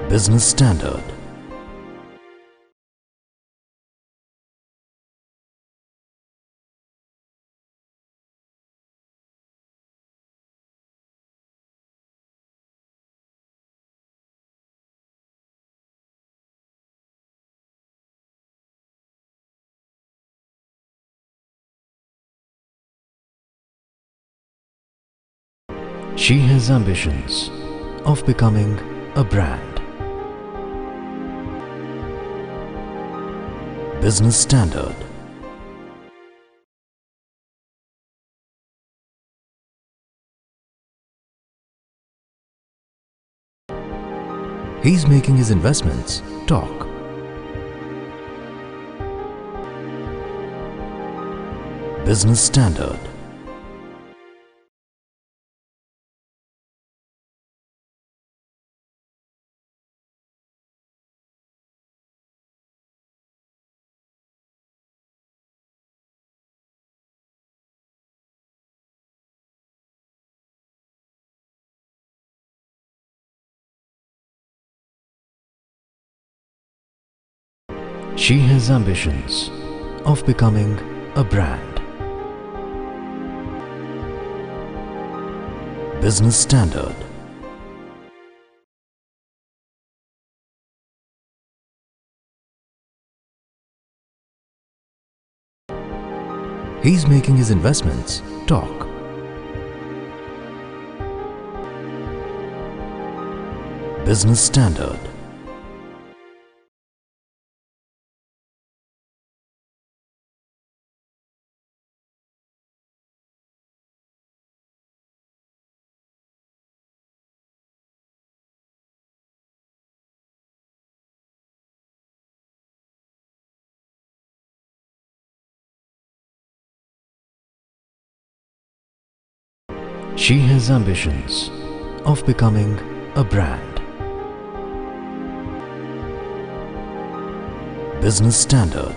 Business Standard. She has ambitions of becoming a brand. Business Standard. He's making his investments talk. Business Standard. She has ambitions of becoming a brand. Business Standard. He's making his investments talk. Business Standard. She has ambitions of becoming a brand. Business Standard.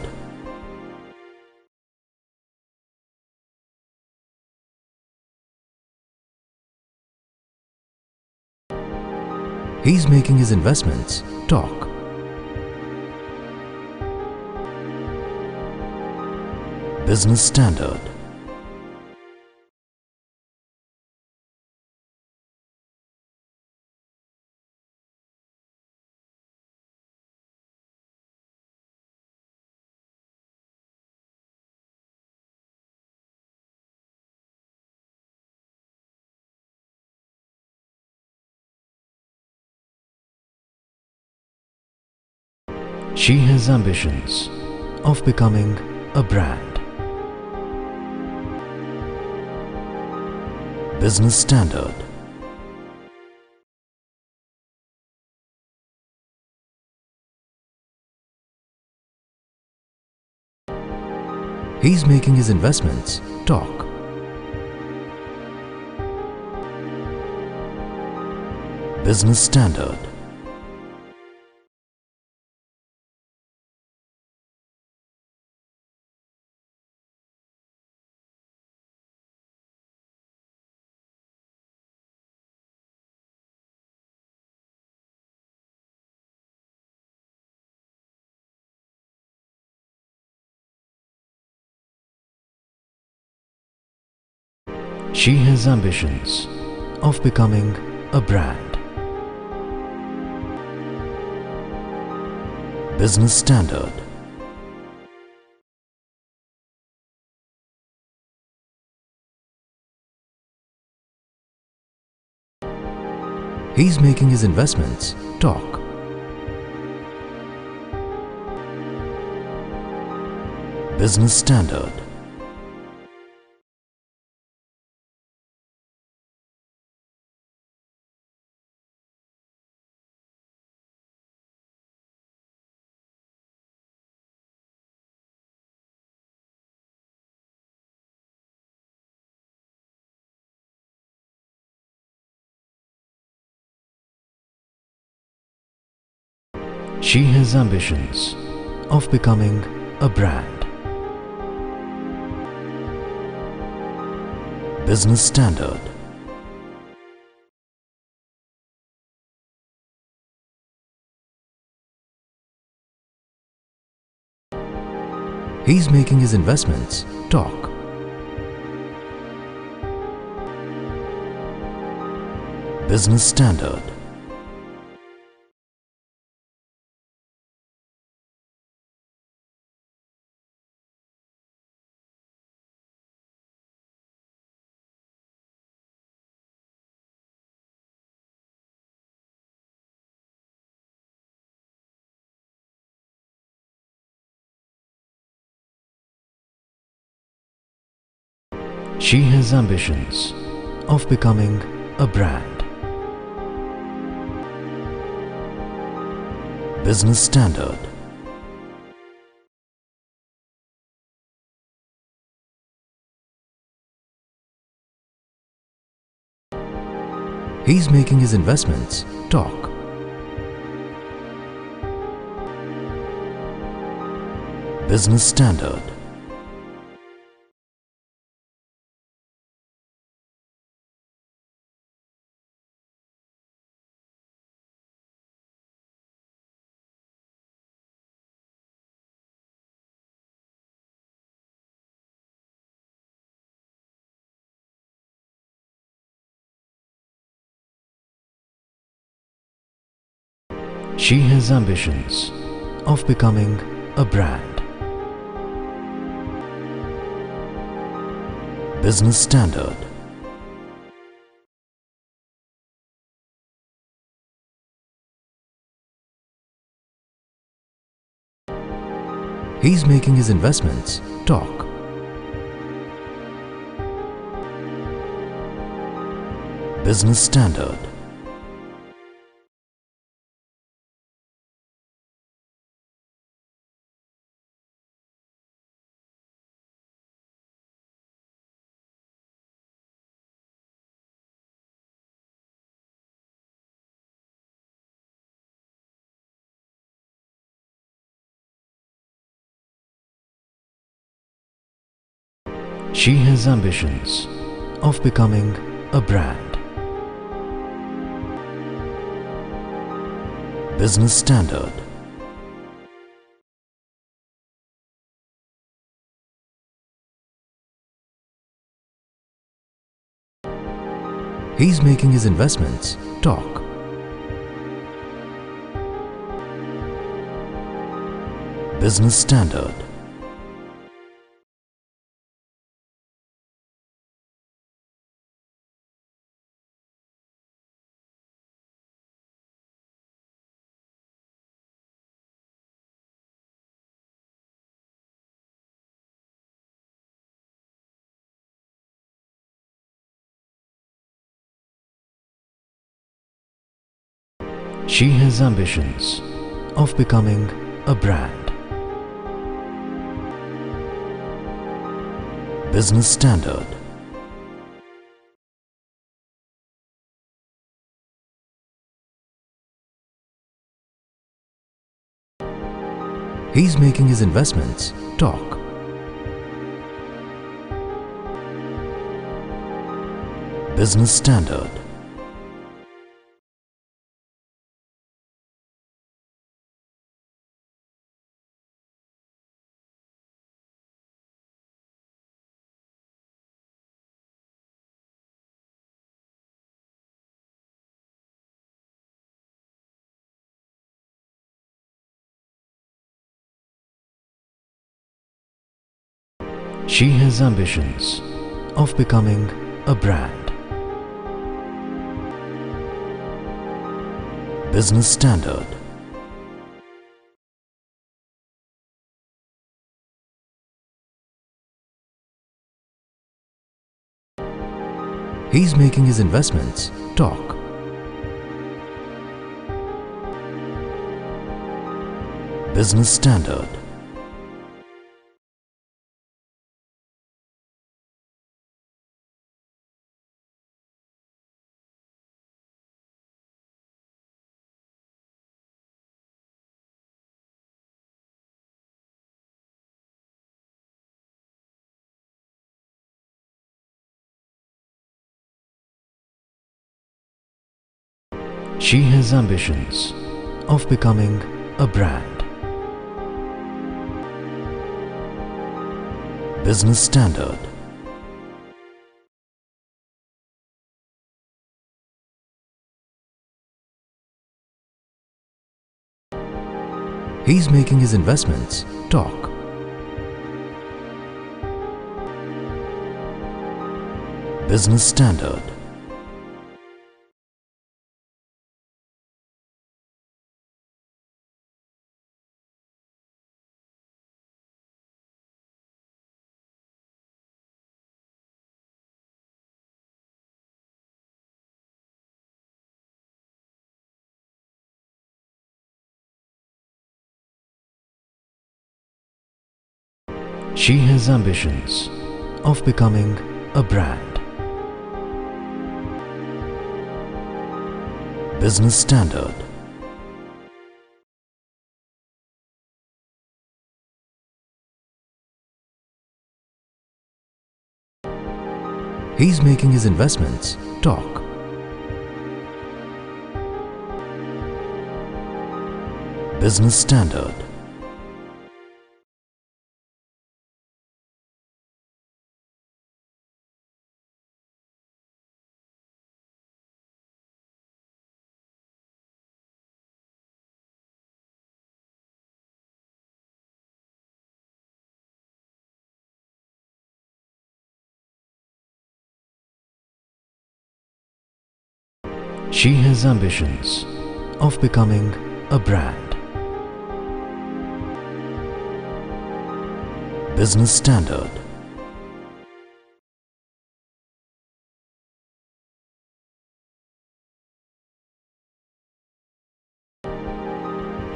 He's making his investments talk. Business Standard. She has ambitions of becoming a brand. Business Standard. He's making his investments talk. Business Standard. She has ambitions of becoming a brand. Business Standard. He's making his investments talk. Business Standard. She has ambitions of becoming a brand. Business Standard. He's making his investments talk. Business Standard. She has ambitions of becoming a brand. Business Standard. He's making his investments talk. Business Standard. She has ambitions of becoming a brand. Business Standard. He's making his investments talk. Business Standard. She has ambitions of becoming a brand. Business Standard. He's making his investments talk. Business Standard. She has ambitions of becoming a brand. Business Standard. He's making his investments talk. Business Standard. She has ambitions of becoming a brand. Business Standard. He's making his investments talk. Business Standard. She has ambitions of becoming a brand. Business Standard. He's making his investments talk. Business Standard. She has ambitions of becoming a brand. Business Standard. He's making his investments talk. Business Standard. She has ambitions of becoming a brand. Business Standard.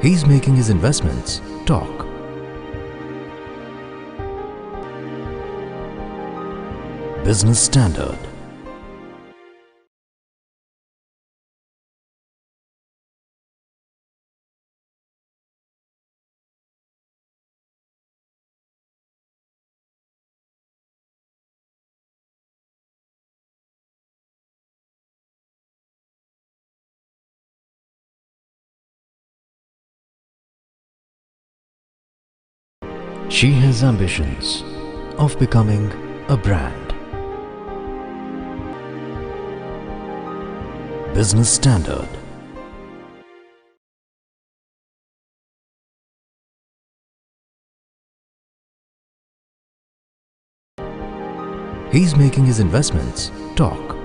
He's making his investments talk. Business Standard. She has ambitions of becoming a brand. Business Standard. He's making his investments talk.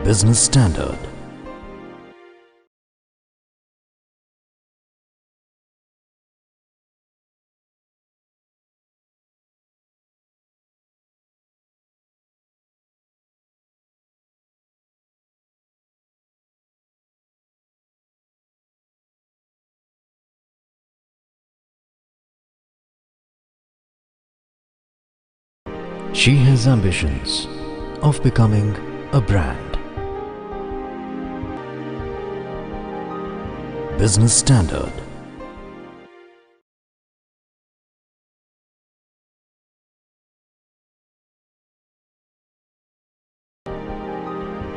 Business Standard. She has ambitions of becoming a brand. Business Standard.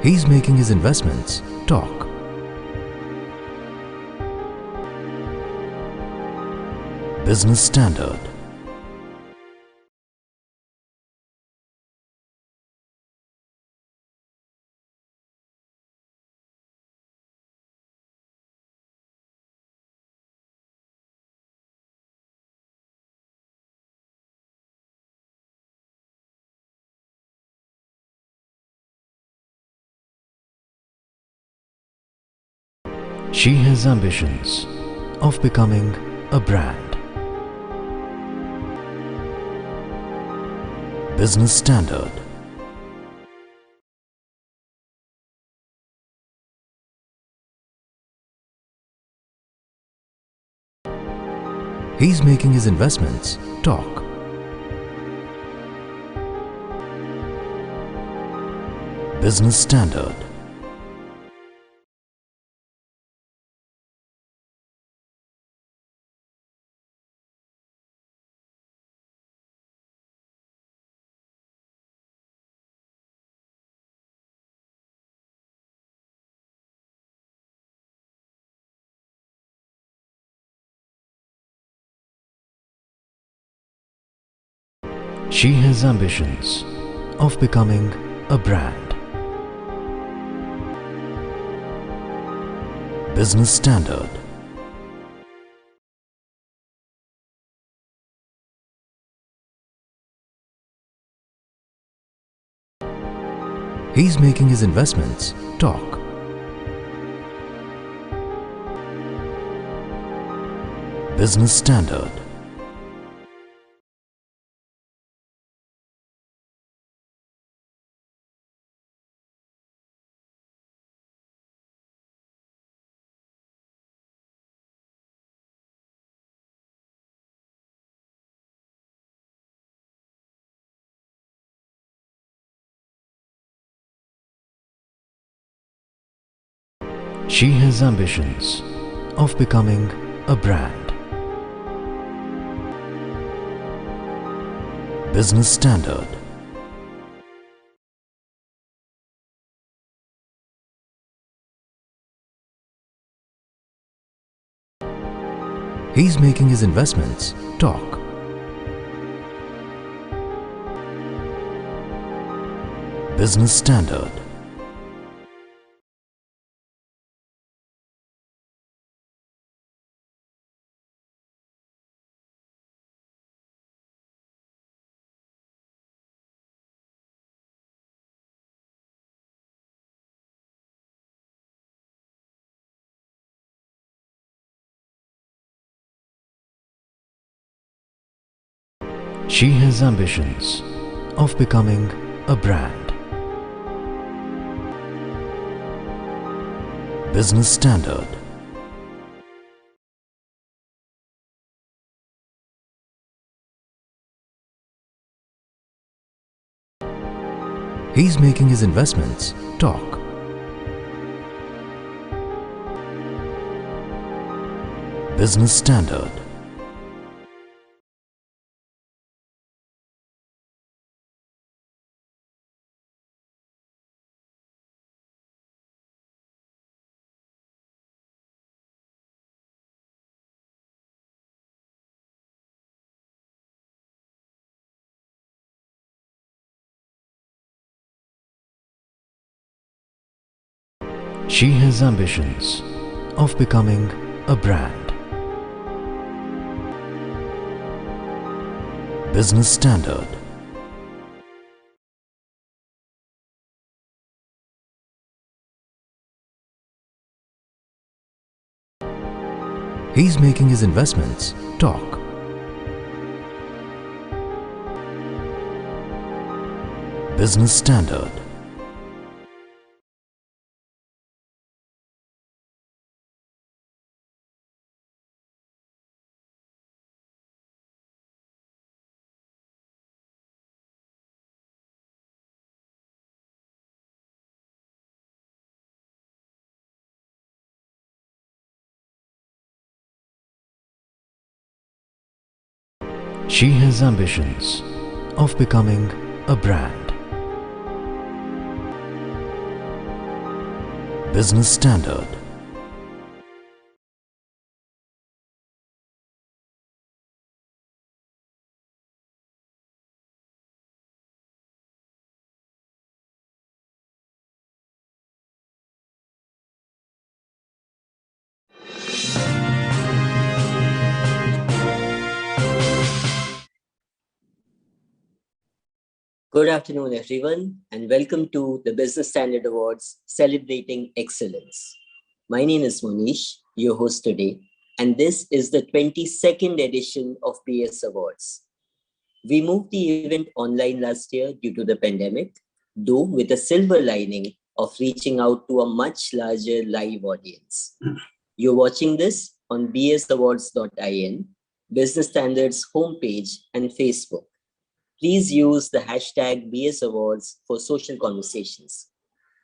He's making his investments talk. Business Standard. She has ambitions of becoming a brand. Business Standard. He's making his investments talk. Business Standard. She has ambitions of becoming a brand. Business Standard. He's making his investments talk. Business Standard. She has ambitions of becoming a brand. Business Standard. He's making his investments talk. Business Standard. She has ambitions of becoming a brand. Business Standard. He's making his investments talk. Business Standard. She has ambitions of becoming a brand. Business Standard. He's making his investments talk. Business Standard. She has ambitions of becoming a brand. Business Standard. Good afternoon, everyone, and welcome to the Business Standard Awards Celebrating Excellence. My name is Monish, your host today, and this is the 22nd edition of BS Awards. We moved the event online last year due to the pandemic, though with a silver lining of reaching out to a much larger live audience. You're watching this on bsawards.in, Business Standards homepage, and Facebook. Please use the hashtag BS Awards for social conversations.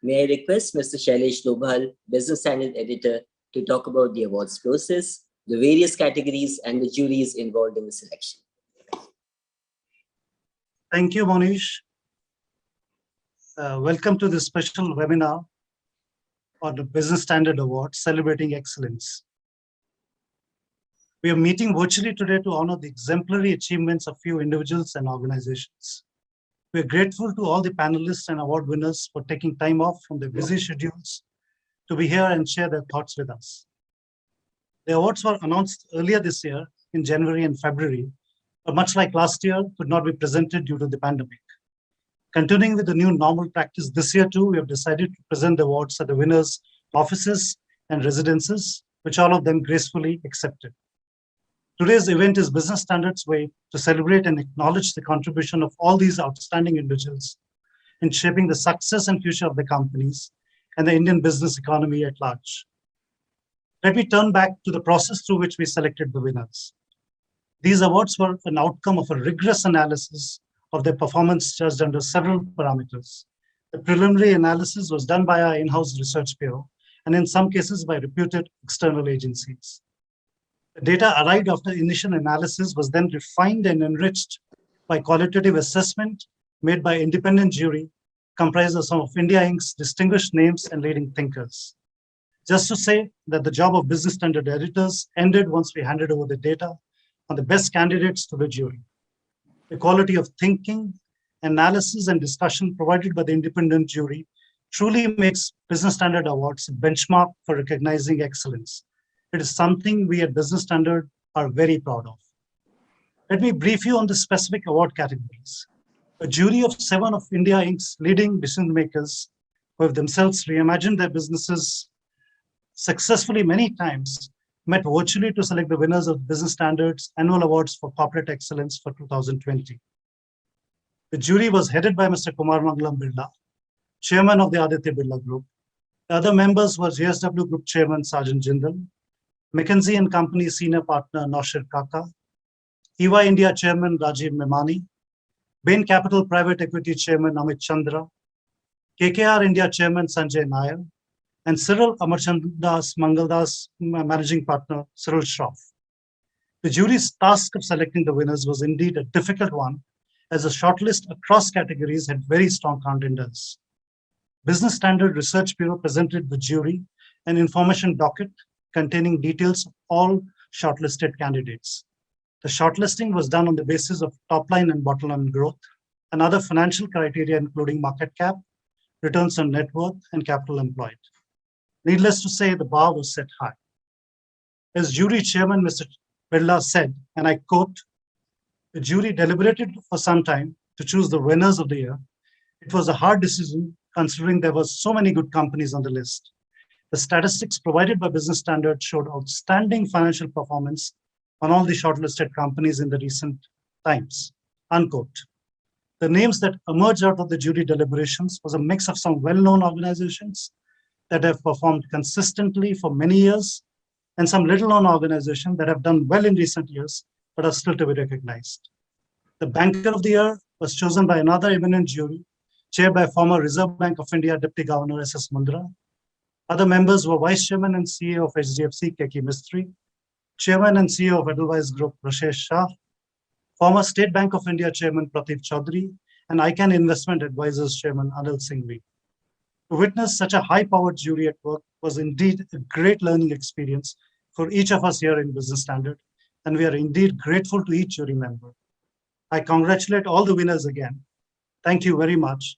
May I request Mr. Shailesh Dobhal, Business Standard Editor, to talk about the awards process, the various categories, and the juries involved in the selection. Thank you, Monish. Welcome to this special webinar on the Business Standard Awards Celebrating Excellence. We are meeting virtually today to honor the exemplary achievements of few individuals and organizations. We are grateful to all the panelists and award winners for taking time off from their busy schedules to be here and share their thoughts with us. The awards were announced earlier this year in January and February, but much like last year, could not be presented due to the pandemic. Continuing with the new normal practice this year too, we have decided to present the awards at the winners' offices and residences, which all of them gracefully accepted. Today's event is Business Standard's way to celebrate and acknowledge the contribution of all these outstanding individuals in shaping the success and future of the companies and the Indian business economy at large. Let me turn back to the process through which we selected the winners. These awards were an outcome of a rigorous analysis of their performance judged under several parameters. The preliminary analysis was done by our in-house research bureau, and in some cases by reputed external agencies. The data arrived after initial analysis was then refined and enriched by qualitative assessment made by independent jury comprised of some of India Inc.'s distinguished names and leading thinkers. Just to say that the job of Business Standard editors ended once we handed over the data on the best candidates to the jury. The quality of thinking, analysis, and discussion provided by the independent jury truly makes Business Standard Awards a benchmark for recognizing excellence. It is something we at Business Standard are very proud of. Let me brief you on the specific award categories. A jury of 7 of India Inc.'s leading decision makers who have themselves reimagined their businesses successfully many times met virtually to select the winners of Business Standard's annual awards for corporate excellence for 2020. The jury was headed by Mr. Kumar Mangalam Birla, chairman of the Aditya Birla Group. The other members were JSW Group Chairman Sarjan Jindal, McKinsey & Company Senior Partner Naushir Kaka, EY India Chairman Rajiv Memani, Bain Capital Private Equity Chairman Amit Chandra, KKR India Chairman Sanjay Nair, and Cyril Amarchandas Mangaldas Managing Partner Cyril Shroff. The jury's task of selecting the winners was indeed a difficult one, as the shortlist across categories had very strong contenders. Business Standard Research Bureau presented the jury an information docket containing details of all shortlisted candidates. The shortlisting was done on the basis of top line and bottom line growth and other financial criteria, including market cap, returns on net worth, and capital employed. Needless to say, the bar was set high. As jury chairman, Mr. Birla said, and I quote, "The jury deliberated for some time to choose the winners of the year. It was a hard decision considering there were so many good companies on the list. The statistics provided by Business Standard showed outstanding financial performance on all the shortlisted companies in the recent times," unquote. The names that emerged out of the jury deliberations was a mix of some well-known organizations that have performed consistently for many years and some little-known organizations that have done well in recent years but are still to be recognized. The Banker of the Year was chosen by another eminent jury, chaired by former Reserve Bank of India Deputy Governor S.S. Mundra. Other members were Vice Chairman and CEO of HDFC, Keki Mistry, Chairman and CEO of Edelweiss Group, Rashesh Shah, former State Bank of India Chairman Prateek Chaudhary, and ICANN Investment Advisors Chairman Anil Singhvi. To witness such a high-powered jury at work was indeed a great learning experience for each of us here in Business Standard, and we are indeed grateful to each jury member. I congratulate all the winners again. Thank you very much.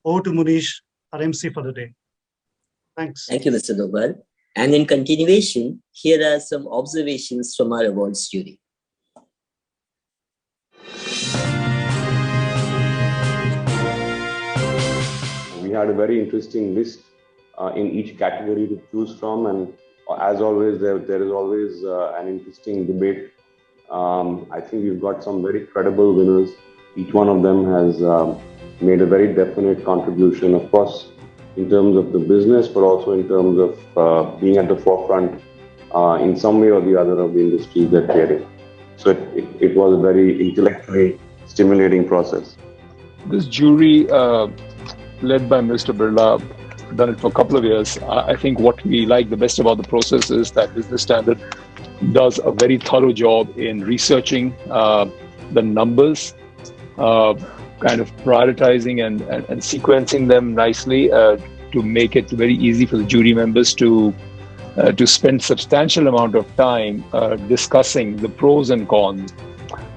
Over to Munish, our MC for the day. Thanks. Thank you, Mr. Doval. And in continuation, here are some observations from our awards jury. We had a very interesting list in each category to choose from, and as always, there is always an interesting debate. I think we've got some very credible winners. Each one of them has made a very definite contribution, of course, in terms of the business, but also in terms of being at the forefront in some way or the other of the industry that they're in. So it was a very intellectually stimulating process. This jury, led by Mr. Birla, done it for a couple of years. I think what we like the best about the process is that Business Standard does a very thorough job in researching the numbers, kind of prioritizing and sequencing them nicely to make it very easy for the jury members to to spend substantial amount of time discussing the pros and cons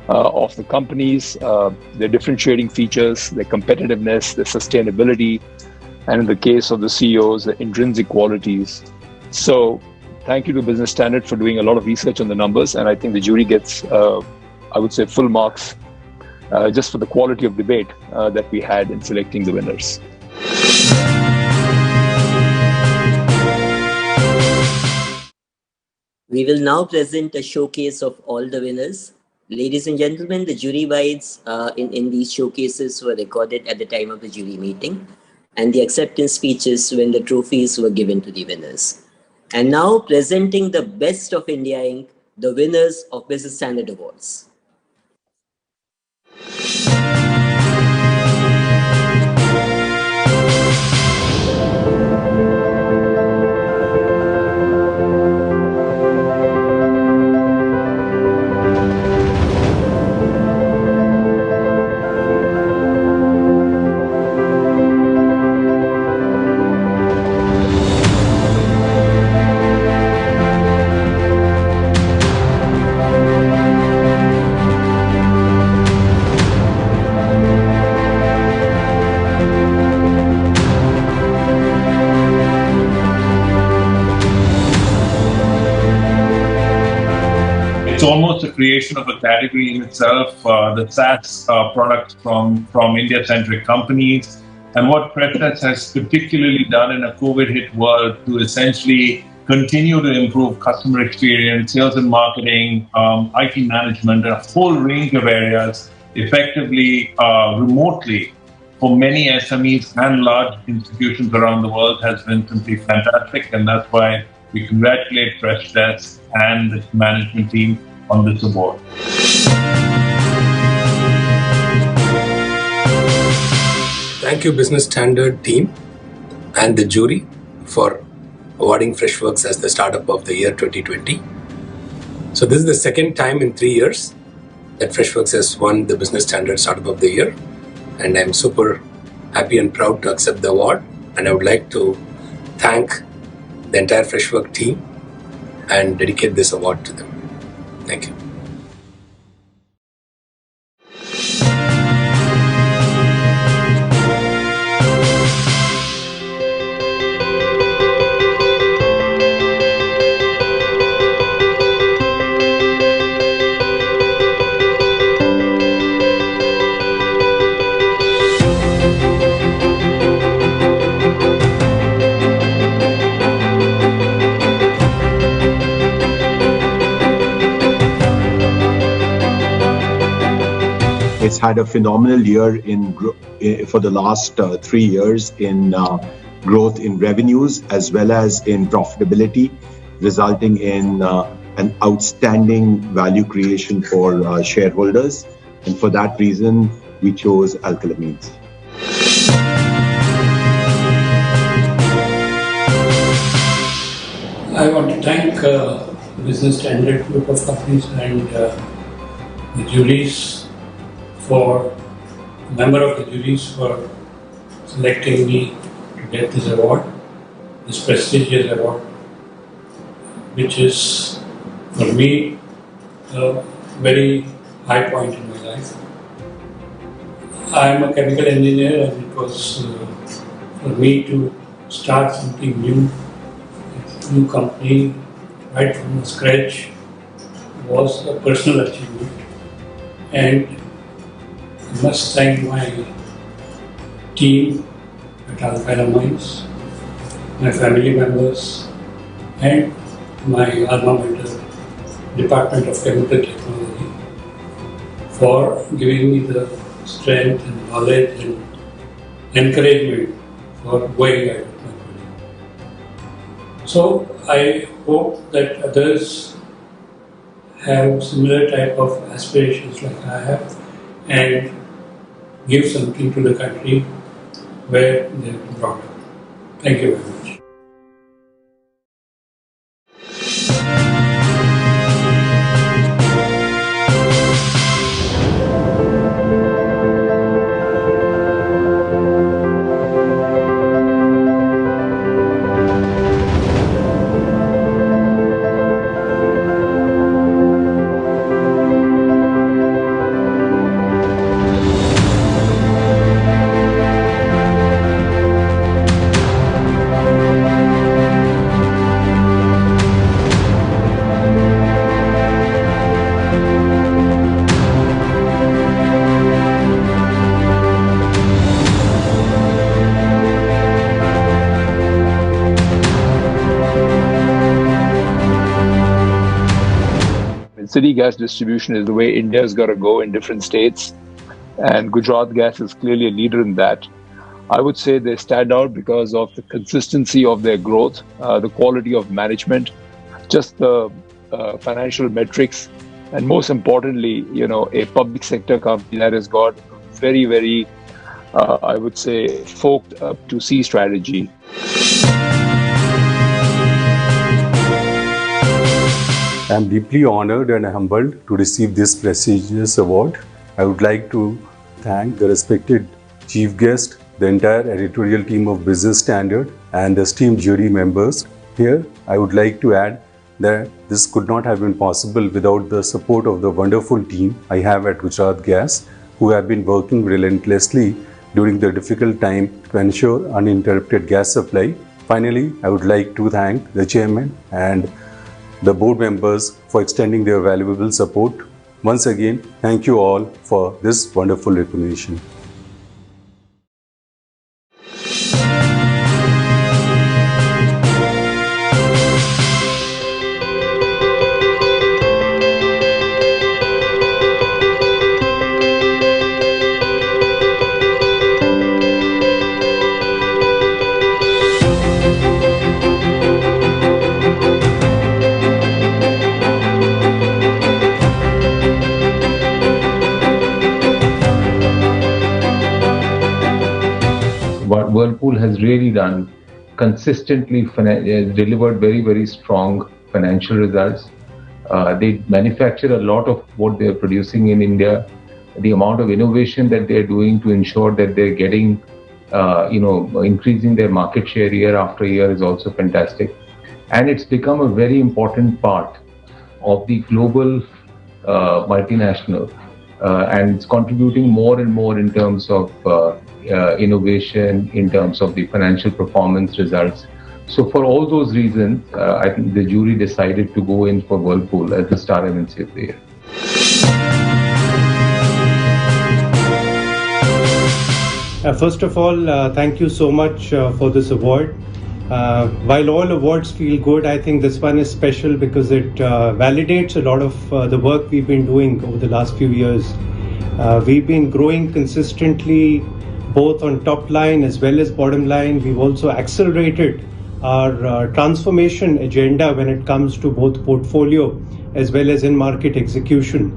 of the companies, their differentiating features, their competitiveness, their sustainability, and in the case of the CEOs, the intrinsic qualities. So thank you to Business Standard for doing a lot of research on the numbers, and I think the jury gets, I would say, full marks just for the quality of debate that we had in selecting the winners. We will now present a showcase of all the winners. Ladies and gentlemen, the jury wides in these showcases were recorded at the time of the jury meeting, and the acceptance speeches when the trophies were given to the winners. And now presenting the Best of India Inc., the winners of Business Standard Awards. It's almost a creation of a category in itself, the SaaS products from India-centric companies. And what Freshdesk has particularly done in a COVID-hit world to essentially continue to improve customer experience, sales and marketing, IT management, a whole range of areas effectively, remotely for many SMEs and large institutions around the world has been simply fantastic. And that's why we congratulate Freshdesk and the management team on this award. Thank you, Business Standard team and the jury for awarding Freshworks as the Startup of the Year 2020. So this is the second time in 3 years that Freshworks has won the Business Standard Startup of the Year. And I'm super happy and proud to accept the award. And I would like to thank the entire Freshworks team and dedicate this award to them. Thank you. It's had a phenomenal year for the last 3 years in growth in revenues as well as in profitability, resulting in an outstanding value creation for shareholders. And for that reason, we chose Alkylamines. I want to thank the Business Standard group of companies and the juries for member of the juries for selecting me to get this award, this prestigious award, which is for me a very high point in my life. I am a chemical engineer, and it was for me to start something new, a new company right from scratch was a personal achievement. And I must thank my team at Alkylamines, my family members, and my alma mater, Department of Chemical Technology, for giving me the strength and knowledge and encouragement for going ahead with my career. So I hope that others have similar type of aspirations like I have and give something to the country where they are brought up. Thank you very much. city gas distribution is the way India's got to go in different states. And Gujarat Gas is clearly a leader in that. I would say they stand out because of the consistency of their growth, the quality of management, just the financial metrics, and most importantly, a public sector company that has got very, very, I would say, forked up to sea strategy. I am deeply honored and humbled to receive this prestigious award. I would like to thank the respected chief guest, the entire editorial team of Business Standard, and the esteemed jury members. Here, I would like to add that this could not have been possible without the support of the wonderful team I have at Gujarat Gas, who have been working relentlessly during the difficult time to ensure uninterrupted gas supply. Finally, I would like to thank the chairman and the board members for extending their valuable support. Once again, thank you all for this wonderful recognition. What Whirlpool has really done, consistently delivered very, very strong financial results. They manufacture a lot of what they're producing in India. The amount of innovation that they're doing to ensure that they're getting, increasing their market share year after year is also fantastic. And it's become a very important part of the global multinational. And it's contributing more and more in terms of innovation, in terms of the financial performance results. So for all those reasons, I think the jury decided to go in for Whirlpool as the Star MNC of the Year. First of all, thank you so much for this award. While all awards feel good, I think this one is special because it validates a lot of the work we've been doing over the last few years. We've been growing consistently, both on top line as well as bottom line. We've also accelerated our transformation agenda when it comes to both portfolio as well as in-market execution.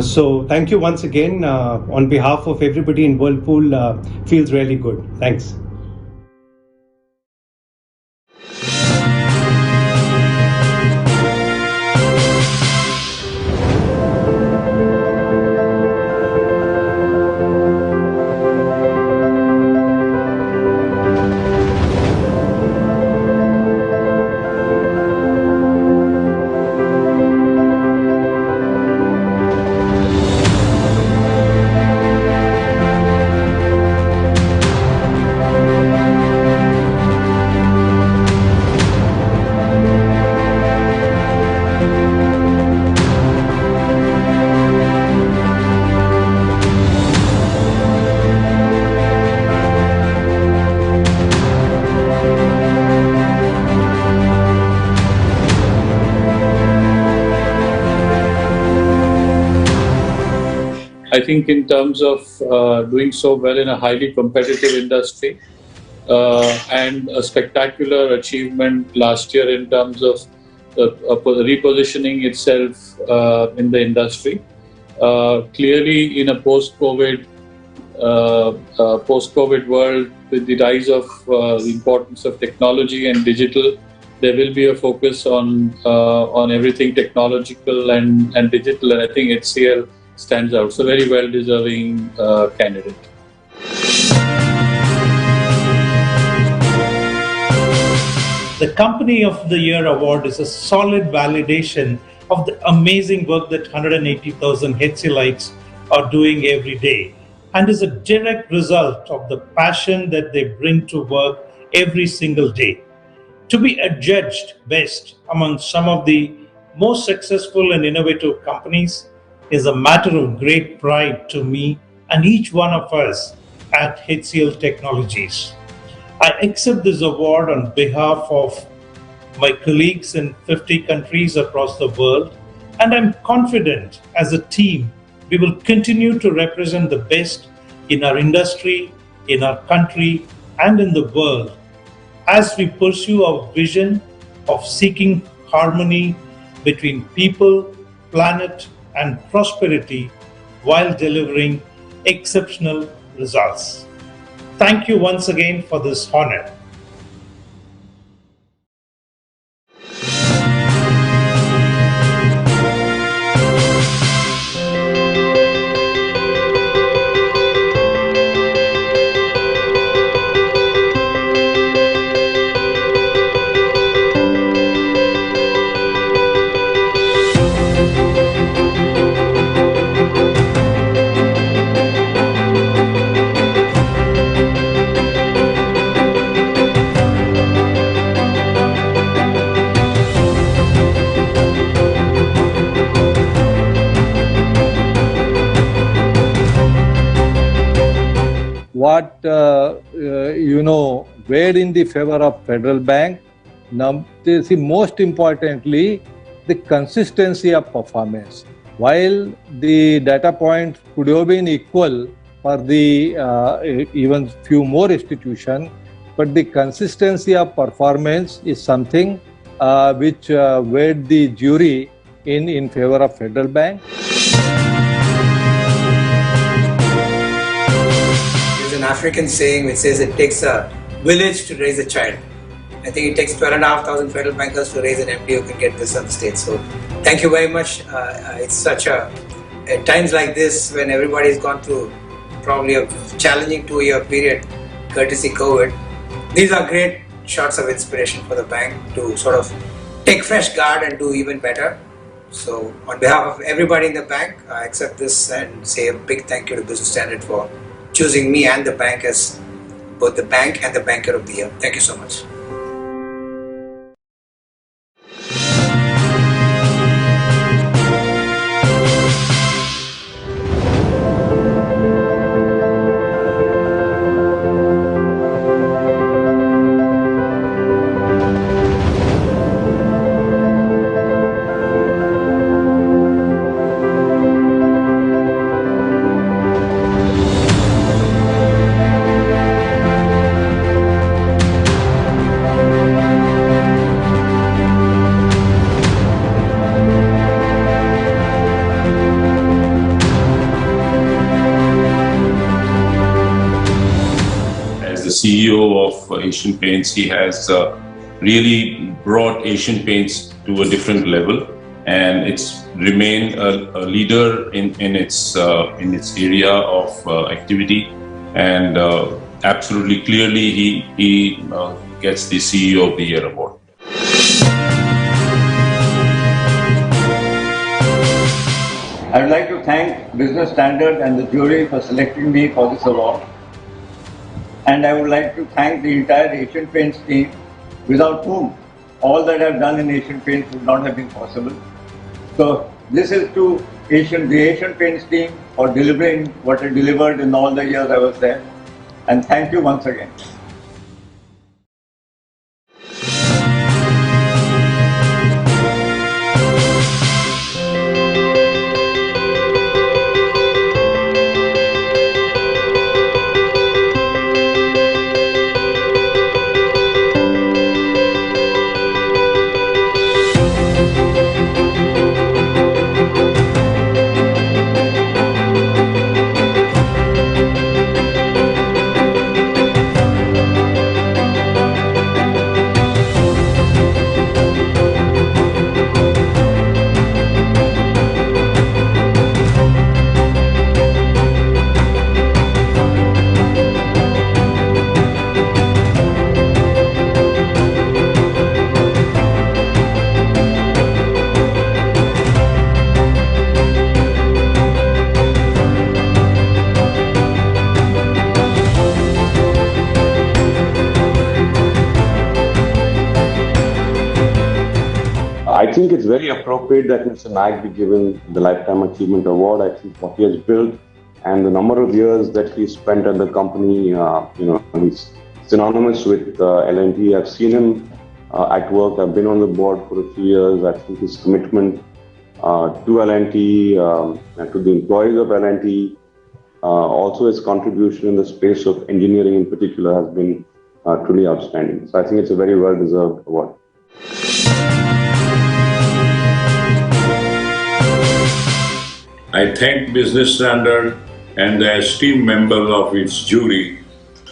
So thank you once again on behalf of everybody in Whirlpool. Feels really good. Thanks. I think in terms of doing so well in a highly competitive industry and a spectacular achievement last year in terms of repositioning itself in the industry. Clearly in a post-COVID world, with the rise of the importance of technology and digital, there will be a focus on everything technological and digital, and I think HCL stands out. So very well-deserving candidate. The Company of the Year award is a solid validation of the amazing work that 180,000 HCLites are doing every day, and is a direct result of the passion that they bring to work every single day. To be adjudged best among some of the most successful and innovative companies is a matter of great pride to me and each one of us at HCL Technologies. I accept this award on behalf of my colleagues in 50 countries across the world And I'm confident as a team, we will continue to represent the best in our industry, in our country, and in the world as we pursue our vision of seeking harmony between people, planet, and prosperity while delivering exceptional results. Thank you once again for this honor. What weighed in the favor of Federal Bank. Now, most importantly, the consistency of performance. While the data points could have been equal for the even few more institutions, but the consistency of performance is something which weighed the jury in favor of Federal Bank. There's an African saying which says it takes a village to raise a child. I think it takes 12,500 federal bankers to raise an MD who can get this on the stage. So thank you very much. It's such at times like this when everybody's gone through probably a challenging 2-year period, courtesy COVID. These are great shots of inspiration for the bank to sort of take fresh guard and do even better. So on behalf of everybody in the bank, I accept this and say a big thank you to Business Standard for choosing me and the bank as both the bank and the banker of the year. Thank you so much. CEO of Asian Paints, he has really brought Asian Paints to a different level, and it's remained a leader in its area of activity, and absolutely clearly he gets the CEO of the Year award. I would like to thank Business Standard and the jury for selecting me for this award. And I would like to thank the entire Asian Paints team, without whom all that I've done in Asian Paints would not have been possible. So this is to the Asian Paints team for delivering what I delivered in all the years I was there. And thank you once again. I think it's very appropriate that Mr. Naik be given the Lifetime Achievement Award. I think what he has built and the number of years that he spent at the company, he's synonymous with L&T. I've seen him at work. I've been on the board for a few years. I think his commitment to L&T and to the employees of L&T. Also, his contribution in the space of engineering in particular has been truly outstanding. So I think it's a very well-deserved award. I thank Business Standard and the esteemed members of its jury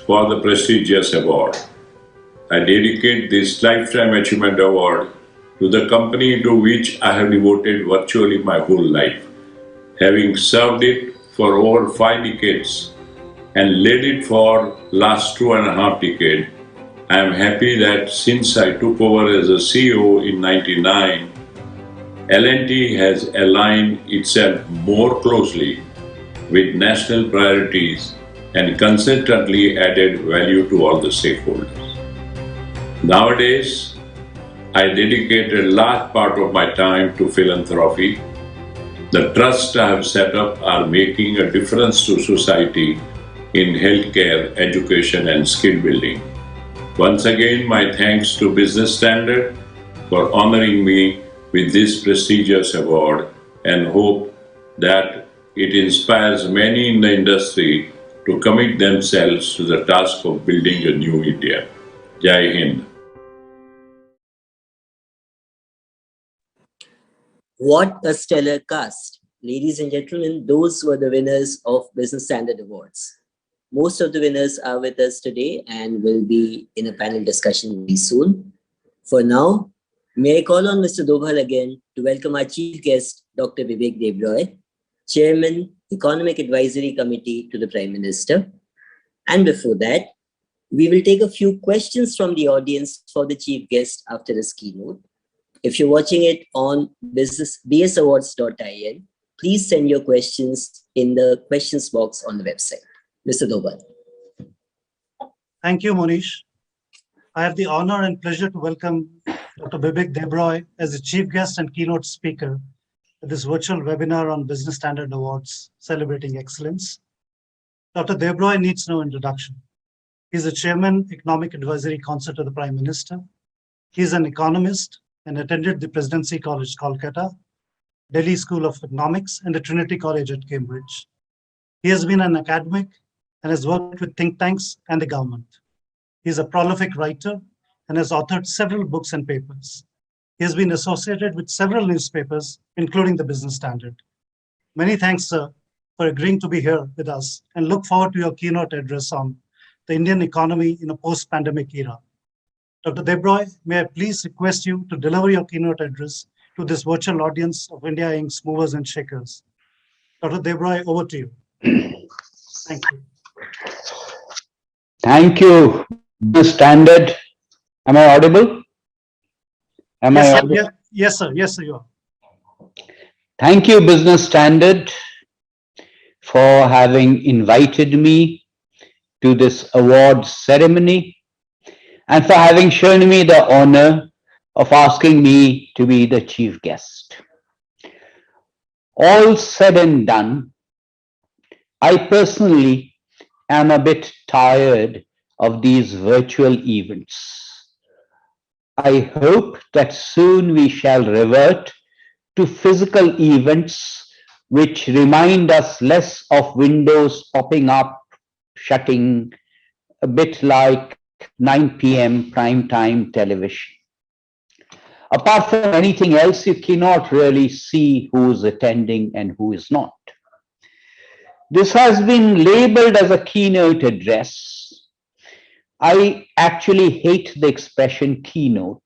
for the prestigious award. I dedicate this Lifetime Achievement Award to the company to which I have devoted virtually my whole life. Having served it for over 5 decades and led it for last 2.5 decades, I am happy that since I took over as a CEO in '99, L&T has aligned itself more closely with national priorities and consistently added value to all the stakeholders. Nowadays, I dedicate a large part of my time to philanthropy. The trusts I have set up are making a difference to society in healthcare, education, and skill building. Once again, my thanks to Business Standard for honoring me with this prestigious award, and hope that it inspires many in the industry to commit themselves to the task of building a new India. Jai Hind. What a stellar cast. Ladies and gentlemen, those were the winners of Business Standard Awards. Most of the winners are with us today and will be in a panel discussion very soon. For now, may I call on Mr. Dobhal again to welcome our chief guest, Dr. Vivek Debroy, Chairman, Economic Advisory Committee to the Prime Minister. And before that, we will take a few questions from the audience for the chief guest after his keynote. If you're watching it on bsawards.in, please send your questions in the questions box on the website. Mr. Dobhal. Thank you, Monish. I have the honor and pleasure to welcome Dr. Vivek Debroy as the chief guest and keynote speaker at this virtual webinar on Business Standard Awards, Celebrating Excellence. Dr. Debroy needs no introduction. He's the Chairman, Economic Advisory Council to the Prime Minister. He's an economist and attended the Presidency College, Kolkata, Delhi School of Economics, and the Trinity College at Cambridge. He has been an academic and has worked with think tanks and the government. He is a prolific writer and has authored several books and papers. He has been associated with several newspapers, including the Business Standard. Many thanks, sir, for agreeing to be here with us, and look forward to your keynote address on the Indian economy in a post-pandemic era. Dr. Debroy, may I please request you to deliver your keynote address to this virtual audience of India Inc.'s movers and shakers. Dr. Debroy, over to you. Thank you. Thank you, Business Standard. Am I audible? Yes, sir. Yes, sir, you are. Thank you, Business Standard, for having invited me to this awards ceremony and for having shown me the honor of asking me to be the chief guest. All said and done, I personally am a bit tired of these virtual events. I hope that soon we shall revert to physical events which remind us less of windows popping up, shutting, a bit like 9 p.m. primetime television. Apart from anything else, you cannot really see who is attending and who is not. This has been labeled as a keynote address. I actually hate the expression keynote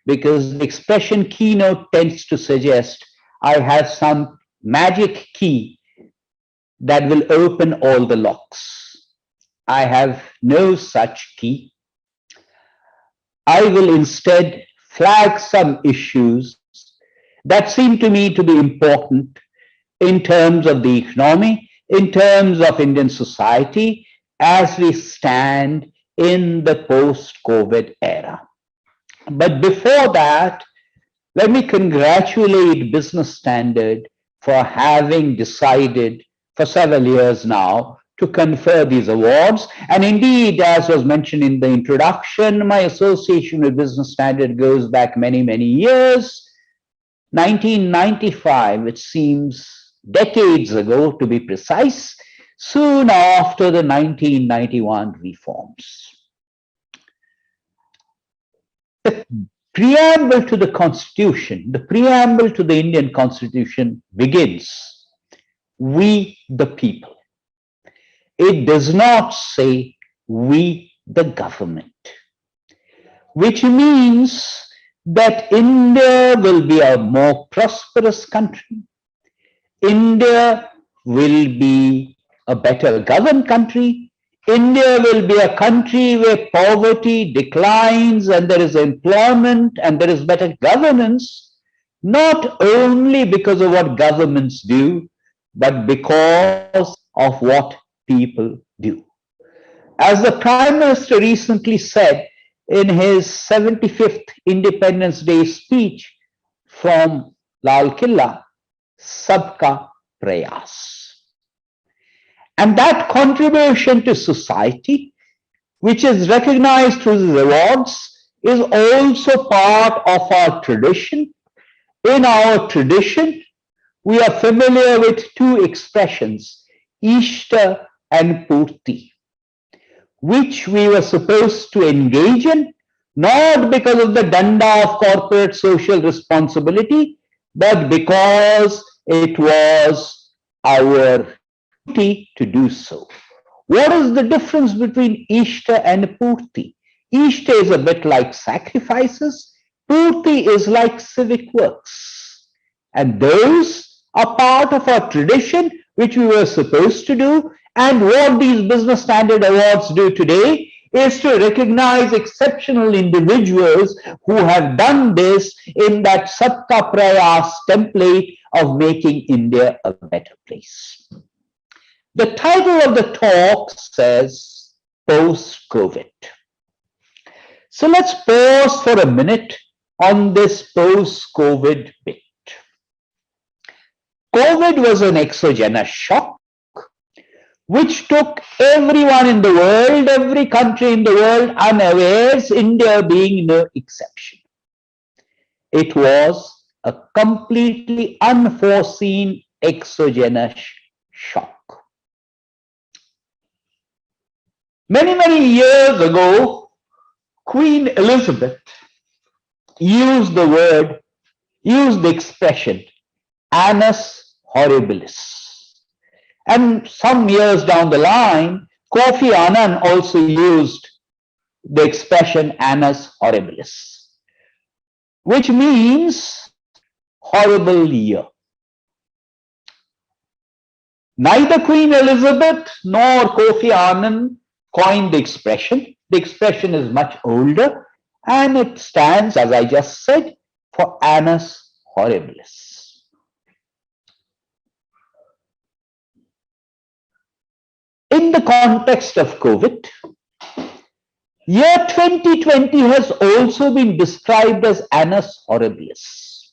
because the expression keynote tends to suggest I have some magic key that will open all the locks. I have no such key. I will instead flag some issues that seem to me to be important in terms of the economy, in terms of Indian society as we stand in the post-COVID era. But before that, let me congratulate Business Standard for having decided for several years now to confer these awards. And indeed, as was mentioned in the introduction, my association with Business Standard goes back many, many years. 1995, which seems decades ago to be precise, soon after the 1991 reforms. The preamble to the Constitution, the preamble to the Indian Constitution begins, "We the people." It does not say, "We the government," which means that India will be a more prosperous country. India will be a better governed country. India will be a country where poverty declines and there is employment and there is better governance, not only because of what governments do, but because of what people do. As the Prime Minister recently said in his 75th Independence Day speech from Lal Killa, Sabka Prayas. And that contribution to society, which is recognized through the awards, is also part of our tradition. In our tradition, we are familiar with two expressions, Ishta and Purti, which we were supposed to engage in, not because of the danda of corporate social responsibility, but because it was our duty to do so. What is the difference between Ishta and Purti? Ishta is a bit like sacrifices, Purti is like civic works. And those are part of our tradition, which we were supposed to do. And what these Business Standard Awards do today is to recognize exceptional individuals who have done this in that Sabka Prayas template of making India a better place. The title of the talk says post-COVID. So let's pause for a minute on this post-COVID bit. COVID was an exogenous shock which took everyone in the world, every country in the world unawares, India being no exception. It was a completely unforeseen exogenous shock. Many, many years ago, Queen Elizabeth used the expression annus horribilis. And some years down the line, Kofi Annan also used the expression annus horribilis, which means horrible year. Neither Queen Elizabeth nor Kofi Annan coined the expression. The expression is much older and it stands, as I just said, for annus horribilis. In the context of COVID, year 2020 has also been described as annus horribilis.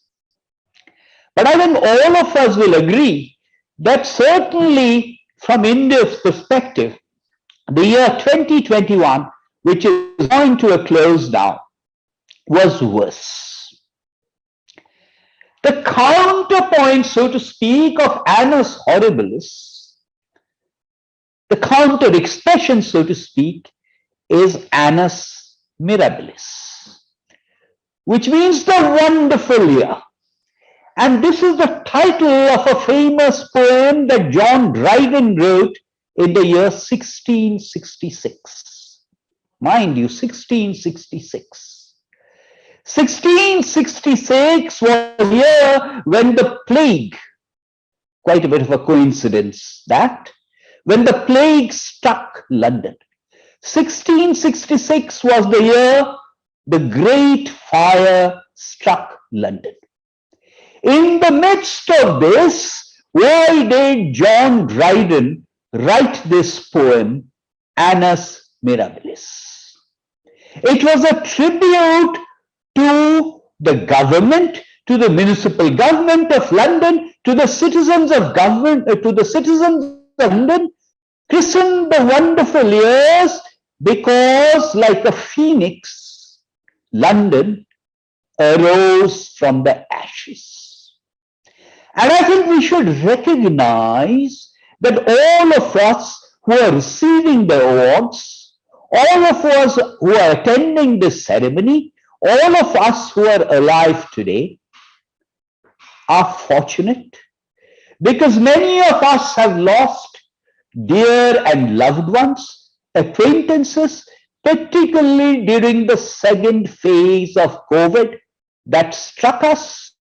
But I think all of us will agree that certainly from India's perspective, the year 2021, which is going to a close now, was worse. The counterpoint, so to speak, of annus horribilis, the counter expression, so to speak, is annus mirabilis, which means the wonderful year. And this is the title of a famous poem that John Dryden wrote in the year 1666. Mind you, 1666. 1666 was a year when the plague, quite a bit of a coincidence that, when the plague struck London. 1666 was the year the Great Fire struck London. In the midst of this, why did John Dryden write this poem, Annus Mirabilis? It was a tribute to the government, to the municipal government of London, to the citizens of London, christened the wonderful years because, like a phoenix, London arose from the ashes. And I think we should recognize that all of us who are receiving the awards, all of us who are attending this ceremony, all of us who are alive today are fortunate, because many of us have lost dear and loved ones, acquaintances, particularly during the second phase of COVID that struck us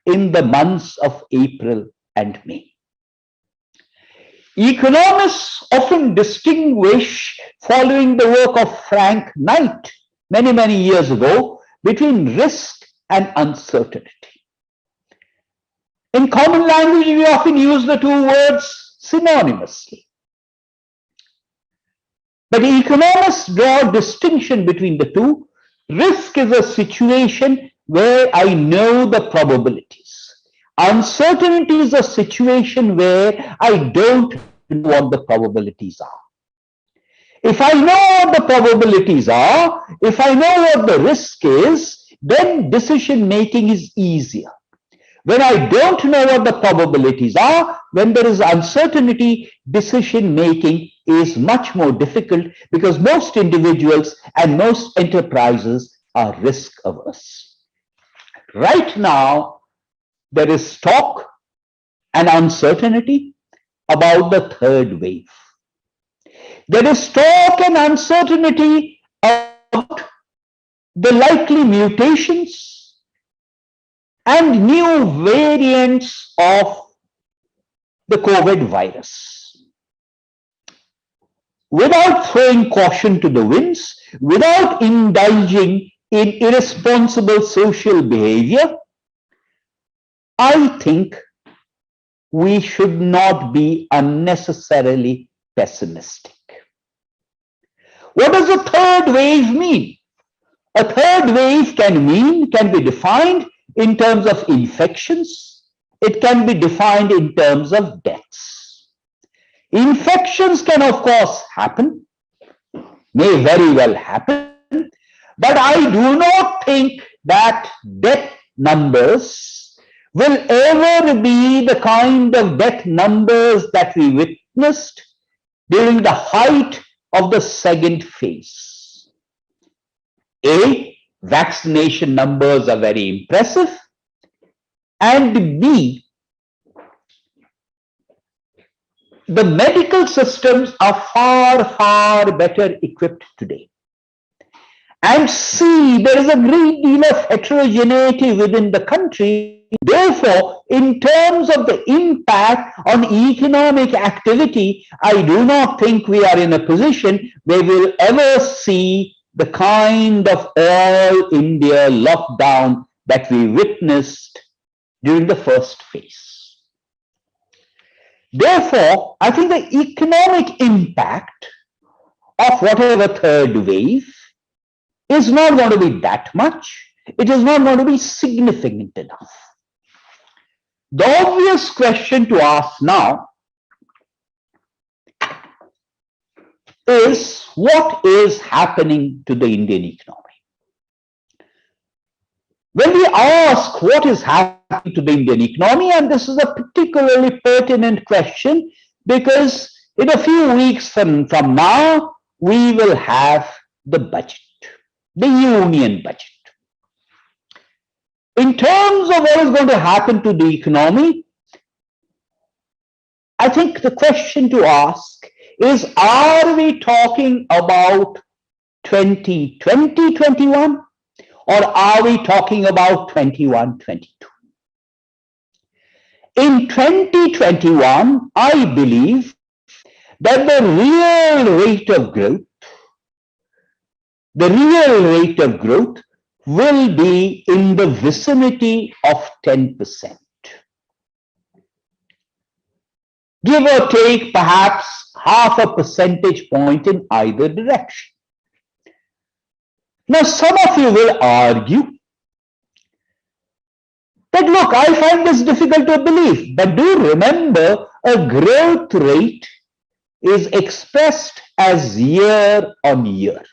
in the months of April and May. Economists often distinguish, following the work of Frank Knight many, many years ago, between risk and uncertainty. In common language, we often use the two words synonymously. But economists draw a distinction between the two. Risk is a situation where I know the probabilities. Uncertainty is a situation where I don't know what the probabilities are. If I know what the probabilities are, if I know what the risk is, then decision making is easier. When I don't know what the probabilities are, when there is uncertainty, decision making is much more difficult, because most individuals and most enterprises are risk averse. Right now, there is talk and uncertainty about the third wave. There is talk and uncertainty about the likely mutations and new variants of the COVID virus. Without throwing caution to the winds, without indulging in irresponsible social behavior, I think we should not be unnecessarily pessimistic. What does a third wave mean? A third wave can be defined in terms of infections. It can be defined in terms of deaths. Infections can, of course, happen, may very well happen, but I do not think that death numbers will ever be the kind of death numbers that we witnessed during the height of the second phase. A, vaccination numbers are very impressive, and B, the medical systems are far, far better equipped today. And C, there is a great deal of heterogeneity within the country. Therefore, in terms of the impact on economic activity, I do not think we are in a position where we'll ever see the kind of all India lockdown that we witnessed during the first phase. Therefore, I think the economic impact of whatever third wave is not going to be that much. It is not going to be significant enough. The obvious question to ask now is, what is happening to the Indian economy? When we ask what is happening to the Indian economy, and this is a particularly pertinent question because in a few weeks from now, we will have the budget, the union budget. In terms of what is going to happen to the economy, I think the question to ask is, are we talking about 2020-21 or are we talking about 21-22? In 2021, I believe that the real rate of growth will be in the vicinity of 10%. Give or take perhaps half a percentage point in either direction. Now, some of you will argue that, look, I find this difficult to believe, but do remember, a growth rate is expressed as year on year.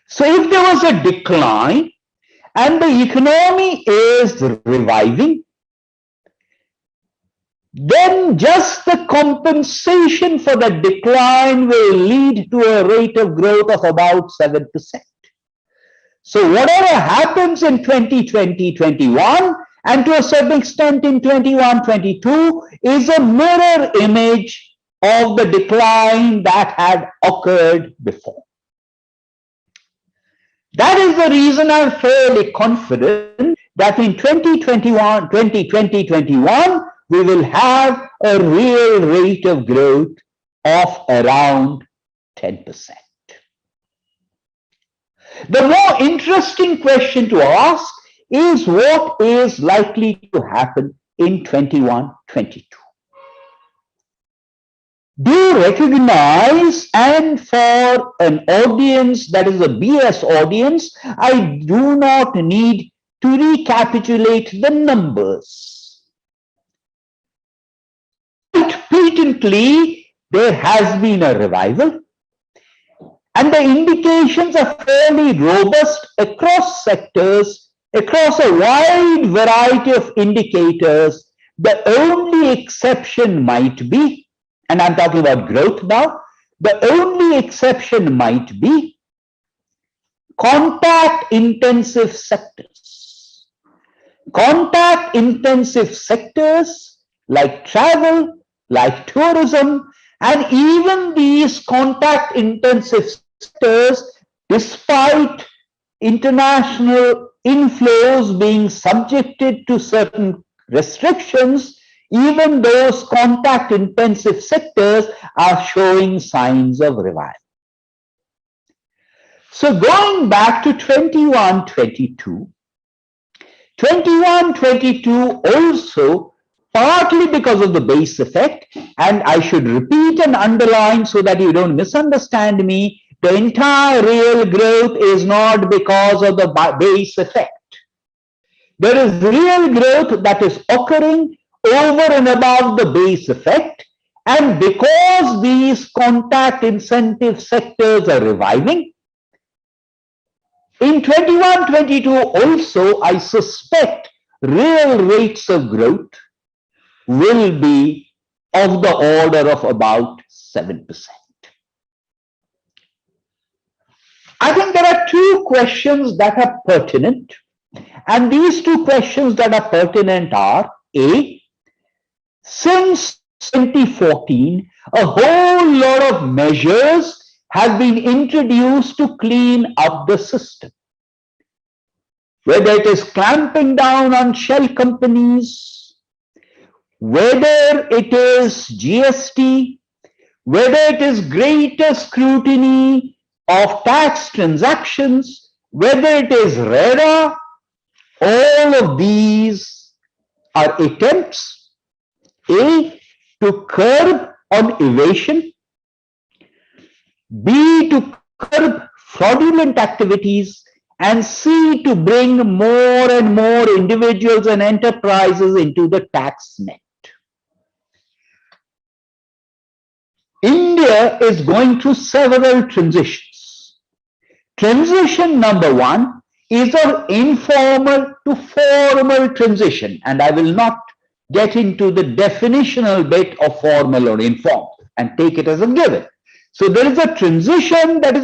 So if there was a decline and the economy is reviving, then just the compensation for the decline will lead to a rate of growth of about 7%. So whatever happens in 2020-21 and to a certain extent in 21-22 is a mirror image of the decline that had occurred before. That is the reason I'm fairly confident that in 2020-21 we will have a real rate of growth of around 10%. The more interesting question to ask is what is likely to happen in 21-22. Do you recognize, and for an audience that is a BS audience, I do not need to recapitulate the numbers. Quite blatantly, there has been a revival, and the indications are fairly robust across sectors, across a wide variety of indicators. The only exception might be, and I'm talking about growth now, the only exception might be contact-intensive sectors. Contact-intensive sectors like travel, like tourism, and even these contact-intensive sectors, despite international inflows being subjected to certain restrictions, even those contact-intensive sectors are showing signs of revival. So going back to 21-22, 21-22 also, partly because of the base effect, and I should repeat and underline so that you don't misunderstand me, the entire real growth is not because of the base effect. There is real growth that is occurring over and above the base effect, and because these contact incentive sectors are reviving, in 21-22 also I suspect real rates of growth will be of the order of about 7%. I think there are two questions that are pertinent, and these two questions that are pertinent are, A, since 2014, a whole lot of measures have been introduced to clean up the system. Whether it is clamping down on shell companies, whether it is GST, whether it is greater scrutiny of tax transactions, whether it is RERA, all of these are attempts, A, to curb on evasion, B, to curb fraudulent activities, and C, to bring more and more individuals and enterprises into the tax net. India is going through several transitions. Transition number one is an informal to formal transition, and I will not get into the definitional bit of formal or informal and take it as a given. So there is a transition that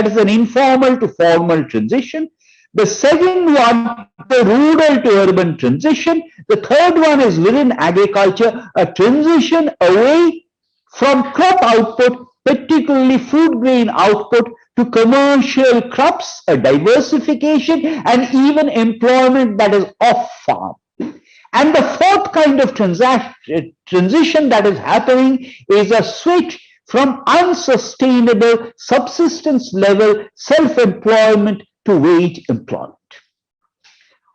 is an informal to formal transition. The second one, the rural to urban transition. The third one is within agriculture, a transition away from crop output, particularly food grain output, to commercial crops, a diversification, and even employment that is off farm. And the fourth kind of transition that is happening is a switch from unsustainable subsistence level self-employment to wage employment.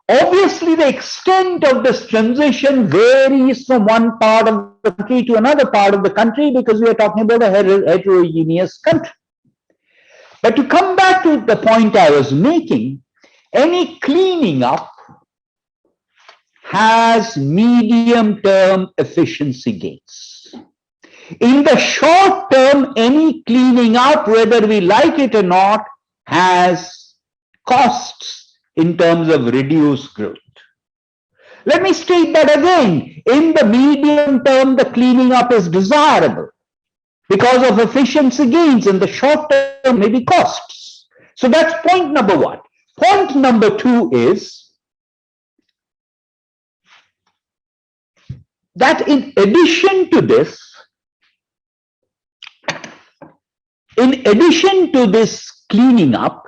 Obviously, the extent of this transition varies from one part of the country to another part of the country because we are talking about a heterogeneous country. But to come back to the point I was making, any cleaning up has medium-term efficiency gains. In the short term, any cleaning up, whether we like it or not, has costs in terms of reduced growth. Let me state that again. In the medium term, the cleaning up is desirable because of efficiency gains. In the short term, maybe costs. So that's point number one. Point number two is that in addition to this cleaning up,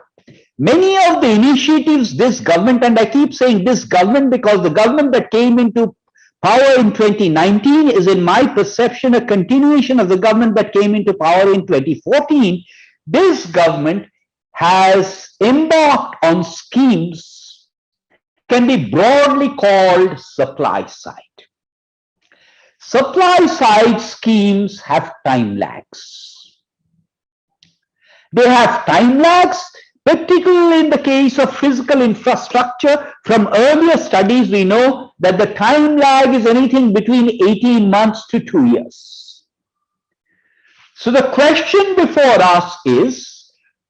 many of the initiatives this government, and I keep saying this government because the government that came into power in 2019 is, in my perception, a continuation of the government that came into power in 2014. This government has embarked on schemes can be broadly called supply side. Supply side schemes have time lags. They have time lags, particularly in the case of physical infrastructure. From earlier studies, we know that the time lag is anything between 18 months to 2 years. So the question before us is,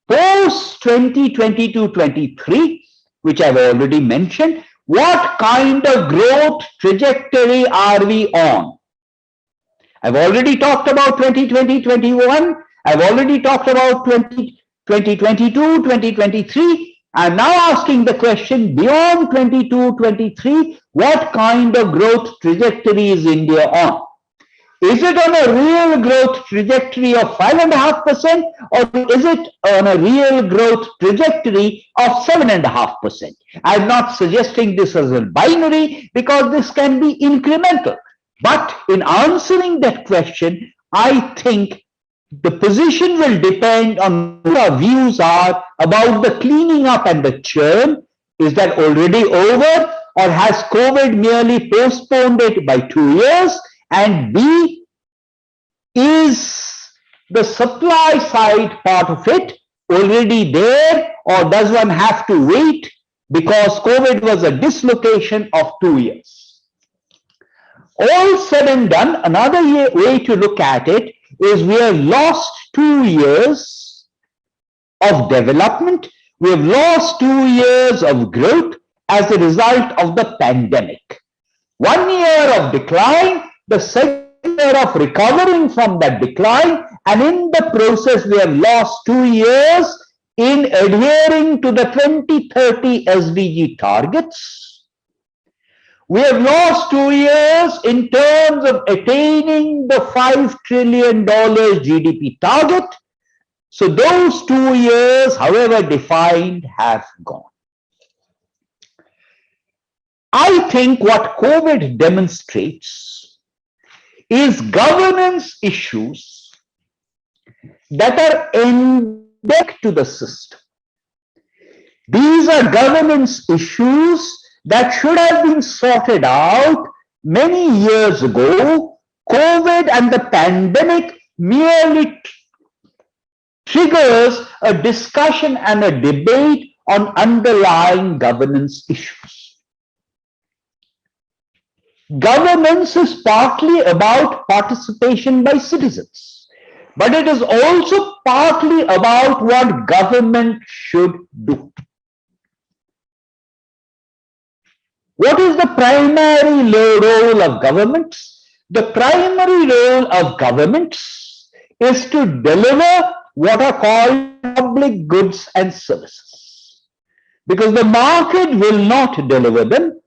post 2022-23, which I've already mentioned, what kind of growth trajectory are we on? I've already talked about 2020-21. I've already talked about 2022, 2023. I'm now asking the question, beyond 22-23, what kind of growth trajectory is India on? Is it on a real growth trajectory of 5.5%, or is it on a real growth trajectory of 7.5%? I'm not suggesting this as a binary because this can be incremental. But in answering that question, I think the position will depend on what our views are about the cleaning up and the churn. Is that already over, or has COVID merely postponed it by 2 years? And B, is the supply side part of it already there, or does one have to wait because COVID was a dislocation of 2 years? All said and done, another way to look at it is we have lost 2 years of development. We have lost 2 years of growth as a result of the pandemic. 1 year of decline, the second year of recovering from that decline, and in the process we have lost 2 years in adhering to the 2030 SDG targets. We have lost 2 years in terms of attaining the $5 trillion GDP target. So those 2 years, however defined, have gone. I think what COVID demonstrates is governance issues that are endemic to the system. These are governance issues that should have been sorted out many years ago. COVID and the pandemic merely triggers a discussion and a debate on underlying governance issues. Governance is partly about participation by citizens, but it is also partly about what government should do. What is the primary role of governments? The primary role of governments is to deliver what are called public goods and services, because the market will not deliver them.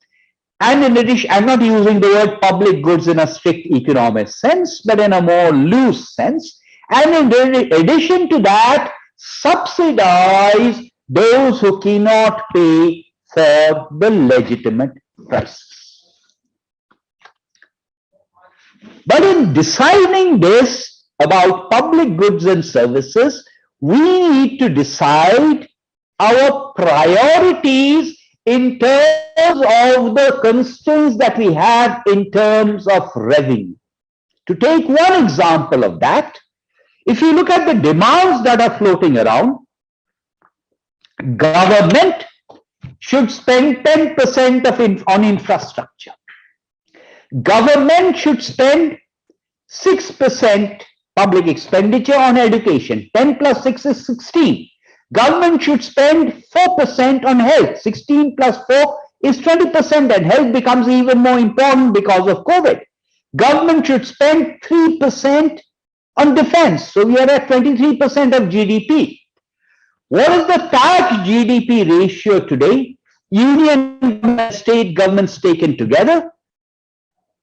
And in addition, I'm not using the word public goods in a strict economic sense, but in a more loose sense. And in addition to that, subsidize those who cannot pay for the legitimate prices. But in deciding this about public goods and services, we need to decide our priorities in terms of the constraints that we have in terms of revenue. To take one example of that, if you look at the demands that are floating around, government should spend 10% on infrastructure. Government should spend 6% public expenditure on education. 10 plus 6 is 16. Government should spend 4% on health. 16 plus 4 is 20%, and health becomes even more important because of COVID. Government should spend 3% on defense. So we are at 23% of GDP. What is the tax GDP ratio today? Union and state governments taken together.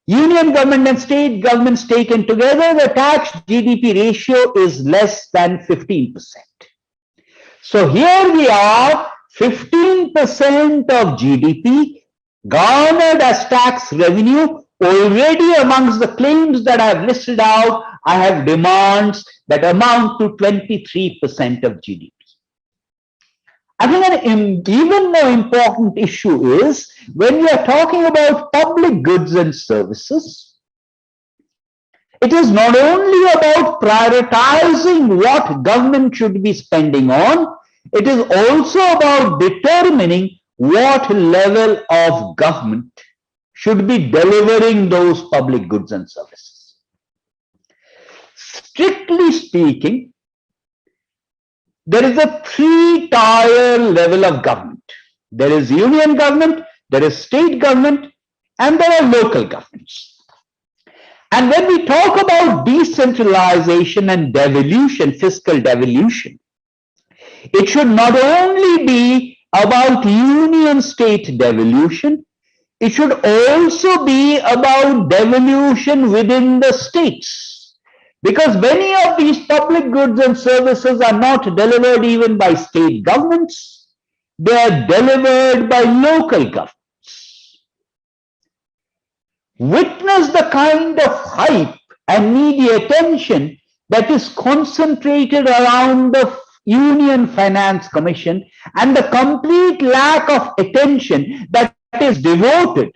Union government and state governments taken together, the tax GDP ratio is less than 15%. So here we are, 15% of GDP garnered as tax revenue. Already amongst the claims that I have listed out, I have demands that amount to 23% of GDP. I think an even more important issue is when we are talking about public goods and services, it is not only about prioritizing what government should be spending on, it is also about determining what level of government should be delivering those public goods and services. Strictly speaking, there is a three-tier level of government. There is union government, there is state government, and there are local governments. And when we talk about decentralization and devolution, fiscal devolution, it should not only be about union-state devolution, it should also be about devolution within the states. Because many of these public goods and services are not delivered even by state governments, they are delivered by local governments. Witness the kind of hype and media attention that is concentrated around the Union Finance Commission and the complete lack of attention that is devoted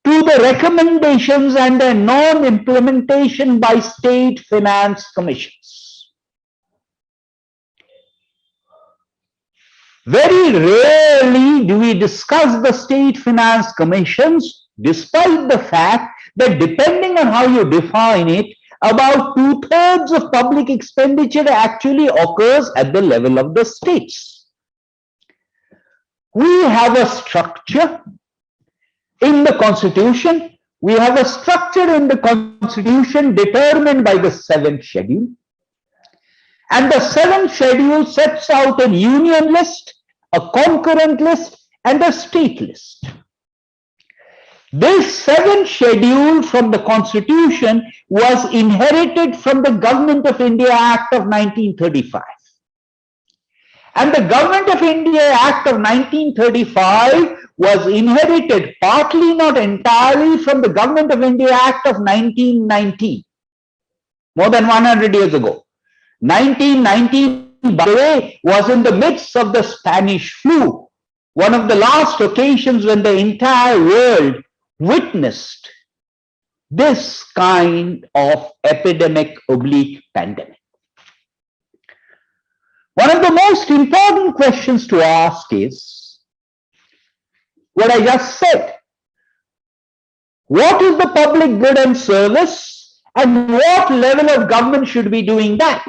to the recommendations and their non-implementation by state finance commissions. Very rarely do we discuss the state finance commissions, despite the fact that depending on how you define it, about 2/3 of public expenditure actually occurs at the level of the states. We have a structure in the Constitution. We have a structure in the Constitution determined by the 7th schedule. And the 7th schedule sets out a union list, a concurrent list, and a state list. This 7th schedule from the Constitution was inherited from the Government of India Act of 1935. And the Government of India Act of 1935 was inherited partly, not entirely, from the Government of India Act of 1919, more than 100 years ago. 1919, by the way, was in the midst of the Spanish flu, one of the last occasions when the entire world witnessed this kind of epidemic/pandemic. One of the most important questions to ask is what I just said. What is the public good and service, and what level of government should be doing that?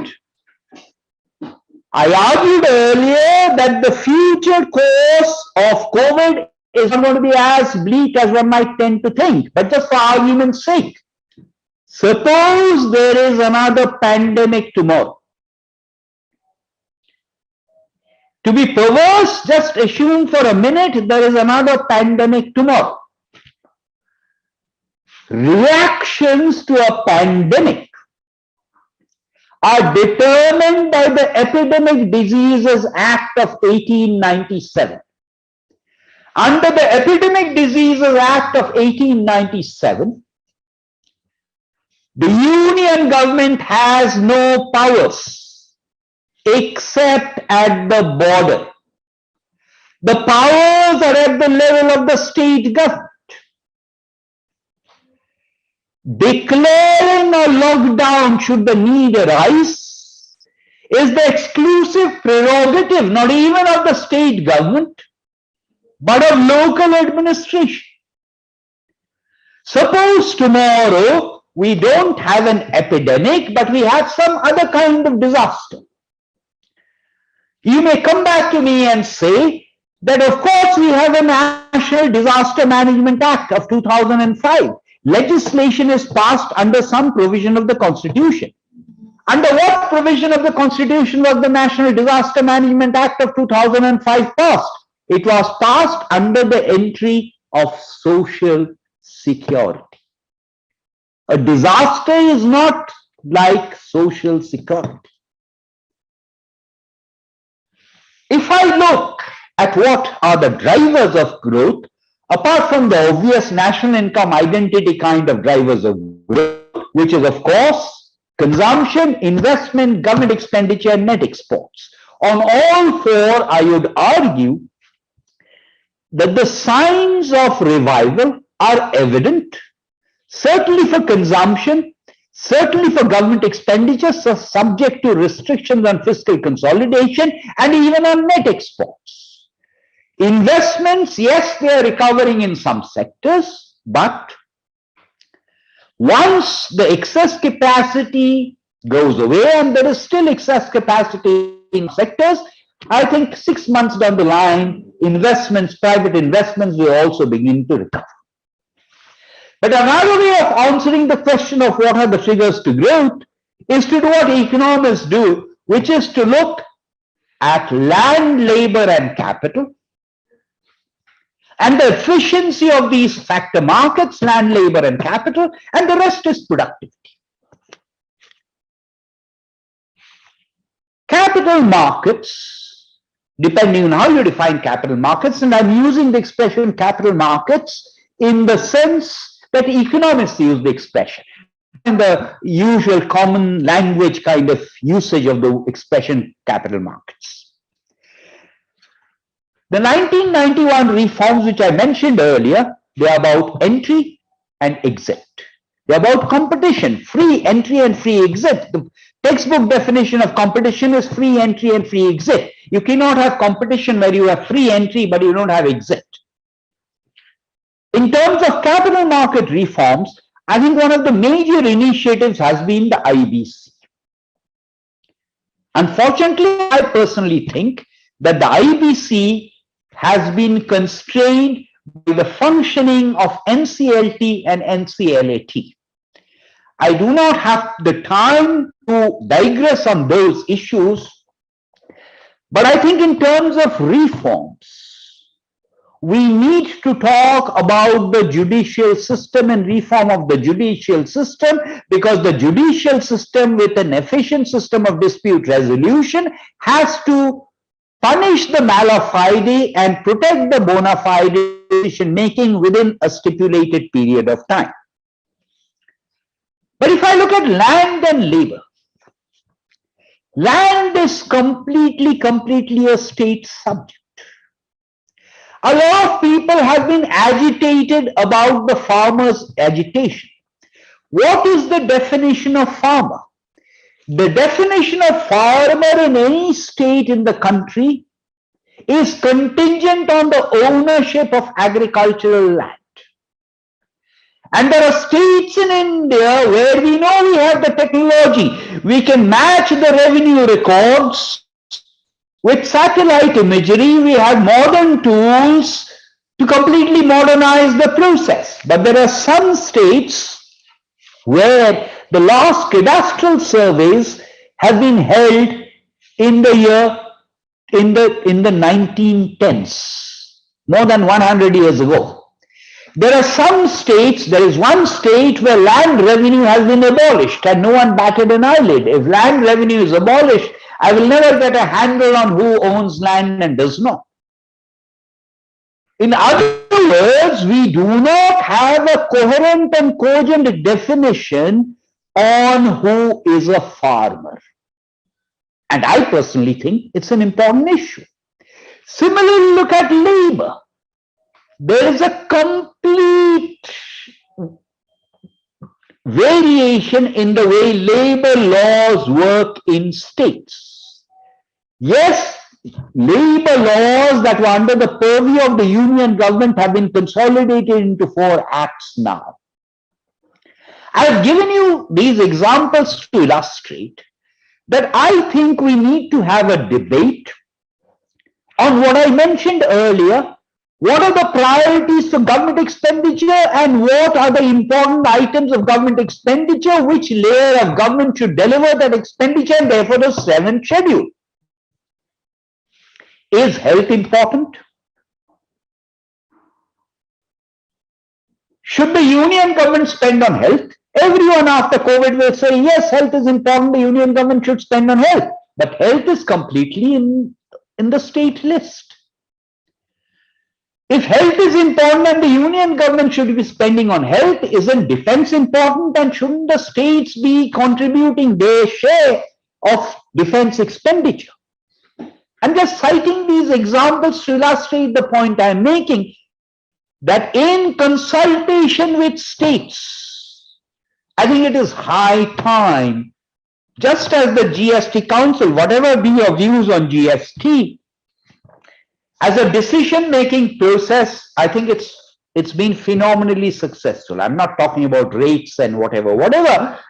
I argued earlier that the future course of COVID is not going to be as bleak as one might tend to think, but just for argument's sake, suppose there is another pandemic tomorrow. To be perverse, just assume for a minute there is another pandemic tomorrow. Reactions to a pandemic are determined by the Epidemic Diseases Act of 1897. Under the Epidemic Diseases Act of 1897, the union government has no powers except at the border. The powers are at the level of the state government. Declaring a lockdown should the need arise is the exclusive prerogative not even of the state government but of local administration. Suppose tomorrow we don't have an epidemic but we have some other kind of disaster. You may come back to me and say that, of course, we have a National Disaster Management Act of 2005. Legislation is passed under some provision of the Constitution. Under what provision of the Constitution was the National Disaster Management Act of 2005 passed? It was passed under the entry of Social Security. A disaster is not like Social Security. If I look at what are the drivers of growth, apart from the obvious national income identity kind of drivers of growth, which is, of course, consumption, investment, government expenditure, and net exports. On all four, I would argue that the signs of revival are evident, certainly for consumption, certainly for government expenditures, so subject to restrictions on fiscal consolidation, and even on net exports. Investments, yes, they are recovering in some sectors, but once the excess capacity goes away, and there is still excess capacity in sectors, I think 6 months down the line, investments, private investments will also begin to recover. But another way of answering the question of what are the triggers to growth is to do what economists do, which is to look at land, labor, and capital, and the efficiency of these factor markets, land, labor, and capital, and the rest is productivity. Capital markets, depending on how you define capital markets, and I'm using the expression capital markets in the sense that economists use the expression, in the usual common language kind of usage of the expression capital markets. The 1991 reforms, which I mentioned earlier, they are about entry and exit. They are about competition, free entry and free exit. The textbook definition of competition is free entry and free exit. You cannot have competition where you have free entry but you don't have exit. In terms of capital market reforms, I think one of the major initiatives has been the IBC. Unfortunately, I personally think that the IBC has been constrained by the functioning of NCLT and NCLAT. I do not have the time to digress on those issues, but I think in terms of reforms, we need to talk about the judicial system and reform of the judicial system, because the judicial system, with an efficient system of dispute resolution, has to punish the mala fide and protect the bona fide decision making within a stipulated period of time. But if I look at land and labor, land is completely a state subject. A lot of people have been agitated about the farmers' agitation. What is the definition of farmer? The definition of farmer in any state in the country is contingent on the ownership of agricultural land. And there are states in India where we know we have the technology. We can match the revenue records with satellite imagery. We have modern tools to completely modernize the process. But there are some states where the last cadastral surveys have been held in the 1910s, more than 100 years ago. There are some states, there is one state where land revenue has been abolished and no one batted an eyelid. If land revenue is abolished, I will never get a handle on who owns land and does not. In other words, we do not have a coherent and cogent definition on who is a farmer. And I personally think it's an important issue. Similarly, look at labor. There is a complete variation in the way labor laws work in states. Yes, labor laws that were under the purview of the union government have been consolidated into 4 acts now. I have given you these examples to illustrate that I think we need to have a debate on what I mentioned earlier. What are the priorities for government expenditure and what are the important items of government expenditure? Which layer of government should deliver that expenditure, and therefore the 7th schedule. Is health important? Should the union government spend on health? Everyone after COVID will say, yes, health is important, the union government should spend on health. But health is completely in the state list. If health is important and the union government should be spending on health, isn't defense important, and shouldn't the states be contributing their share of defense expenditure? I'm just citing these examples to illustrate the point I'm making, that in consultation with states, I think it is high time, just as the GST Council, whatever be your views on GST, as a decision-making process, I think it's been phenomenally successful. I'm not talking about rates and whatever.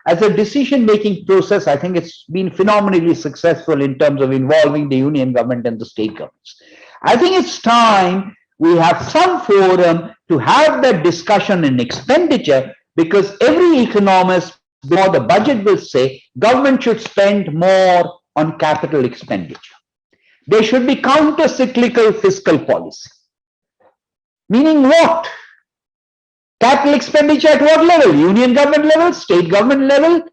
As a decision-making process, I think it's been phenomenally successful in terms of involving the union government and the state governments. I think it's time we have some forum to have that discussion in expenditure, because every economist before the budget will say government should spend more on capital expenditure. There should be counter-cyclical fiscal policy. Meaning what? Capital expenditure at what level? Union government level, state government level?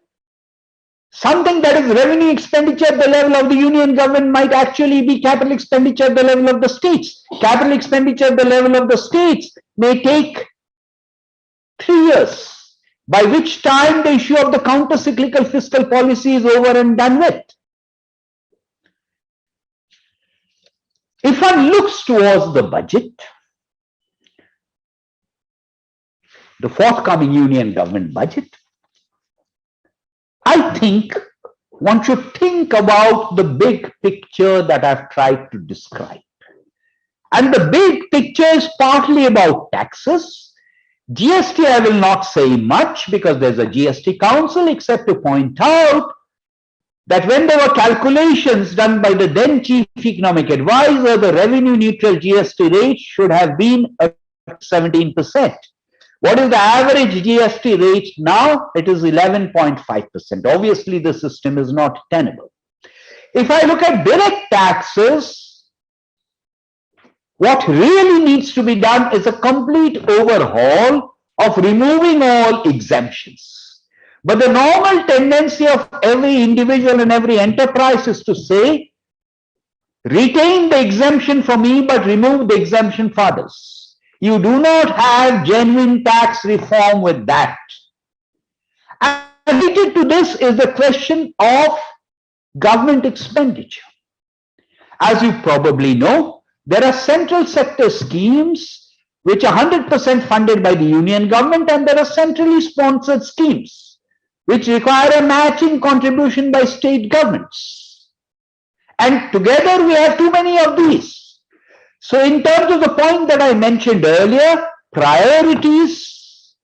Something that is revenue expenditure at the level of the union government might actually be capital expenditure at the level of the states. Capital expenditure at the level of the states may take 3 years, by which time the issue of the counter-cyclical fiscal policy is over and done with. If one looks towards the budget, the forthcoming union government budget, I think one should think about the big picture that I've tried to describe. And the big picture is partly about taxes. GST, I will not say much because there's a GST Council, except to point out that when there were calculations done by the then Chief Economic Advisor, the revenue neutral GST rate should have been at 17%. What is the average GST rate now? It is 11.5%. Obviously, the system is not tenable. If I look at direct taxes, what really needs to be done is a complete overhaul of removing all exemptions. But the normal tendency of every individual and every enterprise is to say, retain the exemption for me, but remove the exemption for others. You do not have genuine tax reform with that. And related to this is the question of government expenditure. As you probably know, there are central sector schemes which are 100% funded by the union government, and there are centrally sponsored schemes which require a matching contribution by state governments. And together we have too many of these. So in terms of the point that I mentioned earlier, priorities,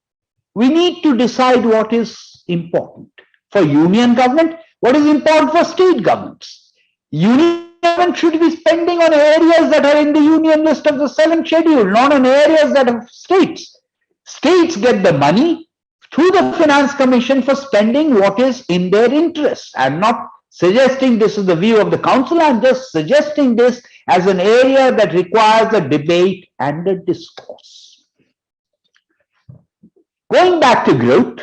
we need to decide what is important for union government, what is important for state governments. Union government should be spending on areas that are in the union list of the 7th schedule, not on areas that are states. States get the money through the Finance Commission for spending what is in their interest. I'm not suggesting this is the view of the council, I'm just suggesting this as an area that requires a debate and a discourse. Going back to growth,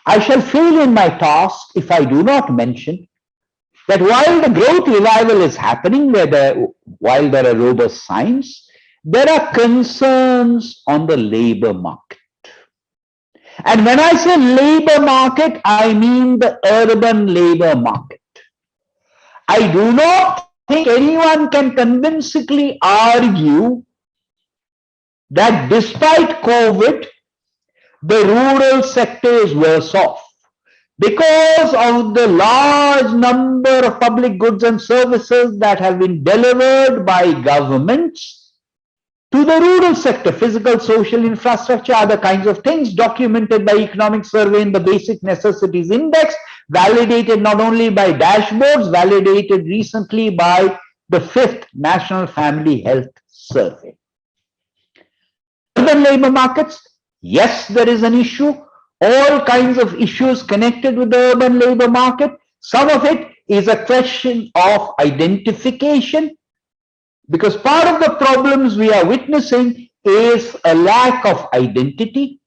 I shall fail in my task if I do not mention that while the growth revival is happening, while there are robust signs, there are concerns on the labor market. And when I say labor market, I mean the urban labor market. I do not think anyone can convincingly argue that despite COVID, the rural sector is worse off because of the large number of public goods and services that have been delivered by governments to the rural sector, physical, social infrastructure, other kinds of things documented by Economic Survey in the Basic Necessities Index, validated not only by dashboards, validated recently by the 5th National Family Health Survey. Urban labor markets, yes, there is an issue. All kinds of issues connected with the urban labor market. Some of it is a question of identification, because part of the problems we are witnessing is a lack of identity.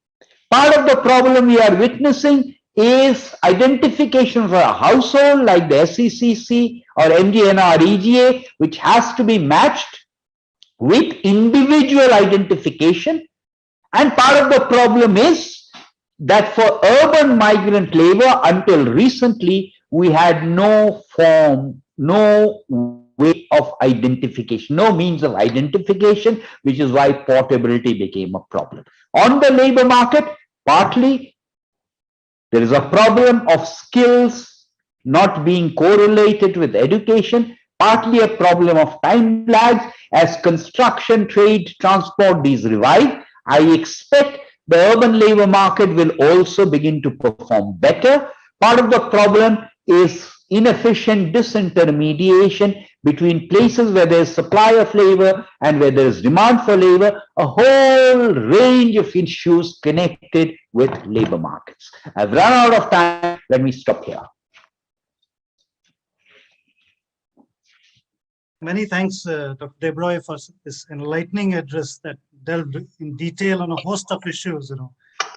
Part of the problem we are witnessing is identification for a household like the SECC or MGNR-EGA, which has to be matched with individual identification. And part of the problem is that for urban migrant labor, until recently, we had no form, no way of identification, no means of identification, which is why portability became a problem. On the labor market, partly there is a problem of skills not being correlated with education, partly a problem of time lags. As construction, trade, transport, these revive, I expect the urban labor market will also begin to perform better. Part of the problem is inefficient disintermediation between places where there is supply of labor and where there is demand for labor, a whole range of issues connected with labor markets. I've run out of time. Let me stop here. Many thanks, Dr. Debroy, for this enlightening address that delved in detail on a host of issues,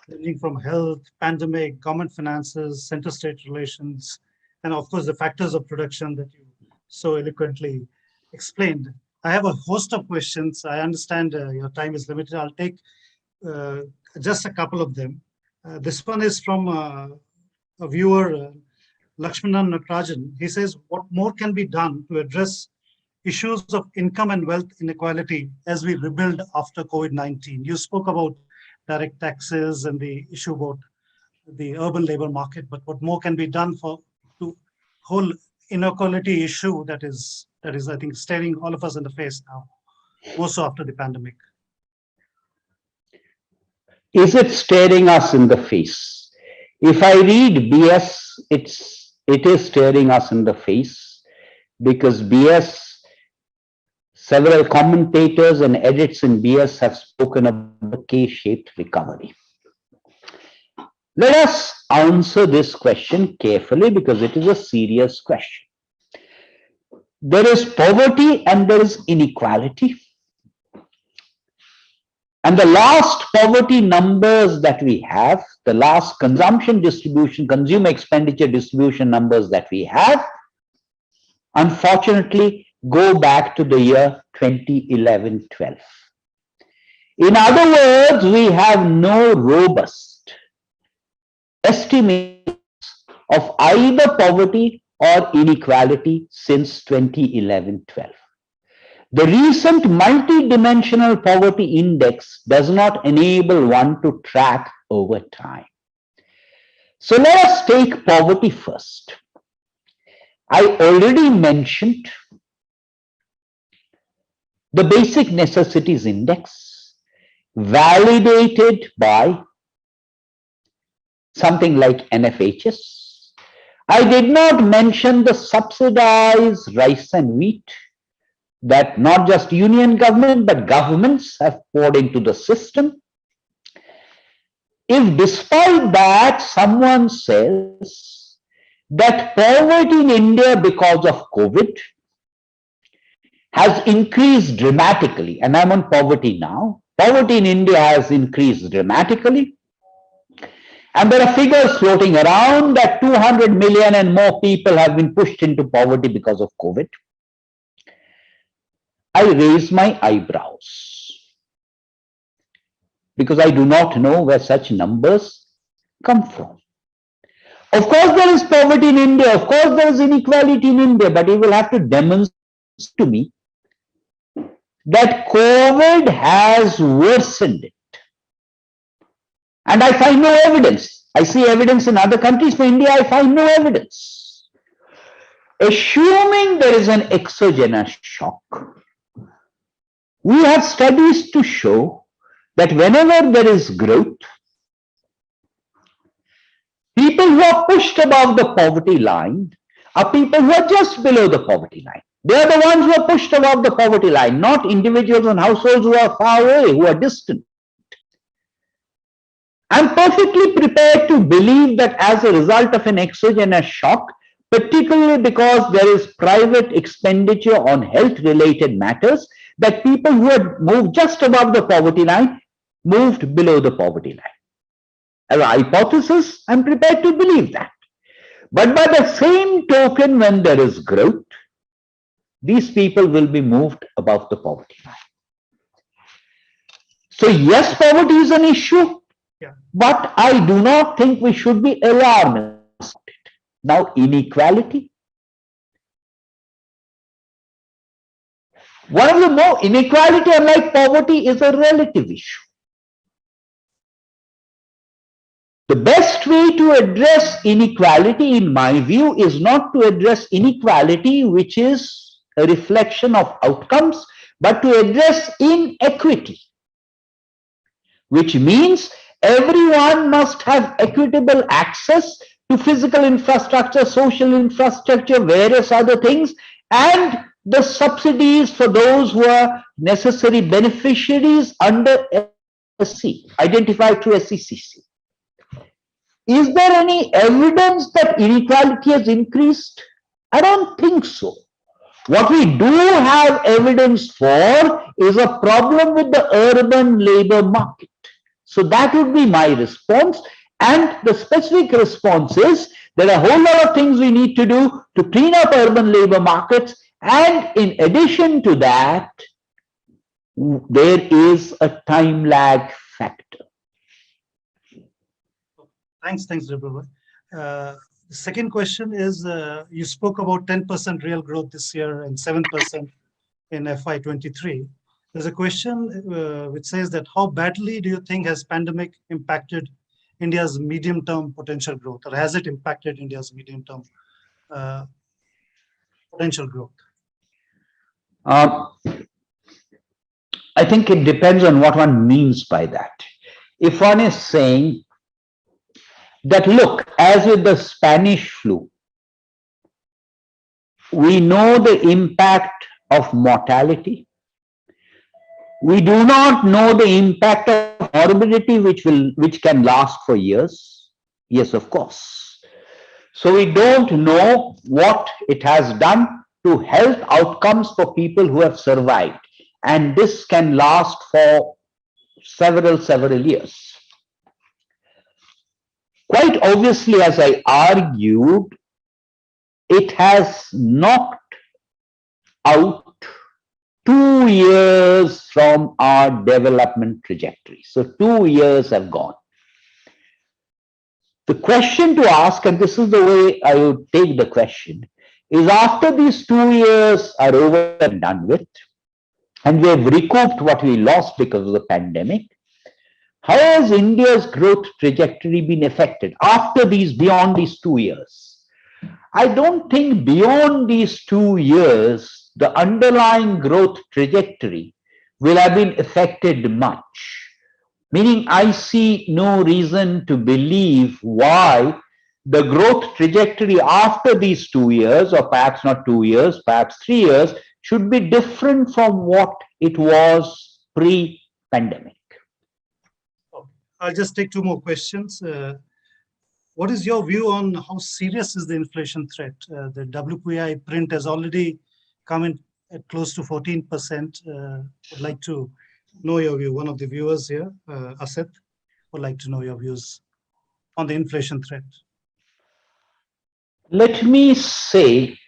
ranging from health, pandemic, government finances, center-state relations, and of course the factors of production that you so eloquently explained. I have a host of questions. I understand your time is limited. I'll take just a couple of them. This one is from a viewer, Lakshmanan Natarajan. He says, what more can be done to address issues of income and wealth inequality as we rebuild after COVID-19? You spoke about direct taxes and the issue about the urban labor market, but what more can be done for to whole inequality issue that is I think staring all of us in the face now, also after the pandemic? Is it staring us in the face? If I read BS, it is staring us in the face, because BS, several commentators and edits in BS have spoken of the K-shaped recovery. Let us answer this question carefully, because it is a serious question. There is poverty and there is inequality. And the last poverty numbers that we have, the last consumption distribution, consumer expenditure distribution numbers that we have, unfortunately, go back to the year 2011-12. In other words, we have no robust estimates of either poverty or inequality since 2011-12. The recent multidimensional poverty index does not enable one to track over time. So let us take poverty first. I already mentioned the basic necessities index, validated by something like NFHS. I did not mention the subsidized rice and wheat that not just union government, but governments have poured into the system. If despite that someone says that poverty in India because of COVID has increased dramatically, and I'm on poverty now, poverty in India has increased dramatically, and there are figures floating around that 200 million and more people have been pushed into poverty because of COVID, I raise my eyebrows, because I do not know where such numbers come from. Of course there is poverty in India, of course there is inequality in India, but you will have to demonstrate to me that COVID has worsened it. And I find no evidence. I see evidence in other countries. For India, I find no evidence. Assuming there is an exogenous shock, we have studies to show that whenever there is growth, people who are pushed above the poverty line are people who are just below the poverty line. They are the ones who are pushed above the poverty line, not individuals and households who are far away, who are distant. I'm perfectly prepared to believe that as a result of an exogenous shock, particularly because there is private expenditure on health-related matters, that people who had moved just above the poverty line moved below the poverty line. As a hypothesis, I'm prepared to believe that. But by the same token, when there is growth, these people will be moved above the poverty line. So yes, poverty is an issue, but I do not think we should be alarmed. Now, inequality. One of the more inequality, unlike poverty, is a relative issue. The best way to address inequality, in my view, is not to address inequality, which is a reflection of outcomes, but to address inequity, which means everyone must have equitable access to physical infrastructure, social infrastructure, various other things, and the subsidies for those who are necessary beneficiaries under SC, identified through SECC. Is there any evidence that inequality has increased? I don't think so. What we do have evidence for is a problem with the urban labor market. So that would be my response. And the specific response is there are a whole lot of things we need to do to clean up urban labor markets. And in addition to that, there is a time lag factor. Thanks, Vibhor. The second question is, you spoke about 10% real growth this year and 7% in FY23. There's a question which says that how badly do you think has pandemic impacted India's medium-term potential growth, or has it impacted India's medium-term potential growth? I think it depends on what one means by that. If one is saying that, look, as with the Spanish flu, we know the impact of mortality. We do not know the impact of morbidity, which can last for years. Yes, of course. So we don't know what it has done to health outcomes for people who have survived. And this can last for several years. Quite obviously, as I argued, it has knocked out 2 years from our development trajectory. So 2 years have gone. The question to ask, and this is the way I would take the question, is after these 2 years are over and done with, and we have recouped what we lost because of the pandemic, how has India's growth trajectory been affected after beyond these 2 years? I don't think beyond these 2 years, the underlying growth trajectory will have been affected much. Meaning, I see no reason to believe why the growth trajectory after these 2 years, or perhaps not 2 years, perhaps 3 years, should be different from what it was pre-pandemic. I'll just take 2 more questions. What is your view on how serious is the inflation threat? The WPI print has already come in at close to 14%. I'd like to know your view. One of the viewers here, Asit, would like to know your views on the inflation threat. Let me say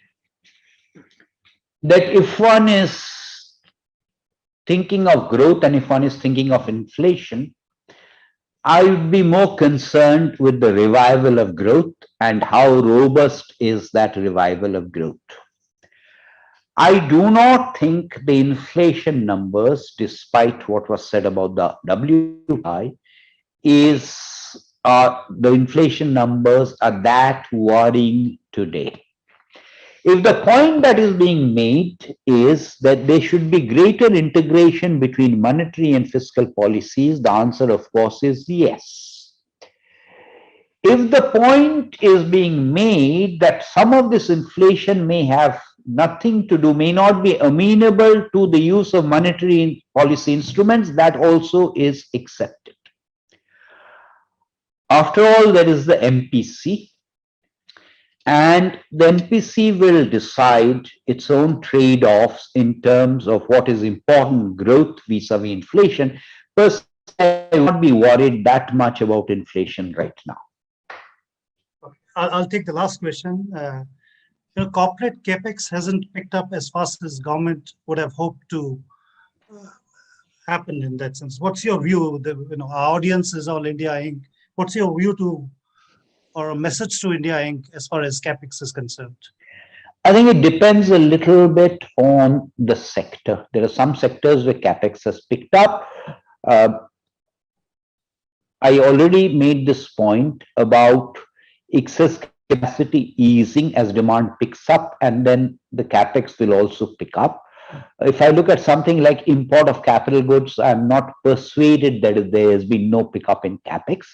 that if one is thinking of growth and if one is thinking of inflation, I would be more concerned with the revival of growth and how robust is that revival of growth. I do not think the inflation numbers, despite what was said about the WPI, the inflation numbers are that worrying today. If the point that is being made is that there should be greater integration between monetary and fiscal policies, the answer, of course, is yes. If the point is being made that some of this inflation may have nothing to do, may not be amenable to the use of monetary policy instruments, that also is accepted. After all, there is the MPC, and the MPC will decide its own trade-offs in terms of what is important growth vis-a-vis inflation. Personally, I will not be worried that much about inflation right now. I'll take the last question. Corporate capex hasn't picked up as fast as government would have hoped to happen in that sense. What's your view? Our audience is all India Inc. What's your view to, or a message to India Inc. as far as capex is concerned? I think it depends a little bit on the sector. There are some sectors where capex has picked up. I already made this point about excess capacity easing as demand picks up, and then the capex will also pick up. If I look at something like import of capital goods, I'm not persuaded that there has been no pickup in capex.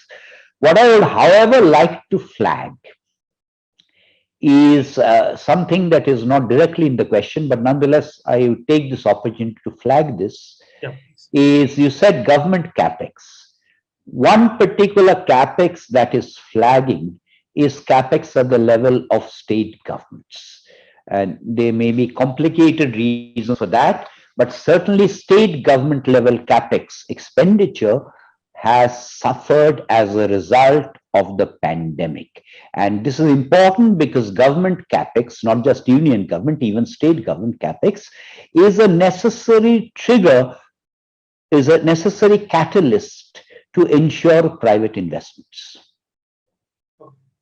What I would, however, like to flag is something that is not directly in the question, but nonetheless, I would take this opportunity to flag this. Yeah. Is you said government capex. One particular capex that is flagging is capex at the level of state governments. And there may be complicated reasons for that, but certainly state government level capex expenditure has suffered as a result of the pandemic. And this is important because government capex, not just union government, even state government capex, is a necessary trigger, is a necessary catalyst to ensure private investments.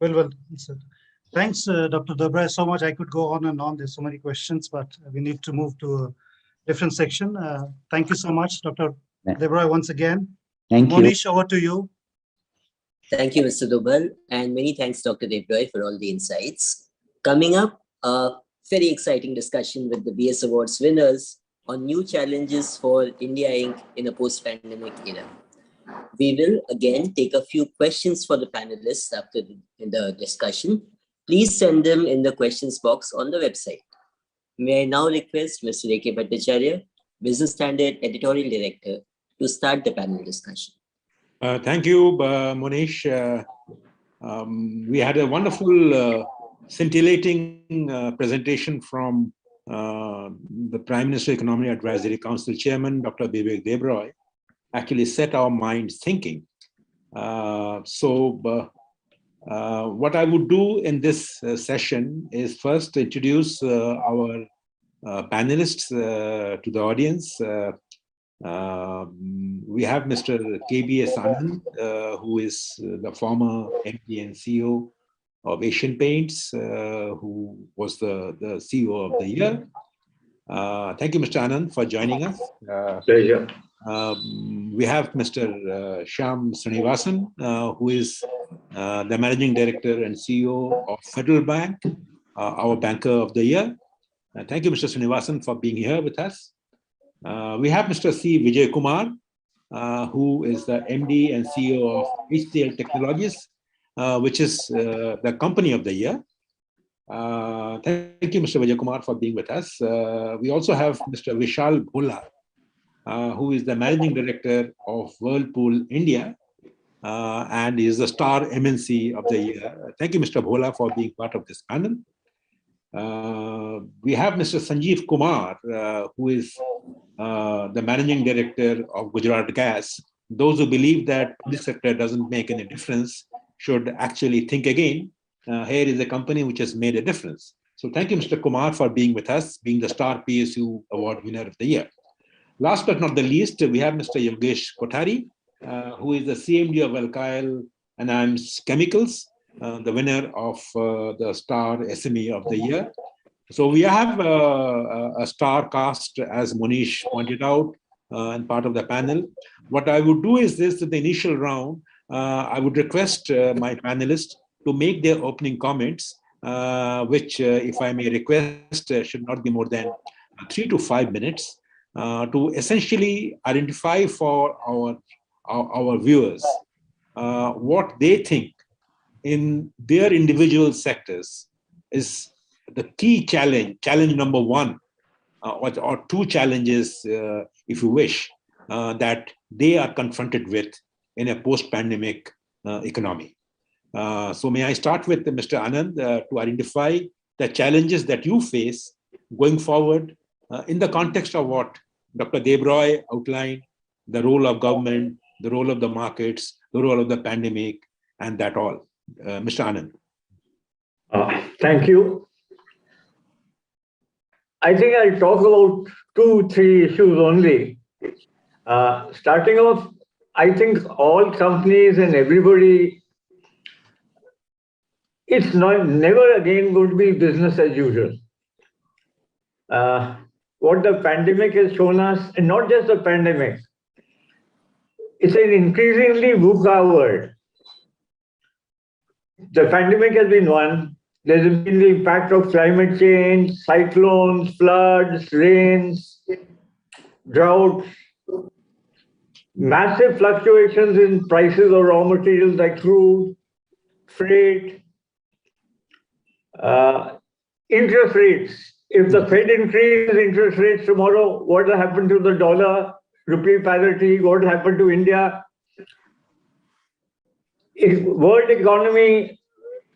Well said. Thanks, Dr. Dobre, so much. I could go on and on. There's so many questions, but we need to move to a different section. Thank you so much, Dr. Dobre, once again. Thank you. Monish, over to you. Thank you, Mr. Dobal, and many thanks, Dr. Debroy, for all the insights. Coming up, a very exciting discussion with the BS Awards winners on new challenges for India Inc. in a post-pandemic era. We will again take a few questions for the panelists after the discussion. Please send them in the questions box on the website. May I now request Mr. A.K. Bhattacharya, Business Standard Editorial Director, to start the panel discussion. Thank you, Monish. We had a wonderful, scintillating presentation from the Prime Minister Economic Advisory Council Chairman, Dr. Bibek Debroy. Actually set our minds thinking. What I would do in this session is first introduce our panelists to the audience. We have Mr. KBS Anand, who is the former MD and CEO of Asian Paints, who was the CEO of the year. Thank you, Mr. Anand, for joining us. Pleasure. We have Mr. Shyam Srinivasan, who is the Managing Director and CEO of Federal Bank, our Banker of the Year. Thank you, Mr. Srinivasan, for being here with us. We have Mr. C. Vijay Kumar, who is the MD and CEO of HCL Technologies, which is the Company of the Year. Thank you, Mr. Vijay Kumar, for being with us. We also have Mr. Vishal Bhola, who is the Managing Director of Whirlpool India, and is the Star MNC of the Year. Thank you, Mr. Bhola, for being part of this panel. We have Mr. Sanjeev Kumar, who is the Managing Director of Gujarat Gas. Those who believe that this sector doesn't make any difference should actually think again. Here is a company which has made a difference. So thank you, Mr. Kumar, for being with us, being the Star PSU Award winner of the year. Last but not the least, we have Mr. Yogesh Kothari, who is the CMD of Alkyl Anions Chemicals, the winner of the Star SME of the year. So we have a star cast, as Monish pointed out, and part of the panel. What I would do is this: in the initial round, I would request my panelists to make their opening comments, which, if I may request, should not be more than 3 to 5 minutes, to essentially identify for our viewers what they think in their individual sectors is the key challenge number one, or two challenges, if you wish, that they are confronted with in a post-pandemic economy. So may I start with Mr. Anand to identify the challenges that you face going forward in the context of what Dr. Debroy outlined, the role of government, the role of the markets, the role of the pandemic, and that all. Mr. Anand. Thank you. I think I'll talk about 2-3 issues only. Starting off, I think all companies and everybody, it's never again going to be business as usual. What the pandemic has shown us, and not just the pandemic, it's an increasingly VUCA world. The pandemic has been one. There's been the impact of climate change, cyclones, floods, rains, droughts, massive fluctuations in prices of raw materials like crude, freight, interest rates. If the Fed increases interest rates tomorrow, what will happen to the dollar-rupee parity? What will happen to India? World economy,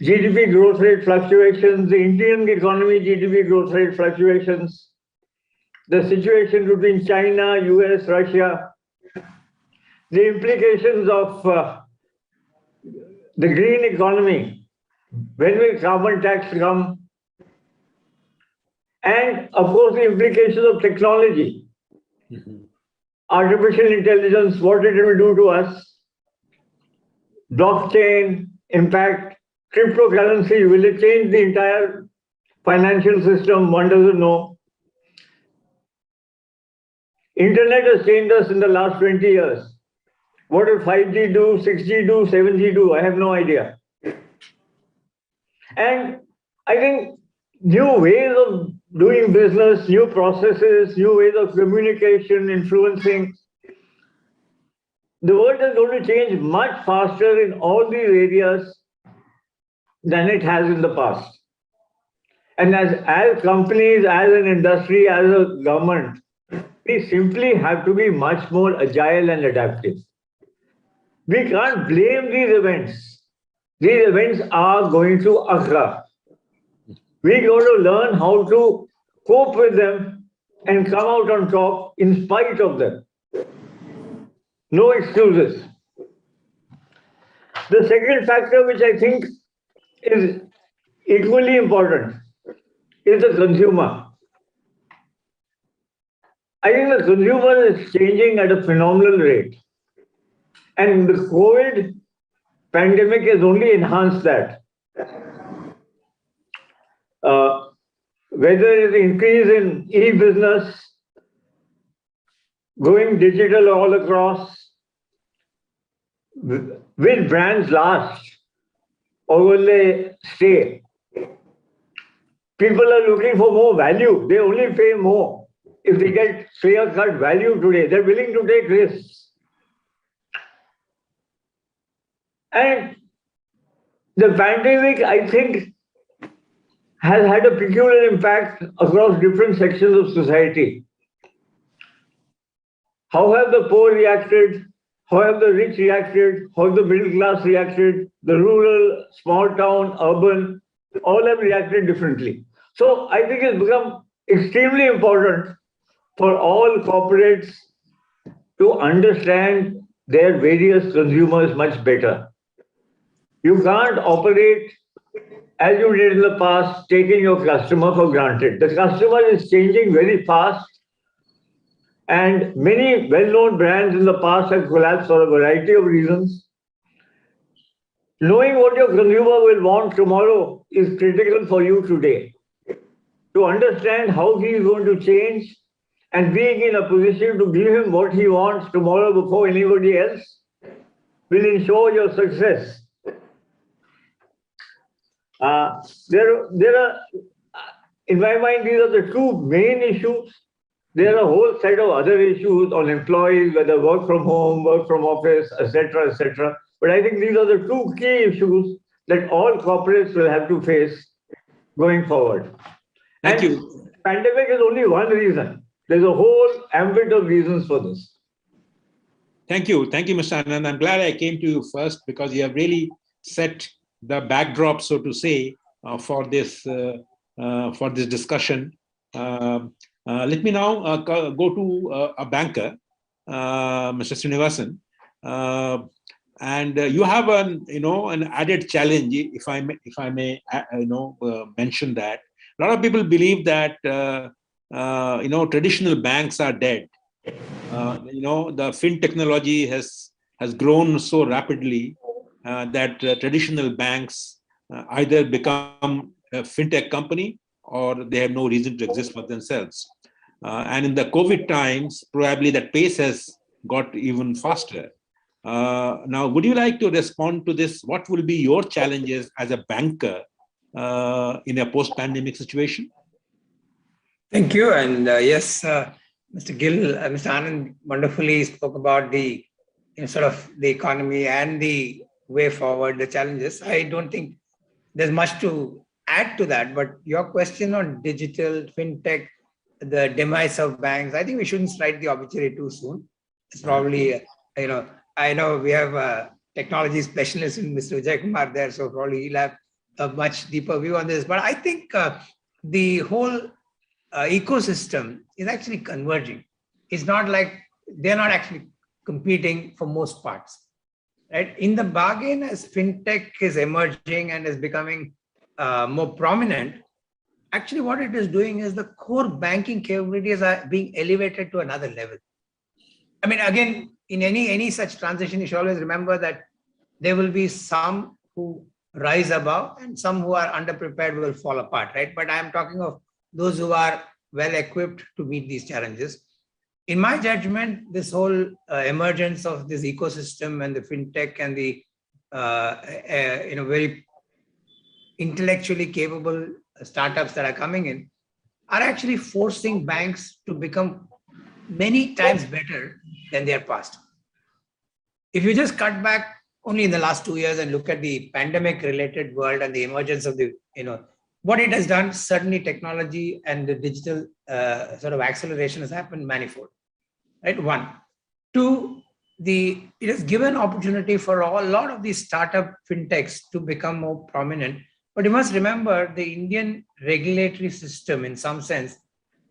GDP growth rate fluctuations, the Indian economy, GDP growth rate fluctuations, the situation between China, US, Russia, the implications of the green economy, when will carbon tax come, and of course the implications of technology, artificial intelligence, what it will do to us, blockchain impact, cryptocurrency, will it change the entire financial system? One doesn't know. Internet has changed us in the last 20 years. What will 5G do, 6G do, 7G do? I have no idea. And I think new ways of doing business, new processes, new ways of communication, influencing. The world is going to change much faster in all these areas than it has in the past. And as companies, as an industry, as a government, we simply have to be much more agile and adaptive. We can't blame these events. These events are going to occur. We're going to learn how to cope with them and come out on top in spite of them. No excuses. The second factor, which I think is equally important, is the consumer. I think the consumer is changing at a phenomenal rate. And the COVID pandemic has only enhanced that. Whether it's increase in e-business, going digital all across, will brands last or will they stay? People are looking for more value. They only pay more if they get clear-cut value today. They're willing to take risks. And the pandemic, I think, has had a peculiar impact across different sections of society. How have the poor reacted? How have the rich reacted? How have the middle class reacted? The rural, small town, urban, all have reacted differently. So I think it's become extremely important for all corporates to understand their various consumers much better. You can't operate as you did in the past, taking your customer for granted. The customer is changing very fast, and many well-known brands in the past have collapsed for a variety of reasons. Knowing what your consumer will want tomorrow is critical for you today. To understand how he is going to change and being in a position to give him what he wants tomorrow before anybody else will ensure your success. There are, in my mind, these are the two main issues. There are a whole set of other issues on employees, whether work from home, work from office, etc., etc. But I think these are the two key issues that all corporates will have to face going forward. Thank you. Pandemic is only one reason. There's a whole ambit of reasons for this. Thank you, Mr. Anand. I'm glad I came to you first because you have really set the backdrop, so to say, for this discussion. Let me now go to a banker, Mr. Srinivasan, and you have an added challenge, if I may mention that. A lot of people believe that traditional banks are dead. The fin technology has grown so rapidly that traditional banks either become a fintech company or they have no reason to exist for themselves. And in the COVID times, probably that pace has got even faster. Now, would you like to respond to this? What will be your challenges as a banker in a post-pandemic situation? Thank you. And yes, Mr. Gill, Mr. Anand wonderfully spoke about the sort of the economy and the way forward, the challenges. I don't think there's much to add to that, but your question on digital, fintech, the demise of banks, I think we shouldn't strike the obituary too soon. It's probably, I know we have a technology specialist in Mr. Vijay Kumar there, so probably he'll have a much deeper view on this. But I think the whole ecosystem is actually converging. It's not like they're not actually competing for most parts, right? In the bargain, as fintech is emerging and is becoming more prominent, actually what it is doing is the core banking capabilities are being elevated to another level. I mean, again, in any such transition, you should always remember that there will be some who rise above and some who are underprepared will fall apart, right? But I'm talking of those who are well equipped to meet these challenges. In my judgment, this whole emergence of this ecosystem and the fintech and the very intellectually capable startups that are coming in are actually forcing banks to become many times better than their past. If you just cut back only in the last 2 years and look at the pandemic related world and the emergence of the, what it has done, certainly technology and the digital sort of acceleration has happened manifold, right? One. Two, it has given opportunity for a lot of these startup fintechs to become more prominent. But you must remember the Indian regulatory system, in some sense,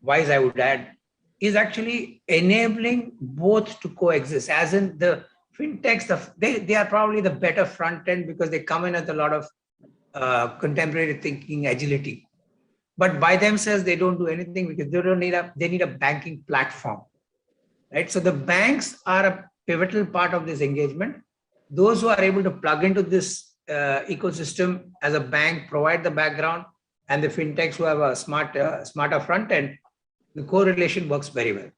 wise I would add, is actually enabling both to coexist. As in the fintechs, they are probably the better front end because they come in with a lot of contemporary thinking, agility. But by themselves, they don't do anything because they need a banking platform, right? So the banks are a pivotal part of this engagement. Those who are able to plug into this ecosystem as a bank, provide the background, and the fintechs who have a smarter front end, the correlation works very well.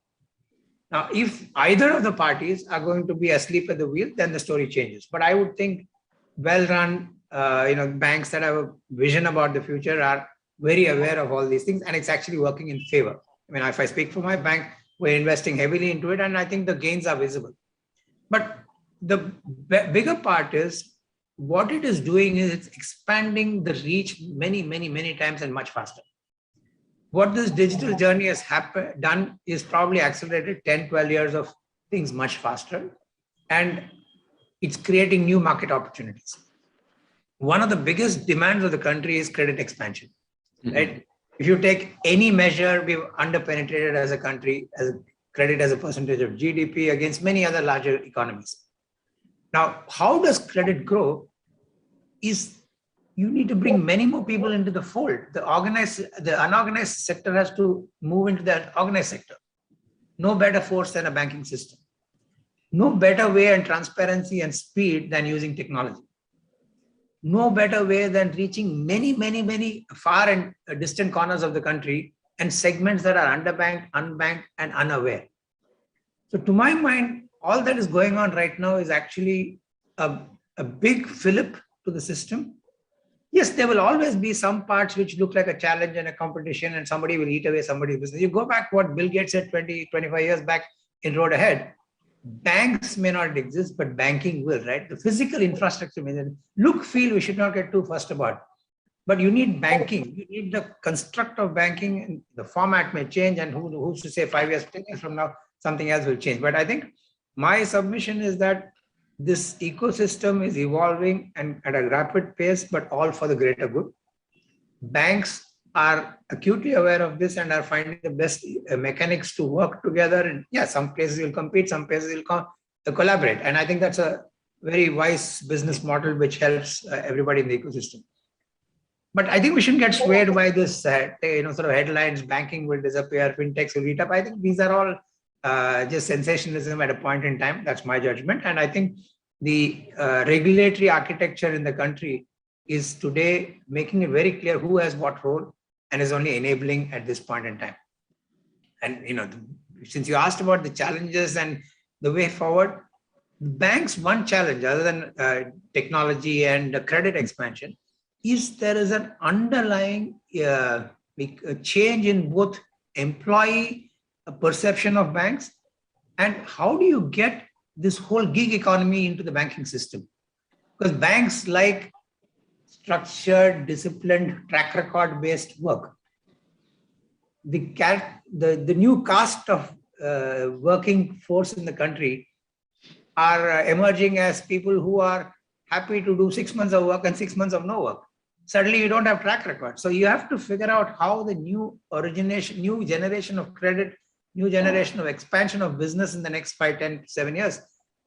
Now, if either of the parties are going to be asleep at the wheel, then the story changes. But I would think well-run, banks that have a vision about the future are very aware of all these things, and it's actually working in favor. I mean, if I speak for my bank, we're investing heavily into it, and I think the gains are visible. But the bigger part is what it is doing is it's expanding the reach many, many, many times and much faster. What this digital journey has done is probably accelerated 10, 12 years of things much faster, and it's creating new market opportunities. One of the biggest demands of the country is credit expansion, right? If you take any measure, we've underpenetrated as a country, as credit as a percentage of GDP against many other larger economies. Now, how does credit grow is you need to bring many more people into the fold. The unorganized sector has to move into the organized sector. No better force than a banking system. No better way and transparency and speed than using technology. No better way than reaching many, many, many far and distant corners of the country and segments that are underbanked, unbanked, and unaware. So to my mind, all that is going on right now is actually a big fillip to the system. Yes, there will always be some parts which look like a challenge and a competition, and somebody will eat away somebody's business. You go back what Bill Gates said 20, 25 years back in Road Ahead. banks may not exist, but banking will, right? The physical infrastructure may look, feel, we should not get too fussed about. But you need banking. You need the construct of banking. And the format may change, and who's to say 5 years, 10 years from now, something else will change. But I think my submission is that this ecosystem is evolving and at a rapid pace, but all for the greater good. Banks are acutely aware of this and are finding the best mechanics to work together. And yeah, some places will compete, some places will collaborate. And I think that's a very wise business model which helps everybody in the ecosystem. But I think we shouldn't get swayed by this, sort of headlines, banking will disappear, fintechs will eat up. I think these are all just sensationalism at a point in time. That's my judgment. And I think the regulatory architecture in the country is today making it very clear who has what role and is only enabling at this point in time. And, since you asked about the challenges and the way forward, banks, one challenge other than technology and credit expansion is there is an underlying change in both employee perception of banks and how do you get this whole gig economy into the banking system? Because banks like structured, disciplined, track record based work. The new caste of working force in the country are emerging as people who are happy to do 6 months of work and 6 months of no work. Suddenly you don't have track record. So you have to figure out how the new generation of credit, new generation of expansion of business in the next 5, 10, 7 years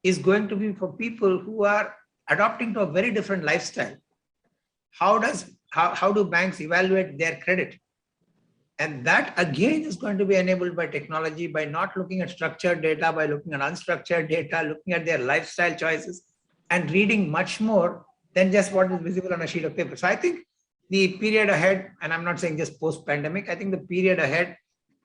is going to be for people who are adopting to a very different lifestyle. How do banks evaluate their credit? And that again is going to be enabled by technology, by not looking at structured data, by looking at unstructured data, looking at their lifestyle choices and reading much more than just what is visible on a sheet of paper. So I think the period ahead, and I'm not saying just post-pandemic, I think the period ahead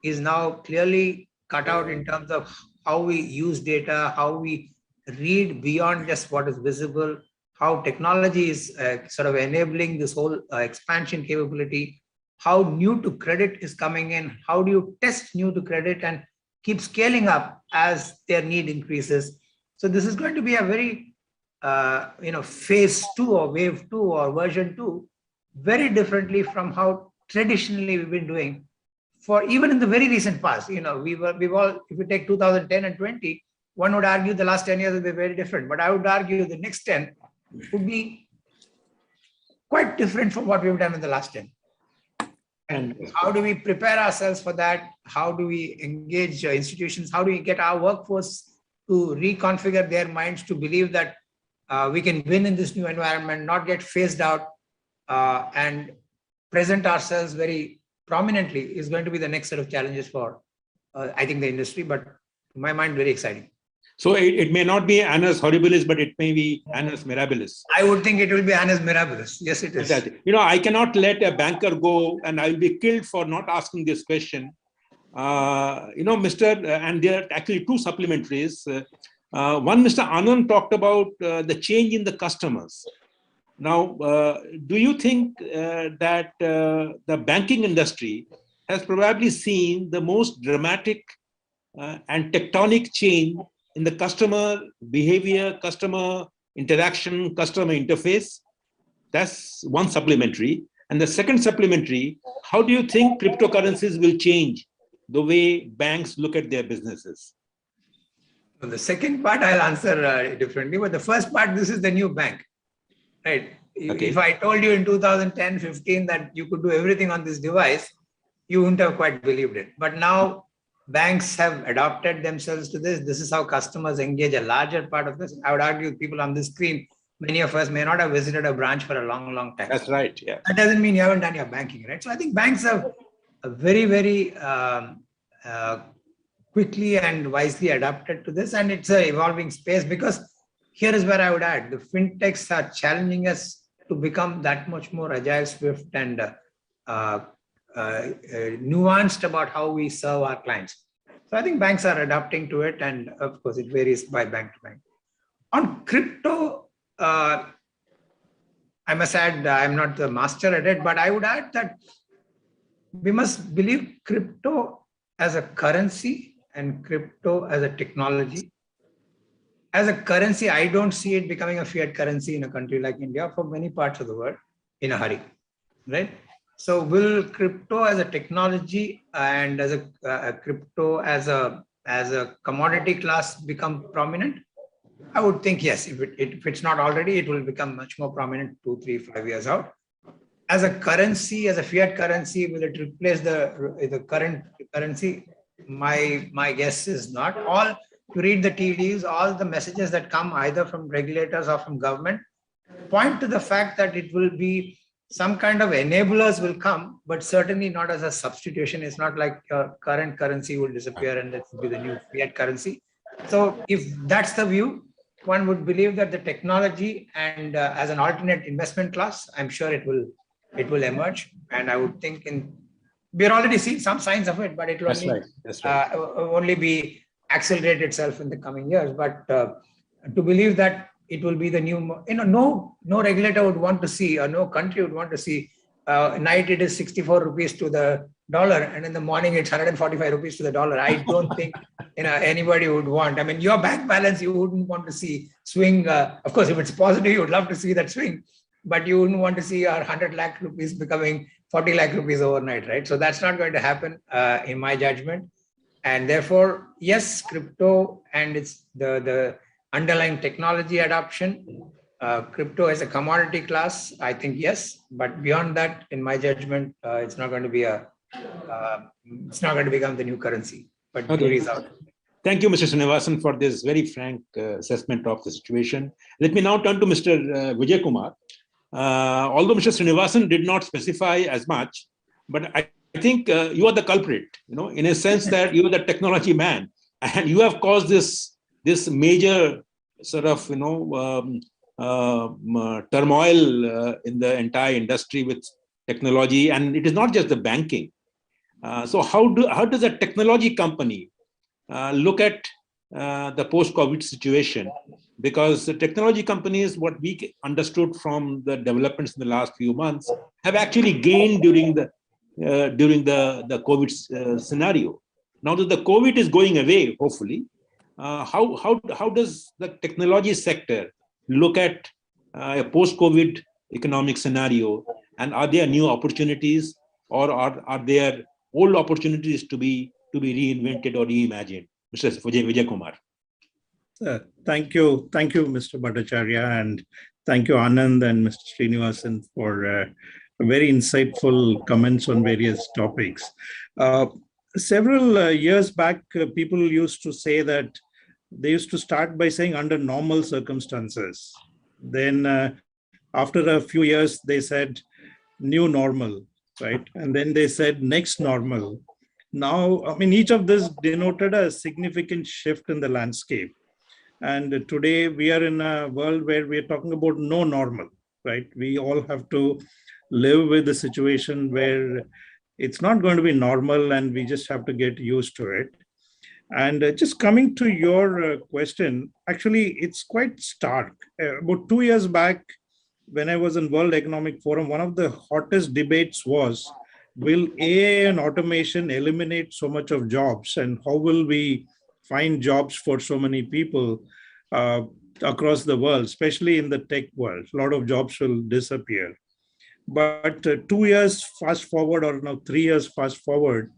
is now clearly cut out in terms of how we use data, how we read beyond just what is visible, how technology is sort of enabling this whole expansion capability, how new to credit is coming in, how do you test new to credit and keep scaling up as their need increases. So this is going to be a very phase 2 or wave 2 or version 2, very differently from how traditionally we've been doing for even in the very recent past. We've all, if you take 2010 and 20, one would argue the last 10 years will be very different, but I would argue the next 10 would be quite different from what we've done in the last 10. And how do we prepare ourselves for that? How do we engage institutions? How do we get our workforce to reconfigure their minds to believe that we can win in this new environment, not get phased out, and present ourselves very prominently is going to be the next set of challenges for, I think, the industry, but to my mind, very exciting. So it may not be annus horribilis, but it may be annus mirabilis. I would think it will be annus mirabilis. Yes, it is. Exactly. I cannot let a banker go and I will be killed for not asking this question. And there are actually two supplementaries. One, Mr. Anand talked about the change in the customers. Now, do you think that the banking industry has probably seen the most dramatic and tectonic change in the customer behavior, customer interaction, customer interface? That's one supplementary. And the second supplementary, how do you think cryptocurrencies will change the way banks look at their businesses? Well, the second part I'll answer differently, but the first part, this is the new bank, right? Okay. If I told you in 2010, 15 that you could do everything on this device, you wouldn't have quite believed it. But now banks have adapted themselves to this. This is how customers engage a larger part of this. I would argue people on this screen, many of us may not have visited a branch for a long, long time. That's right. Yeah. That doesn't mean you haven't done your banking, right? So I think banks have a very, very quickly and wisely adapted to this. And it's an evolving space because here is where I would add, the fintechs are challenging us to become that much more agile, swift, and nuanced about how we serve our clients. So I think banks are adapting to it, and of course it varies by bank to bank. On crypto, I must add, I'm not the master at it, but I would add that we must believe crypto as a currency and crypto as a technology as a currency, I don't see it becoming a fiat currency in a country like India for many parts of the world in a hurry, right? So will crypto as a technology and as a crypto as a commodity class become prominent? I would think yes. If it's not already, it will become much more prominent 2, 3, 5 years out. As a currency, as a fiat currency, will it replace the current currency? My guess is not. All to read the tea leaves, all the messages that come either from regulators or from government point to the fact that it will be some kind of enablers will come, but certainly not as a substitution. It's not like current currency will disappear and that will be the new fiat currency. So if that's the view, one would believe that the technology and as an alternate investment class, I'm sure it will emerge. And I would think we're already seeing some signs of it, but it will only be accelerate itself in the coming years. But to believe that it will be the new, no regulator would want to see, or no country would want to see, night it is 64 rupees to the dollar, and in the morning it's 145 rupees to the dollar. I don't think anybody would want. I mean, your bank balance, you wouldn't want to see swing. Of course, if it's positive, you would love to see that swing, but you wouldn't want to see our 100 lakh rupees becoming 40 lakh rupees overnight, right? So that's not going to happen in my judgment. And therefore, yes, crypto and it's the underlying technology adoption, crypto as a commodity class, I think yes, but beyond that, in my judgment, it's not going to be it's not going to become the new currency. But jury is out. Thank you, Mr. Srinivasan, for this very frank assessment of the situation. Let me now turn to Mr. Vijay Kumar. Although Mr. Srinivasan did not specify as much, but I think you are the culprit, in a sense that you are the technology man, and you have caused this major sort of, turmoil in the entire industry with technology, and it is not just the banking. So how does a technology company look at the post-COVID situation? Because the technology companies, what we understood from the developments in the last few months, have actually gained during the COVID scenario. Now that the COVID is going away, hopefully, how does the technology sector look at a post-COVID economic scenario, and are there new opportunities, or are there old opportunities to be reinvented or reimagined? Mr. Vijay Kumar. Thank you, Mr. Bhattacharya, and thank you, Anand and Mr. Srinivasan, for very insightful comments on various topics. Several years back, people used to say that they used to start by saying under normal circumstances. Then after a few years, they said new normal, right? And then they said next normal. Now, I mean, each of this denoted a significant shift in the landscape. And today we are in a world where we are talking about no normal, right? We all have to live with the situation where it's not going to be normal and we just have to get used to it. And just coming to your question, actually, it's quite stark. About 2 years back, when I was in World Economic Forum, one of the hottest debates was, will AI and automation eliminate so much of jobs, and how will we find jobs for so many people across the world, especially in the tech world? A lot of jobs will disappear. But 2 years fast forward, or now 3 years fast forward,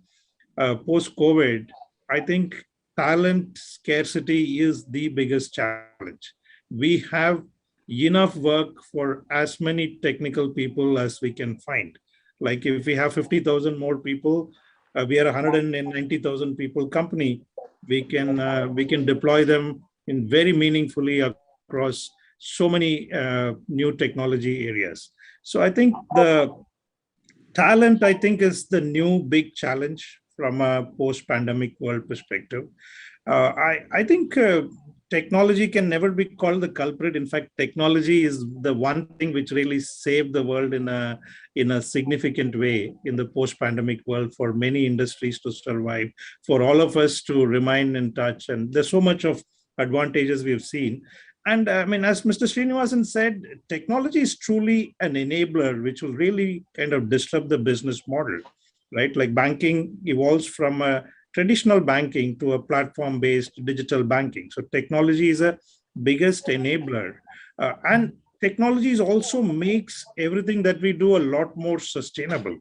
post-COVID, I think talent scarcity is the biggest challenge. We have enough work for as many technical people as we can find. Like if we have 50,000 more people, we are a 190,000 people company. We can deploy them in very meaningfully across so many new technology areas. So I think the talent, is the new big challenge from a post-pandemic world perspective. I think technology can never be called the culprit. In fact, technology is the one thing which really saved the world in a significant way in the post-pandemic world, for many industries to survive, for all of us to remain in touch. And there's so much of advantages we've seen. And I mean, as Mr. Srinivasan said, technology is truly an enabler, which will really kind of disrupt the business model, right? Like banking evolves from a traditional banking to a platform-based digital banking. So technology is a biggest enabler. And technologies also makes everything that we do a lot more sustainable.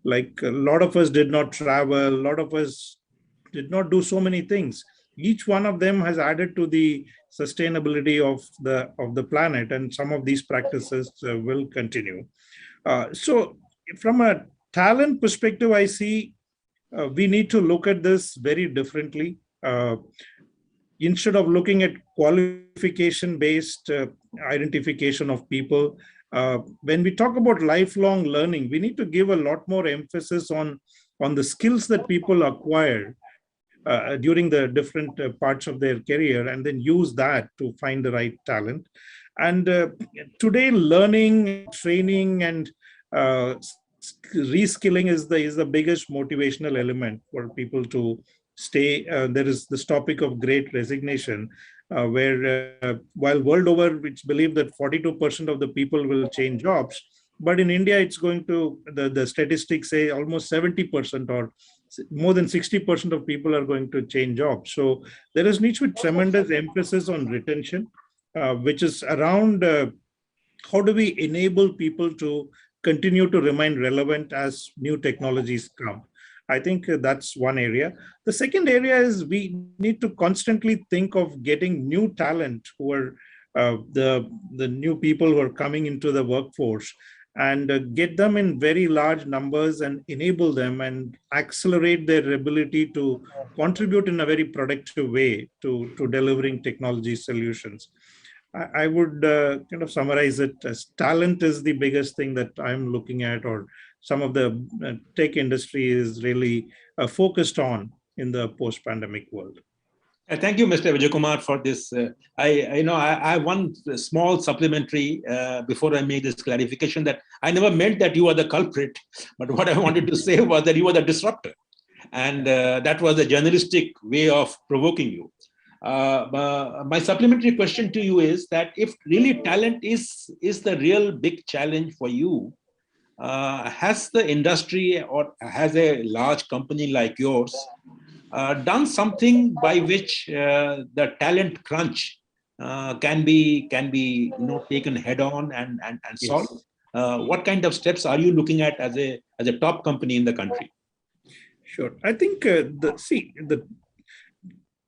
Like a lot of us did not travel, a lot of us did not do so many things. Each one of them has added to the sustainability of the planet, and some of these practices will continue. So from a talent perspective, I see we need to look at this very differently. Instead of looking at qualification-based identification of people, when we talk about lifelong learning, we need to give a lot more emphasis on the skills that people acquire during the different parts of their career, and then use that to find the right talent. And today, learning, training, and reskilling is the biggest motivational element for people to stay. There is this topic of great resignation, where while world over, it's believed that 42% of the people will change jobs. But in India, it's going to, the statistics say almost 70% or more than 60% of people are going to change jobs. So there is needs to be tremendous emphasis on retention, which is around how do we enable people to continue to remain relevant as new technologies come. I think that's one area. The second area is we need to constantly think of getting new talent who are the new people who are coming into the workforce, and get them in very large numbers and enable them and accelerate their ability to contribute in a very productive way to delivering technology solutions. I would kind of summarize it as talent is the biggest thing that I'm looking at, or some of the tech industry is really focused on in the post-pandemic world. Thank you, Mr. Vijaykumar, for this. I have one small supplementary before I make this clarification, that I never meant that you are the culprit, but what I wanted to say was that you are the disruptor, and that was a journalistic way of provoking you. My supplementary question to you is that if really talent is the real big challenge for you, has the industry or has a large company like yours done something by which the talent crunch can be taken head on and solved? Yes. What kind of steps are you looking at as a top company in the country? Sure. I think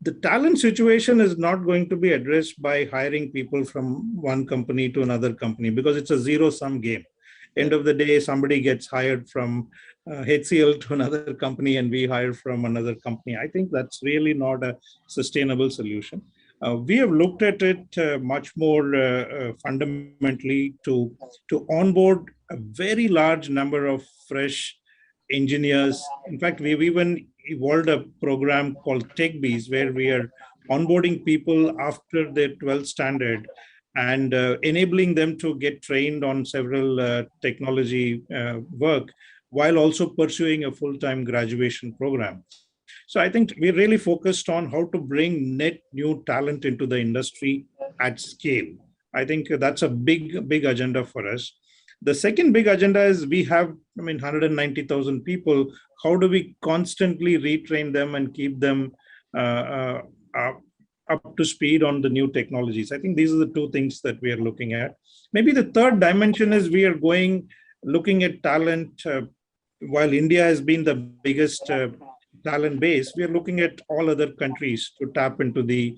the talent situation is not going to be addressed by hiring people from one company to another company, because it's a zero-sum game. End of the day, somebody gets hired from HCL to another company and we hire from another company. I think that's really not a sustainable solution. We have looked at it much more fundamentally to onboard a very large number of fresh engineers. In fact, we've even evolved a program called TechBees, where we are onboarding people after their 12th standard and enabling them to get trained on several technology work, while also pursuing a full-time graduation program. So I think we're really focused on how to bring net new talent into the industry at scale. I think that's a big agenda for us. The second big agenda is we have, 190,000 people. How do we constantly retrain them and keep them up to speed on the new technologies? I think these are the two things that we are looking at. Maybe the third dimension is we are looking at talent. While India has been the biggest talent base, we are looking at all other countries to tap into the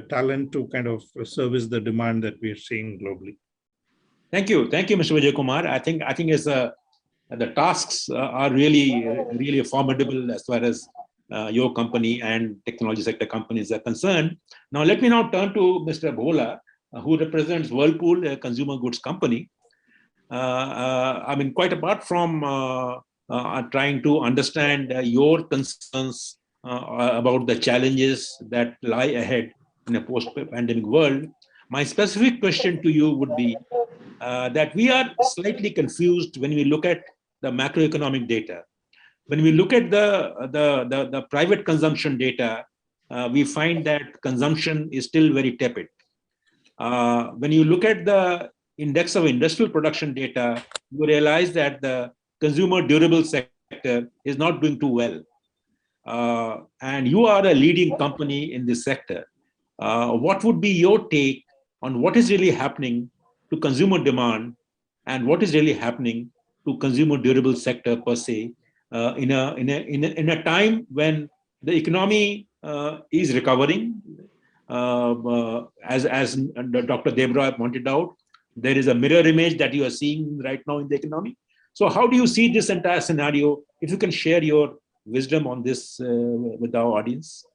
talent to kind of service the demand that we are seeing globally. Thank you, Mr. Vijaykumar. I think it's the tasks are really formidable as far as your company and technology sector companies are concerned. Now, let me turn to Mr. Bhola, who represents Whirlpool, a consumer goods company. Quite apart from trying to understand your concerns about the challenges that lie ahead in a post-pandemic world, my specific question to you would be that we are slightly confused when we look at the macroeconomic data. When we look at the private consumption data, we find that consumption is still very tepid. When you look at the index of industrial production data, you realize that the consumer durable sector is not doing too well. And you are a leading company in this sector. What would be your take on what is really happening to consumer demand and what is really happening to consumer durable sector per se in a time when the economy is recovering? As Dr. Debra pointed out, there is a mirror image that you are seeing right now in the economy. So how do you see this entire scenario? If you can share your wisdom on this with our audience.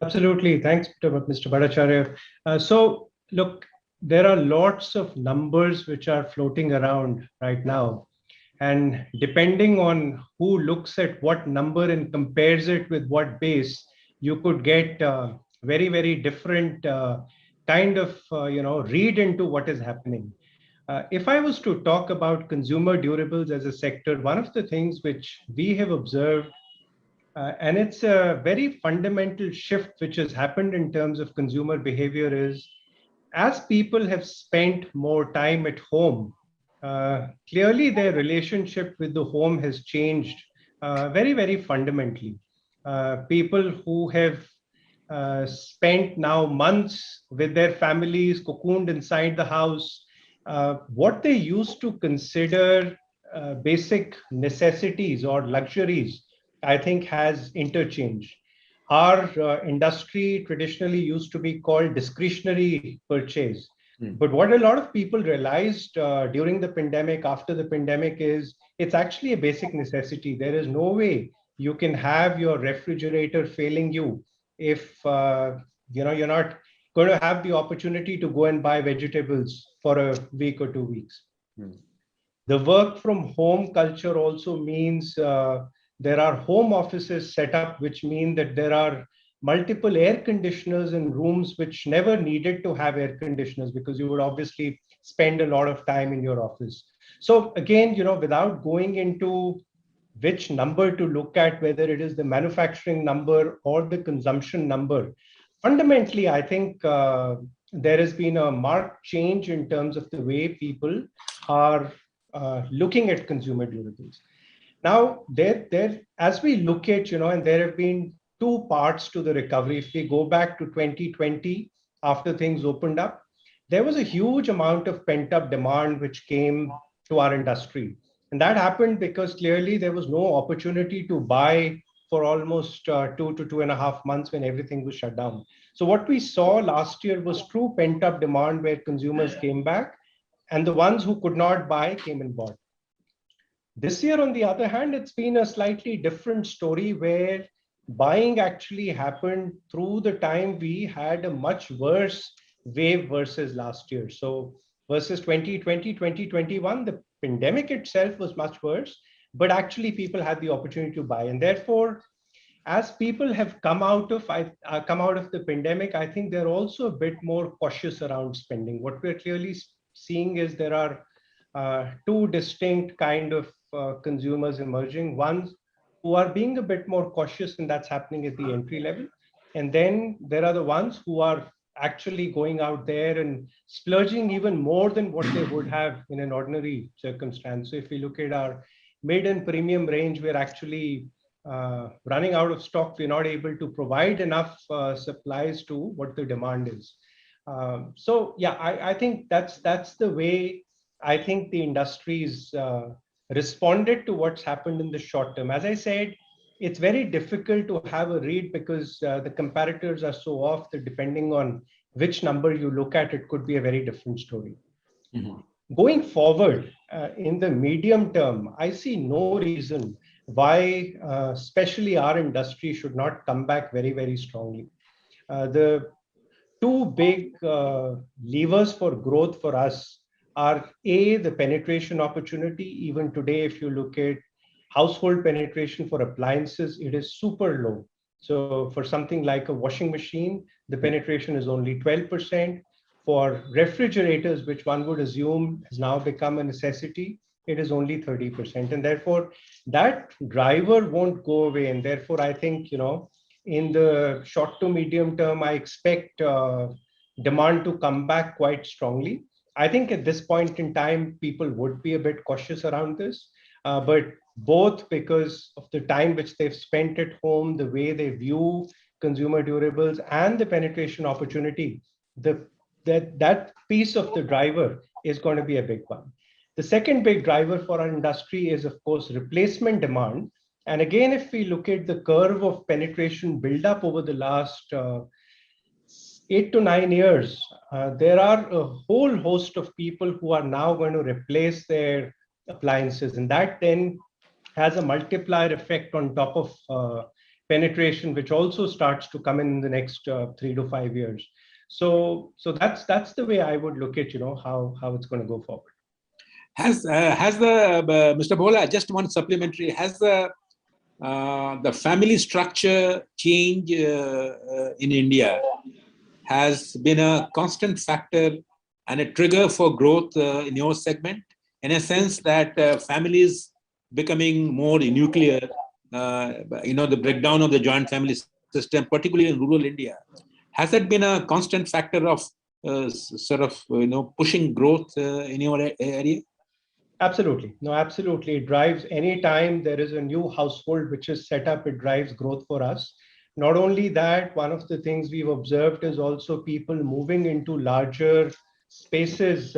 Absolutely. Thanks, Mr. Bhattacharya. So look, there are lots of numbers which are floating around right now. And depending on who looks at what number and compares it with what base, you could get very, very different kind of, read into what is happening. If I was to talk about consumer durables as a sector, one of the things which we have observed, and it's a very fundamental shift which has happened in terms of consumer behavior, is as people have spent more time at home, clearly their relationship with the home has changed very, very fundamentally. People who have spent now months with their families, cocooned inside the house, what they used to consider basic necessities or luxuries, I think has interchanged. Our industry traditionally used to be called discretionary purchase. But what a lot of people realized during the pandemic, after the pandemic, is it's actually a basic necessity. There is no way you can have your refrigerator failing you if you're not going to have the opportunity to go and buy vegetables for a week or 2 weeks. The work from home culture also means there are home offices set up, which mean that there are multiple air conditioners in rooms which never needed to have air conditioners, because you would obviously spend a lot of time in your office. So again, without going into which number to look at, whether it is the manufacturing number or the consumption number, fundamentally, I think there has been a marked change in terms of the way people are looking at consumer durables. Now, as we look at, and there have been two parts to the recovery. If we go back to 2020, after things opened up, there was a huge amount of pent-up demand which came to our industry. And that happened because clearly there was no opportunity to buy for almost 2 to 2.5 months when everything was shut down. So what we saw last year was true pent-up demand where consumers came back, and the ones who could not buy came and bought. This year, on the other hand, it's been a slightly different story where buying actually happened through the time we had a much worse wave versus last year. So versus 2020, 2021, the pandemic itself was much worse, but actually people had the opportunity to buy. And therefore, as people have come out of the pandemic, I think they're also a bit more cautious around spending. What we're clearly seeing is there are two distinct kind of consumers emerging. One who are being a bit more cautious, and that's happening at the entry level. And then there are the ones who are actually going out there and splurging even more than what they would have in an ordinary circumstance. So if we look at our mid and premium range, we're actually running out of stock. We're not able to provide enough supplies to what the demand is. So yeah, I think that's the way I think the industry's responded to what's happened in the short term. As I said, it's very difficult to have a read because the comparators are so off that depending on which number you look at, it could be a very different story. Going forward, in the medium term, I see no reason why, especially our industry, should not come back very, very strongly. The two big levers for growth for us are A, the penetration opportunity. Even today, if you look at household penetration for appliances, it is super low. So for something like a washing machine, the penetration is only 12%. For refrigerators, which one would assume has now become a necessity, it is only 30%. And therefore, that driver won't go away. And therefore, I think, in the short to medium term, I expect demand to come back quite strongly. I think at this point in time, people would be a bit cautious around this. but both because of the time which they've spent at home, the way they view consumer durables and the penetration opportunity, that piece of the driver is going to be a big one. The second big driver for our industry is, of course, replacement demand. And again, if we look at the curve of penetration build-up over the last 8 to 9 years, there are a whole host of people who are now going to replace their appliances. And that then has a multiplier effect on top of penetration, which also starts to come in the next 3 to 5 years. So that's the way I would look at, how it's going to go forward. Has the Mr. Bhola, just one supplementary, has the family structure change in India has been a constant factor and a trigger for growth in your segment, in a sense that families becoming more nuclear, the breakdown of the joint family system, particularly in rural India, has that been a constant factor of pushing growth in your area? Absolutely. No, absolutely. It drives any time there is a new household which is set up, it drives growth for us. Not only that, one of the things we've observed is also people moving into larger spaces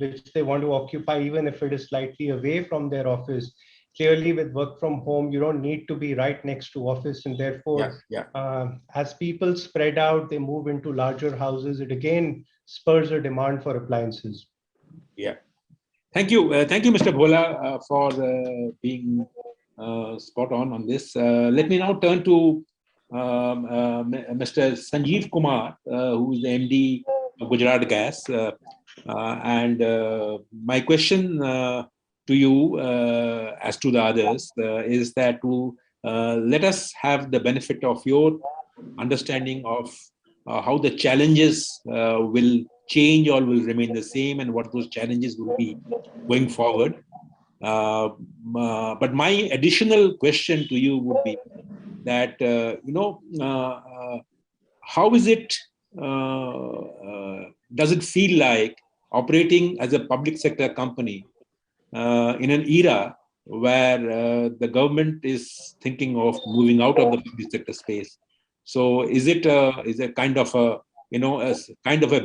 which they want to occupy, even if it is slightly away from their office. Clearly, with work from home, you don't need to be right next to office. And therefore, as people spread out, they move into larger houses. It again spurs a demand for appliances. Yeah. Thank you, Mr. Bhola, for being spot on this. Let me now turn to Mr. Sanjeev Kumar, who is the MD of Gujarat Gas. And my question to you, as to the others, is that to let us have the benefit of your understanding of how the challenges will change or will remain the same, and what those challenges will be going forward. But my additional question to you would be that, how is it, does it feel like operating as a public sector company in an era where the government is thinking of moving out of the public sector space? So is it kind of a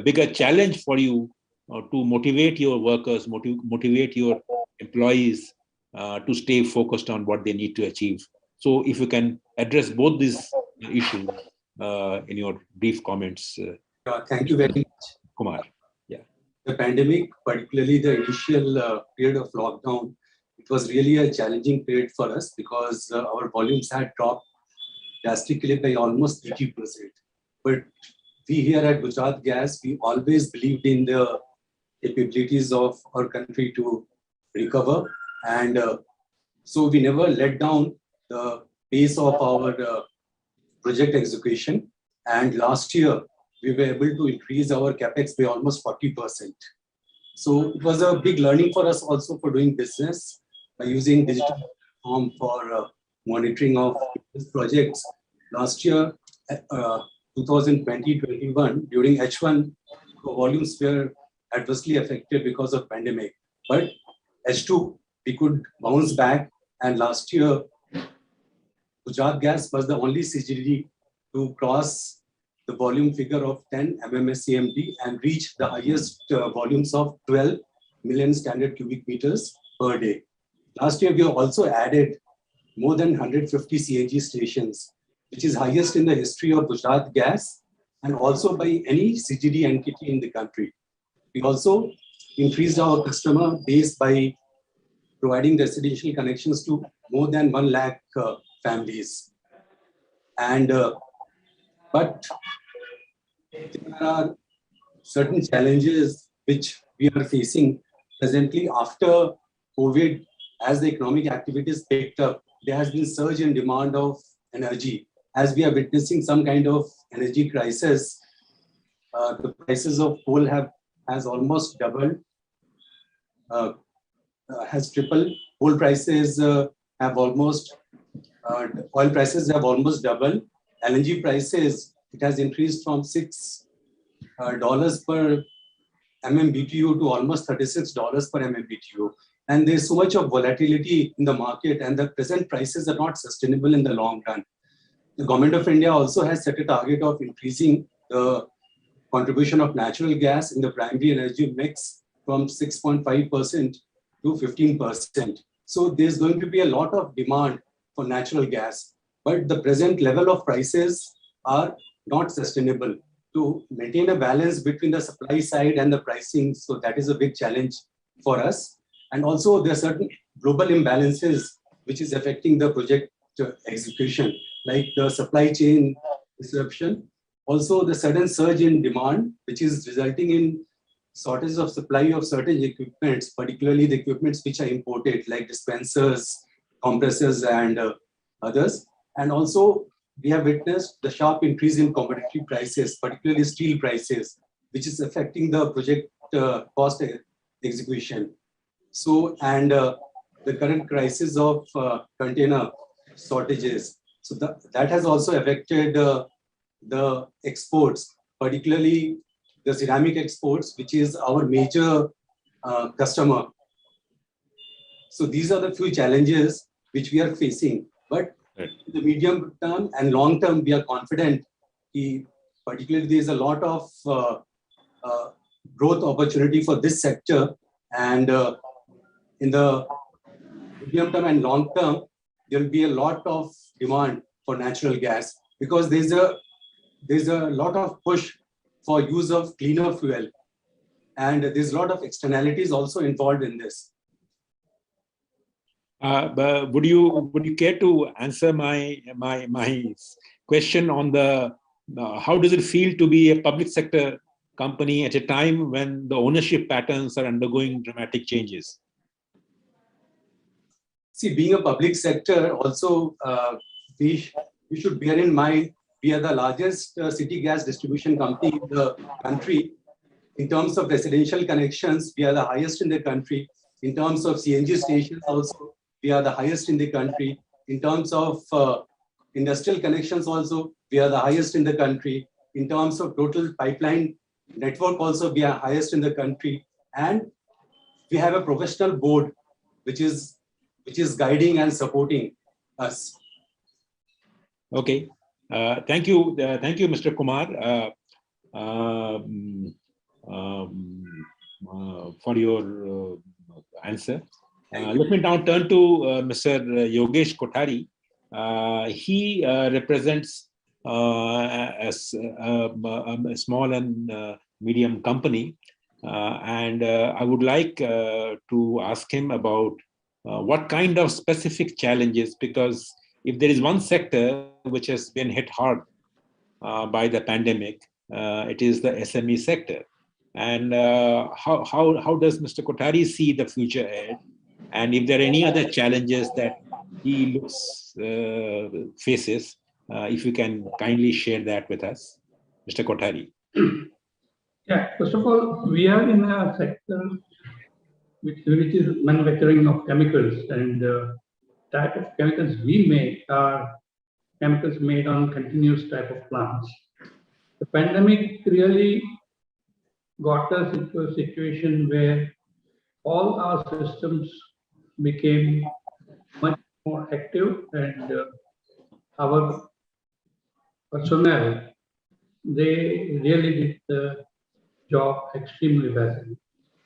bigger challenge for you to motivate your workers, motivate your employees to stay focused on what they need to achieve? So if you can address both these issues in your brief comments. Thank you very much, Kumar. Yeah. The pandemic, particularly the initial period of lockdown, it was really a challenging period for us because our volumes had dropped drastically by almost 80%. But we here at Gujarat Gas, we always believed in the capabilities of our country to recover. And so we never let down the pace of our project execution. And last year, we were able to increase our capex by almost 40%. So it was a big learning for us also for doing business by using digital platform for monitoring of business projects. Last year, 2020-21, during H1, volumes were adversely affected because of pandemic. But H2, we could bounce back. And last year, Gujarat Gas was the only CGD to cross the volume figure of 10 MMSCMD and reach the highest volumes of 12 million standard cubic meters per day. Last year, we also added more than 150 CNG stations, which is highest in the history of Gujarat Gas and also by any CGD entity in the country. We also increased our customer base by providing residential connections to more than 1 lakh families. And but there are certain challenges which we are facing presently after COVID. As the economic activities picked up, there has been surge in demand of energy. As we are witnessing some kind of energy crisis, the prices of coal has almost doubled, has tripled. Coal prices have almost, oil prices have almost doubled. LNG prices, it has increased from $6 per MMBTU to almost $36 per MMBTU. and there's so much of volatility in the market, and the present prices are not sustainable in the long run. The Government of India also has set a target of increasing the contribution of natural gas in the primary energy mix from 6.5% to 15%. So there's going to be a lot of demand for natural gas, but the present level of prices are not sustainable. To maintain a balance between the supply side and the pricing, so that is a big challenge for us. And also there are certain global imbalances which is affecting the project execution, like the supply chain disruption. Also the sudden surge in demand, which is resulting in shortage of supply of certain equipments, particularly the equipments which are imported, like dispensers, compressors, and others. And also we have witnessed the sharp increase in commodity prices, particularly steel prices, which is affecting the project cost execution. So, and the current crisis of container shortages. So that has also affected the exports, particularly the ceramic exports, which is our major customer. So these are the few challenges which we are facing. But in the medium term and long term, we are confident, particularly there is a lot of growth opportunity for this sector. And in the medium term and long term, there will be a lot of demand for natural gas, because there's a lot of push for use of cleaner fuel, and there's a lot of externalities also involved in this. But would you care to answer my question on the how does it feel to be a public sector company at a time when the ownership patterns are undergoing dramatic changes? See, being a public sector, also we should bear in mind we are the largest city gas distribution company in the country. In terms of residential connections, we are the highest in the country. In terms of CNG stations also, we are the highest in the country. In terms of industrial connections also, we are the highest in the country. In terms of total pipeline network also, we are highest in the country. And we have a professional board which is guiding and supporting us. Okay. Thank you, Mr. Kumar, for your answer. Let me now turn to Mr. Yogesh Kothari. He represents a small and medium company, and I would like to ask him about what kind of specific challenges, because if there is one sector which has been hit hard by the pandemic, it is the SME sector. And how does Mr. Kothari see the future ahead? And if there are any other challenges that he faces, if you can kindly share that with us, Mr. Kothari. Yeah, first of all, we are in a sector which is manufacturing of chemicals, and type of chemicals we make are chemicals made on continuous type of plants. The pandemic really got us into a situation where all our systems became much more active, and our personnel, they really did the job extremely well.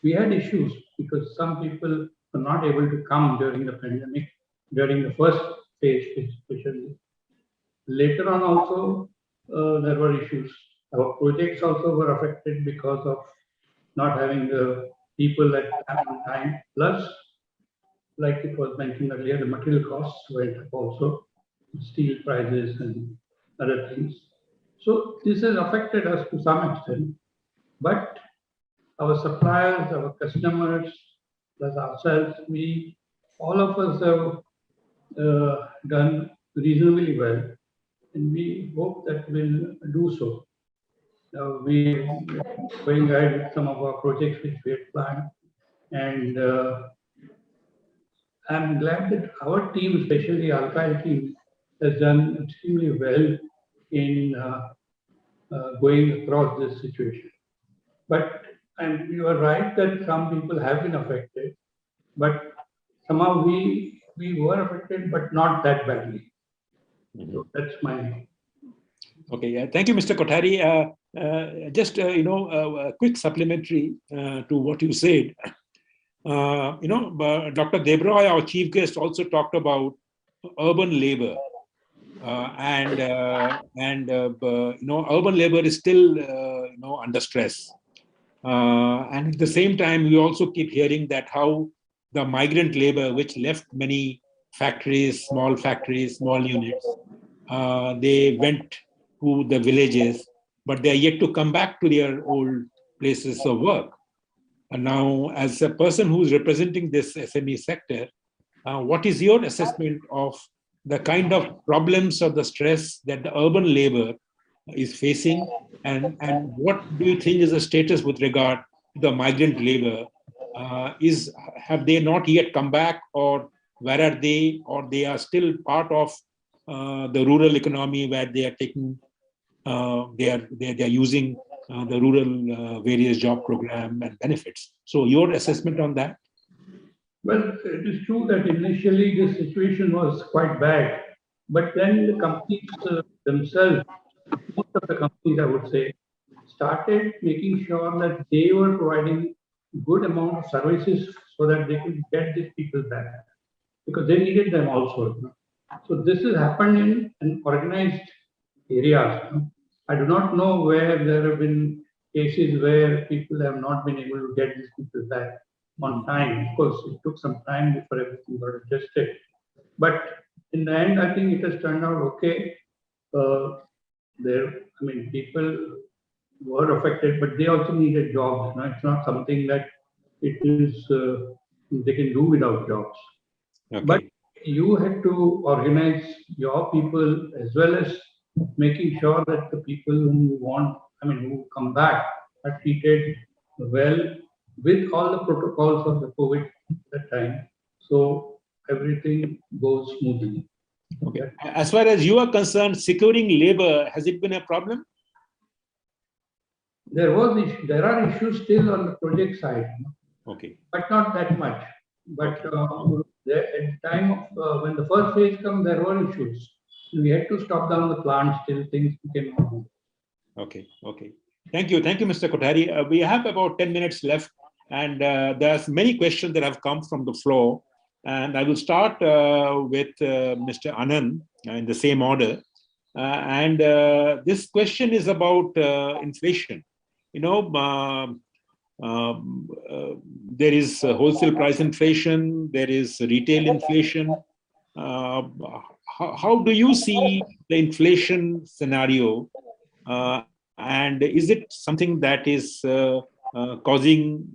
We had issues because some people were not able to come during the pandemic, during the first phase especially. Later on also, there were issues. Our projects also were affected because of not having the people at time. Plus, like it was mentioned earlier, the material costs went up also, steel prices and other things. So this has affected us to some extent, but our suppliers, our customers, plus ourselves, all of us have done reasonably well, and we hope that we'll do so. We're going ahead with some of our projects which we had planned, and I'm glad that our team, especially Alkyl team, has done extremely well in going across this situation. But you are right that some people have been affected, but somehow we were affected, but not that badly. So that's my. Okay, thank you, Mr. Kothari. Just a quick supplementary to what you said. Dr. Debroy, our chief guest, also talked about urban labor, urban labor is still under stress. And at the same time, we also keep hearing that how the migrant labor, which left many factories, small units, they went to the villages, but they are yet to come back to their old places of work. And now, as a person who's representing this SME sector, what is your assessment of the kind of problems or the stress that the urban labor is facing, and what do you think is the status with regard to the migrant labor? Have they not yet come back, or where are they, or they are still part of the rural economy where they are taking, they are using the rural various job program and benefits? So your assessment on that? Well, it is true that initially the situation was quite bad, but then the companies themselves, most of the companies, I would say, started making sure that they were providing good amount of services so that they could get these people back, because they needed them also. So this has happened in an organized areas. I do not know where there have been cases where people have not been able to get these people back on time. Of course, it took some time before everything got adjusted. But in the end, I think it has turned out okay. People were affected, but they also needed jobs. It's not something that it is they can do without jobs. Okay. But you had to organize your people as well as making sure that the people who come back are treated well with all the protocols of the COVID at that time. So everything goes smoothly. Okay. As far as you are concerned, securing labor, has it been a problem? There are issues still on the project side. Okay. But not that much. But at the time of when the first phase came, there were issues. We had to stop down the plant till things became normal. Okay. Thank you, Mr. Kothari. We have about 10 minutes left, and there's many questions that have come from the floor. And I will start with Mr. Anand in the same order. This question is about inflation. There is wholesale price inflation, there is retail inflation. How do you see the inflation scenario? And is it something that is causing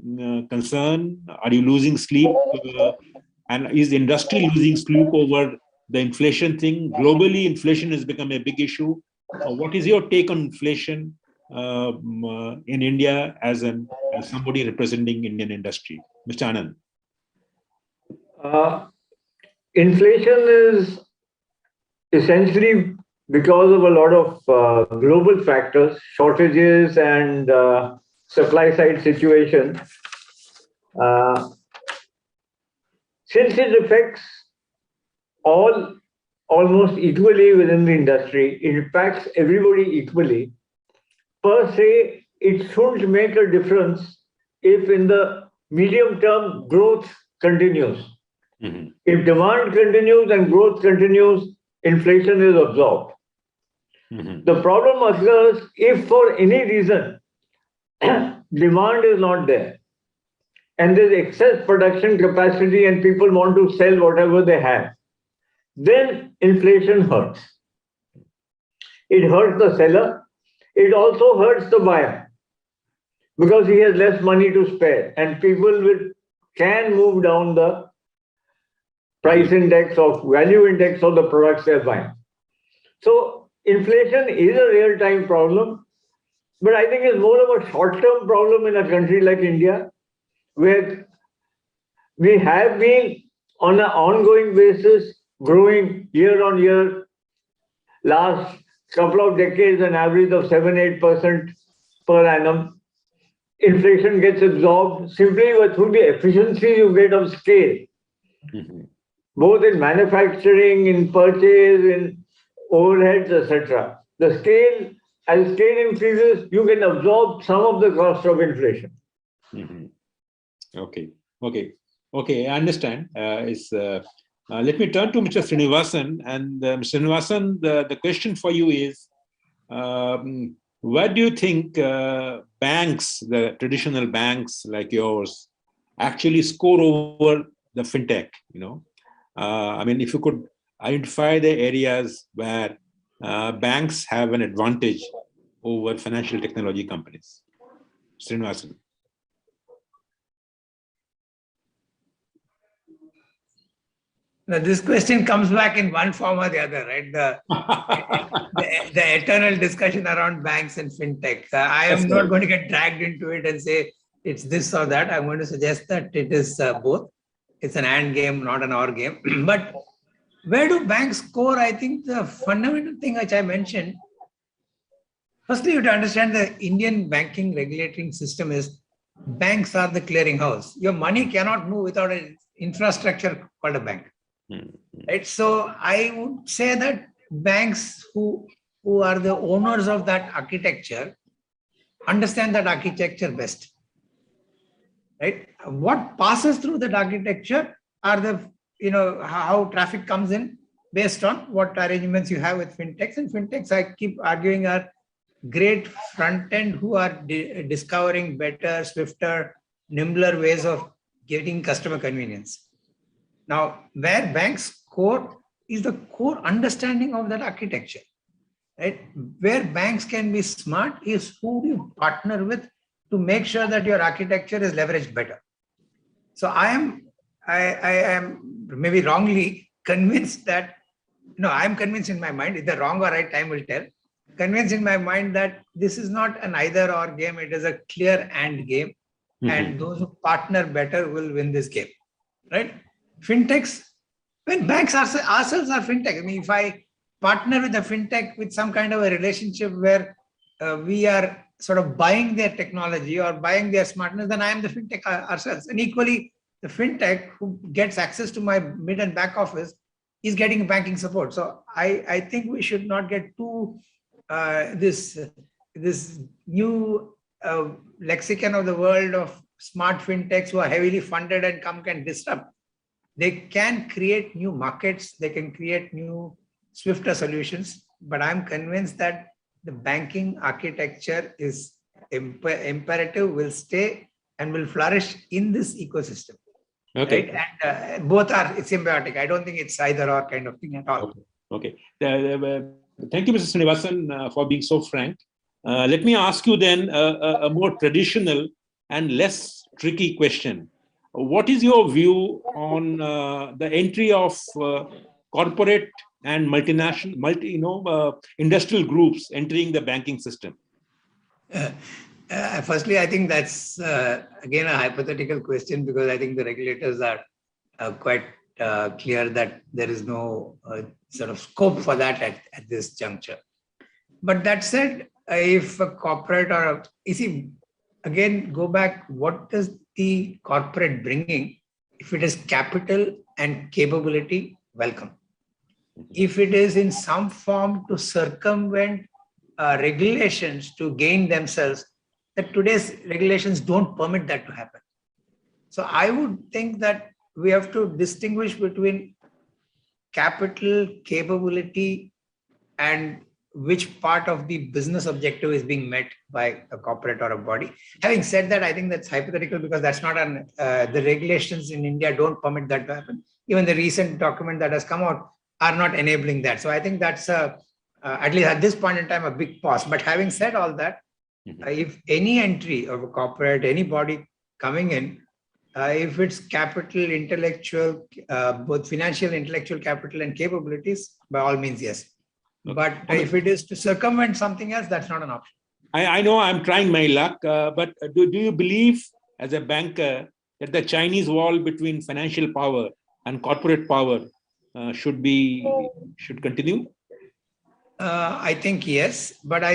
concern? Are you losing sleep? And is the industry losing sleep over the inflation thing? Globally, inflation has become a big issue. What is your take on inflation in India as somebody representing Indian industry? Mr. Anand. Inflation is essentially because of a lot of global factors, shortages and supply side situation. Since it affects almost equally within the industry, it impacts everybody equally. Per se, it shouldn't make a difference if in the medium term growth continues. Mm-hmm. If demand continues and growth continues, inflation is absorbed. Mm-hmm. The problem occurs if for any reason demand is not there and there's excess production capacity and people want to sell whatever they have, then inflation hurts. It hurts the seller. It also hurts the buyer because he has less money to spare, and people can move down the price index or value index of the products they're buying. So inflation is a real-time problem, but I think it's more of a short-term problem in a country like India, where we have been on an ongoing basis growing year on year, last couple of decades, an average of 7-8% per annum. Inflation gets absorbed simply through the efficiency you get of scale. both in manufacturing, in purchase, in overheads, etc. The scale, as scale increases, you can absorb some of the cost of inflation. Okay. I understand. Let me turn to Mr. Srinivasan. And Mr. Srinivasan, the question for you is, where do you think banks, the traditional banks like yours, actually score over the fintech? I mean, if you could identify the areas where banks have an advantage over financial technology companies. Srinivasan. Now, this question comes back in one form or the other, right? The eternal discussion around banks and fintech. I am not going to get dragged into it and say it's this or that. I'm going to suggest that it is both. It's an and game, not an or game. But where do banks score? I think the fundamental thing which I mentioned, firstly, you have to understand the Indian banking regulating system is banks are the clearinghouse. Your money cannot move without an infrastructure called a bank. Right? So I would say that banks who are the owners of that architecture understand that architecture best. Right? What passes through that architecture are the, how traffic comes in based on what arrangements you have with fintechs. And fintechs, I keep arguing, are great front end who are discovering better, swifter, nimbler ways of getting customer convenience. Now, where banks score is the core understanding of that architecture. Right? Where banks can be smart is who you partner with to make sure that your architecture is leveraged better. So I am maybe wrongly convinced that, I'm convinced in my mind, either wrong or right, time will tell, convinced in my mind that this is not an either or game, it is a clear and game. And those who partner better will win this game. Right? Fintechs, when banks ourselves are fintech. I mean, if I partner with a fintech with some kind of a relationship where we are sort of buying their technology or buying their smartness, then I am the fintech ourselves. And equally, the fintech who gets access to my mid and back office is getting banking support. So I think we should not get too this new lexicon of the world of smart fintechs who are heavily funded and can disrupt. They can create new markets, they can create new swifter solutions, but I'm convinced that the banking architecture is imperative, will stay and will flourish in this ecosystem. Okay. Right? And both are symbiotic. I don't think it's either or kind of thing at all. Okay. Thank you, Mr. Srinivasan, for being so frank. Let me ask you then a more traditional and less tricky question. What is your view on the entry of corporate and multinational, industrial groups entering the banking system? Firstly, I think that's again a hypothetical question, because I think the regulators are quite clear that there is no sort of scope for that at this juncture. But that said, if a corporate again, go back, what does the corporate bringing? If it is capital and capability, welcome. If it is in some form to circumvent regulations to gain themselves, that today's regulations don't permit that to happen. So I would think that we have to distinguish between capital, capability, and which part of the business objective is being met by a corporate or a body. Having said that, I think that's hypothetical, because that's not the regulations in India don't permit that to happen. Even the recent document that has come out are not enabling that. So I think that's at least at this point in time, a big pause. But having said all that, if any entry of a corporate, any body coming in, if it's capital, intellectual, both financial, intellectual capital and capabilities, by all means, yes. But if it is to circumvent something else, that's not an option. I know I'm trying my luck, but do you believe as a banker that the Chinese wall between financial power and corporate power should continue? I think yes, but I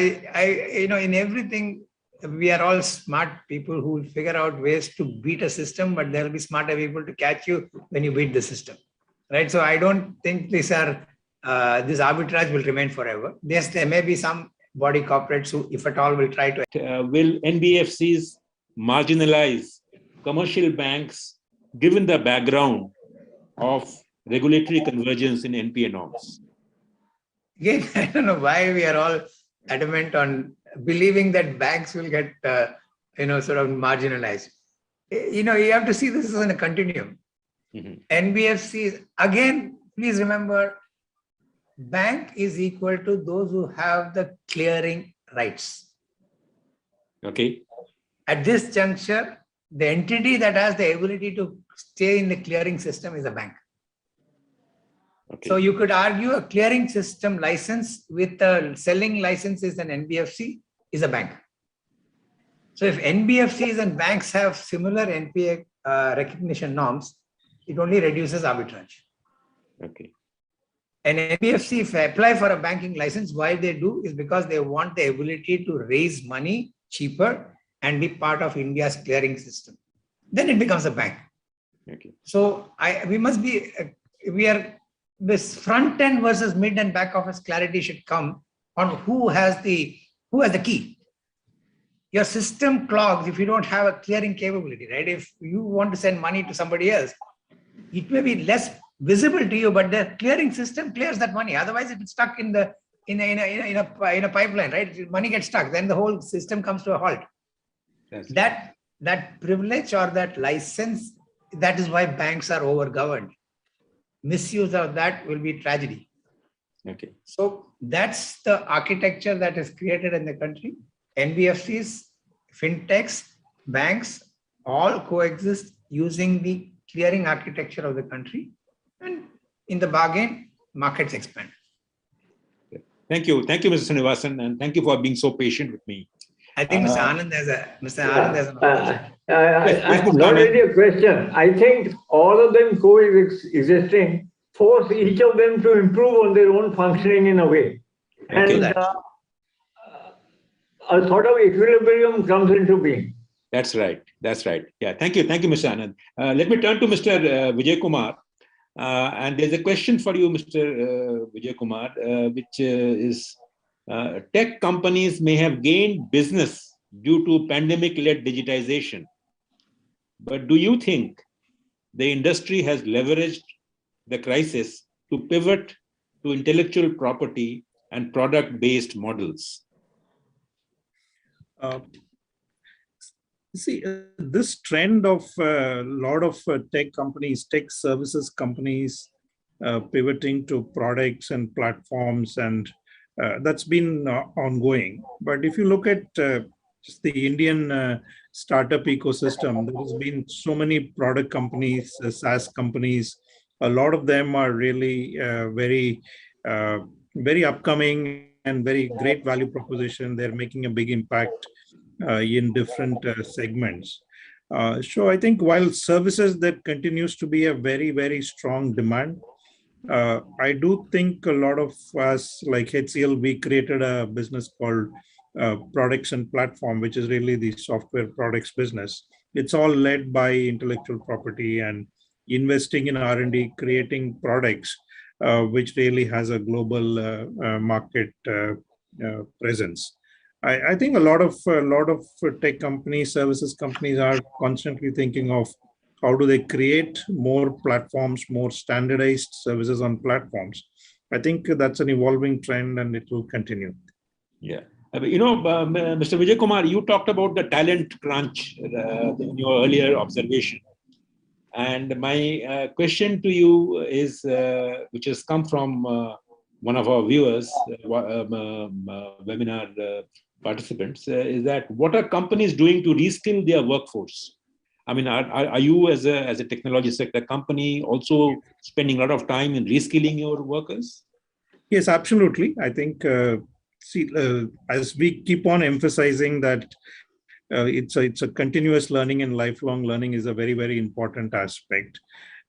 in everything, we are all smart people who will figure out ways to beat a system, but there will be smarter people to catch you when you beat the system, right? So I don't think this arbitrage will remain forever. Yes, there may be some body corporates who, if at all, will try to. Will NBFCs marginalize commercial banks given the background of regulatory convergence in NPA norms? Again, I don't know why we are all adamant on believing that banks will get, sort of marginalized. You have to see this as in a continuum. NBFCs, again, please remember, bank is equal to those who have the clearing rights. Okay. At this juncture, the entity that has the ability to stay in the clearing system is a bank. Okay. So you could argue a clearing system license with a selling license is an NBFC is a bank. So if NBFCs and banks have similar NPA recognition norms, it only reduces arbitrage. Okay. An NBFC, if they apply for a banking license, why they do is because they want the ability to raise money cheaper and be part of India's clearing system. Then it becomes a bank. Okay. So this front end versus mid and back office clarity should come on who has the key. Your system clogs if you don't have a clearing capability, right? If you want to send money to somebody else, it may be less visible to you, but the clearing system clears that money. Otherwise, if it's stuck in a pipeline, right? Money gets stuck. Then the whole system comes to a halt. Yes. That privilege or that license, that is why banks are over-governed. Misuse of that will be tragedy. Okay. So that's the architecture that is created in the country. NBFCs, fintechs, banks, all coexist using the clearing architecture of the country. And in the bargain, markets expand. Thank you. Thank you, Mr. Srinivasan, and thank you for being so patient with me. I think Mr. Anand has an question. Not really a question. I think all of them coexisting force each of them to improve on their own functioning in a way. And a sort of equilibrium comes into being. That's right. That's right. Yeah. Thank you. Thank you, Mr. Anand. Let me turn to Mr. Vijay Kumar. And there's a question for you, Mr. Vijay Kumar, which is tech companies may have gained business due to pandemic-led digitization. But do you think the industry has leveraged the crisis to pivot to intellectual property and product-based models? This trend of a lot of tech companies, tech services companies pivoting to products and platforms, and that's been ongoing. But if you look at just the Indian startup ecosystem, there's been so many product companies, SaaS companies. A lot of them are really very upcoming and very great value proposition. They're making a big impact in different segments. So I think while services, that continues to be a very, very strong demand. I do think a lot of us, like HCL, we created a business called Products and Platform, which is really the software products business. It's all led by intellectual property and investing in R&D, creating products, which really has a global market presence. I think a lot of tech companies, services companies are constantly thinking of how do they create more platforms, more standardized services on platforms. I think that's an evolving trend and it will continue. Yeah. Mr. Vijay Kumar, you talked about the talent crunch in your earlier observation. And my question to you is, which has come from one of our viewers, webinar participants, is that what are companies doing to reskill their workforce? I mean, are you as a technology sector company also spending a lot of time in reskilling your workers? Yes, absolutely. I think as we keep on emphasizing that it's a continuous learning and lifelong learning is a very, very important aspect.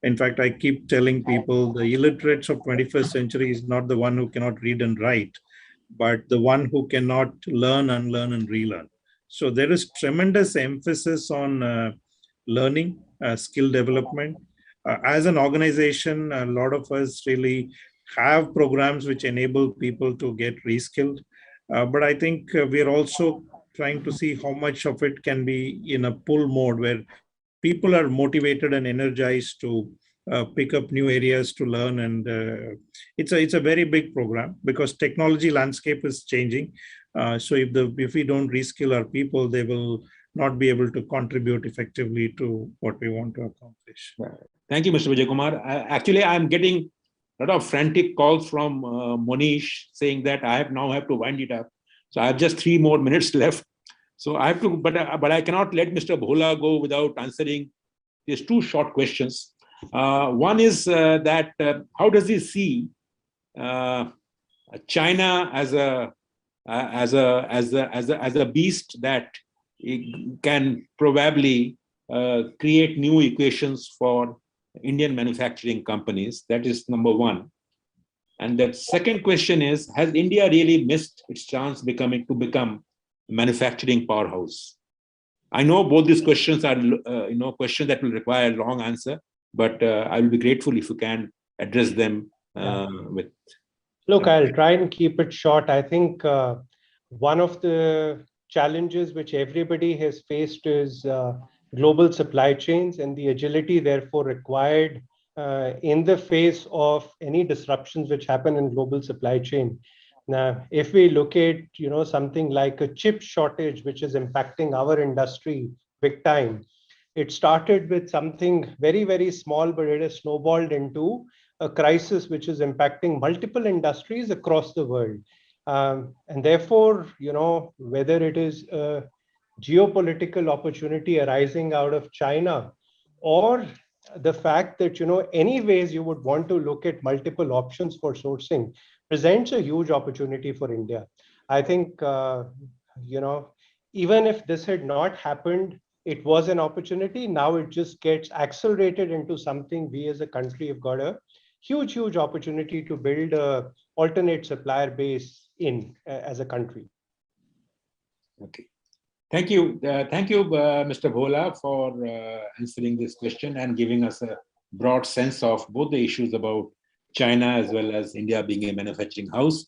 In fact, I keep telling people the illiterates of 21st century is not the one who cannot read and write, but the one who cannot learn, unlearn, and relearn. So there is tremendous emphasis on learning, skill development. As an organization, a lot of us really have programs which enable people to get reskilled. But I think we are also trying to see how much of it can be in a pull mode where people are motivated and energized to pick up new areas to learn. And it's a very big program because technology landscape is changing. So if we don't reskill our people, they will not be able to contribute effectively to what we want to accomplish. Thank you, Mr. Vijay Kumar. Actually, I'm getting a lot of frantic calls from Monish saying that I now have to wind it up. So I have just 3 more minutes left. So I have to, but I cannot let Mr. Bhola go without answering these 2 short questions. One is that how does he see China as a beast that can probably create new equations for Indian manufacturing companies? That is number 1. And the second question is, has India really missed its chance to become a manufacturing powerhouse? I know both these questions are questions that will require a long answer, but I will be grateful if you can address them with. Look, I'll try and keep it short. I think one of the challenges which everybody has faced is global supply chains and the agility therefore required in the face of any disruptions which happen in global supply chain. Now, if we look at something like a chip shortage which is impacting our industry big time, it started with something very, very small, but it has snowballed into a crisis which is impacting multiple industries across the world. And therefore, whether it is a geopolitical opportunity arising out of China or the fact that, anyways, you would want to look at multiple options for sourcing presents a huge opportunity for India. I think, even if this had not happened, it was an opportunity. Now it just gets accelerated into something we as a country have got a huge, huge opportunity to build a alternate supplier base in as a country. Okay. Thank you. Thank you, Mr. Bhola, for answering this question and giving us a broad sense of both the issues about China as well as India being a manufacturing house.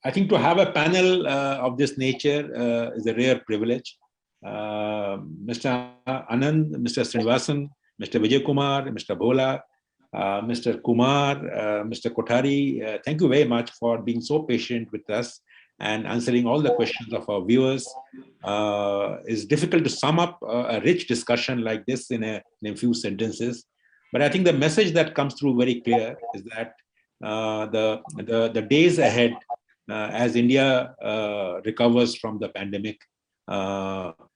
I think to have a panel of this nature is a rare privilege. Mr. Anand, Mr. Srinivasan, Mr. Vijay Kumar, Mr. Bhola, Mr. Kumar, Mr. Kothari, thank you very much for being so patient with us and answering all the questions of our viewers. It's difficult to sum up a rich discussion like this in a few sentences. But I think the message that comes through very clear is that the days ahead, as India recovers from the pandemic,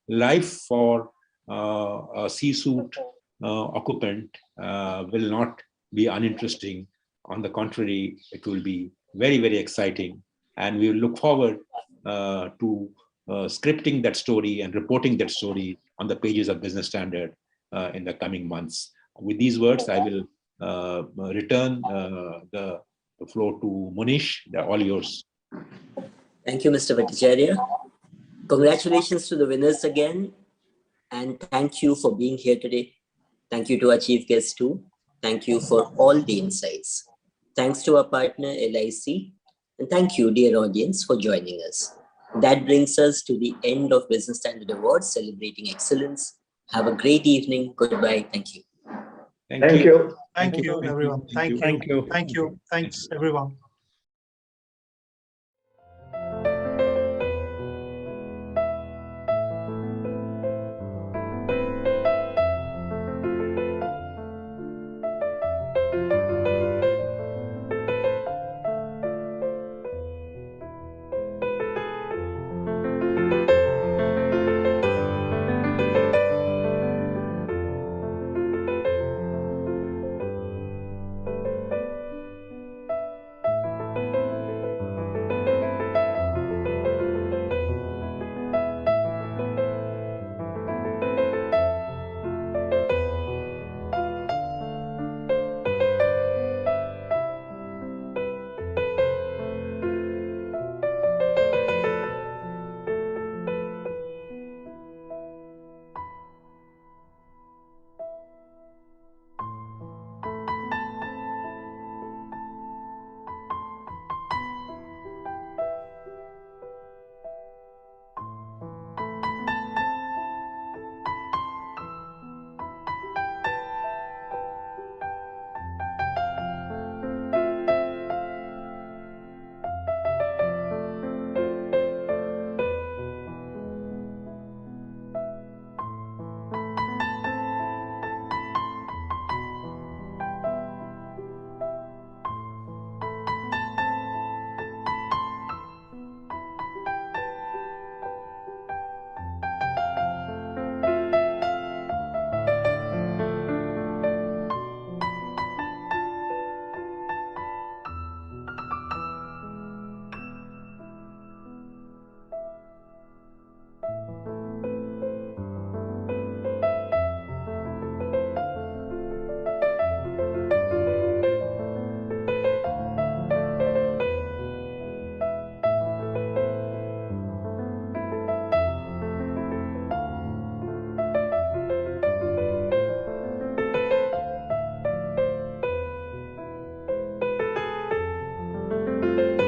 life for a C-suite occupant will not be uninteresting. On the contrary, it will be very, very exciting. And we will look forward to scripting that story and reporting that story on the pages of Business Standard in the coming months. With these words, I will return the floor to Monish. They're all yours. Thank you, Mr. Bhattacharya. Congratulations to the winners again. And thank you for being here today. Thank you to our chief guest too. Thank you for all the insights. Thanks to our partner, LIC. And thank you, dear audience, for joining us. That brings us to the end of Business Standard Awards, celebrating excellence. Have a great evening. Goodbye. Thank you. Thank you. Thank you, everyone. Thank you. Thanks, everyone.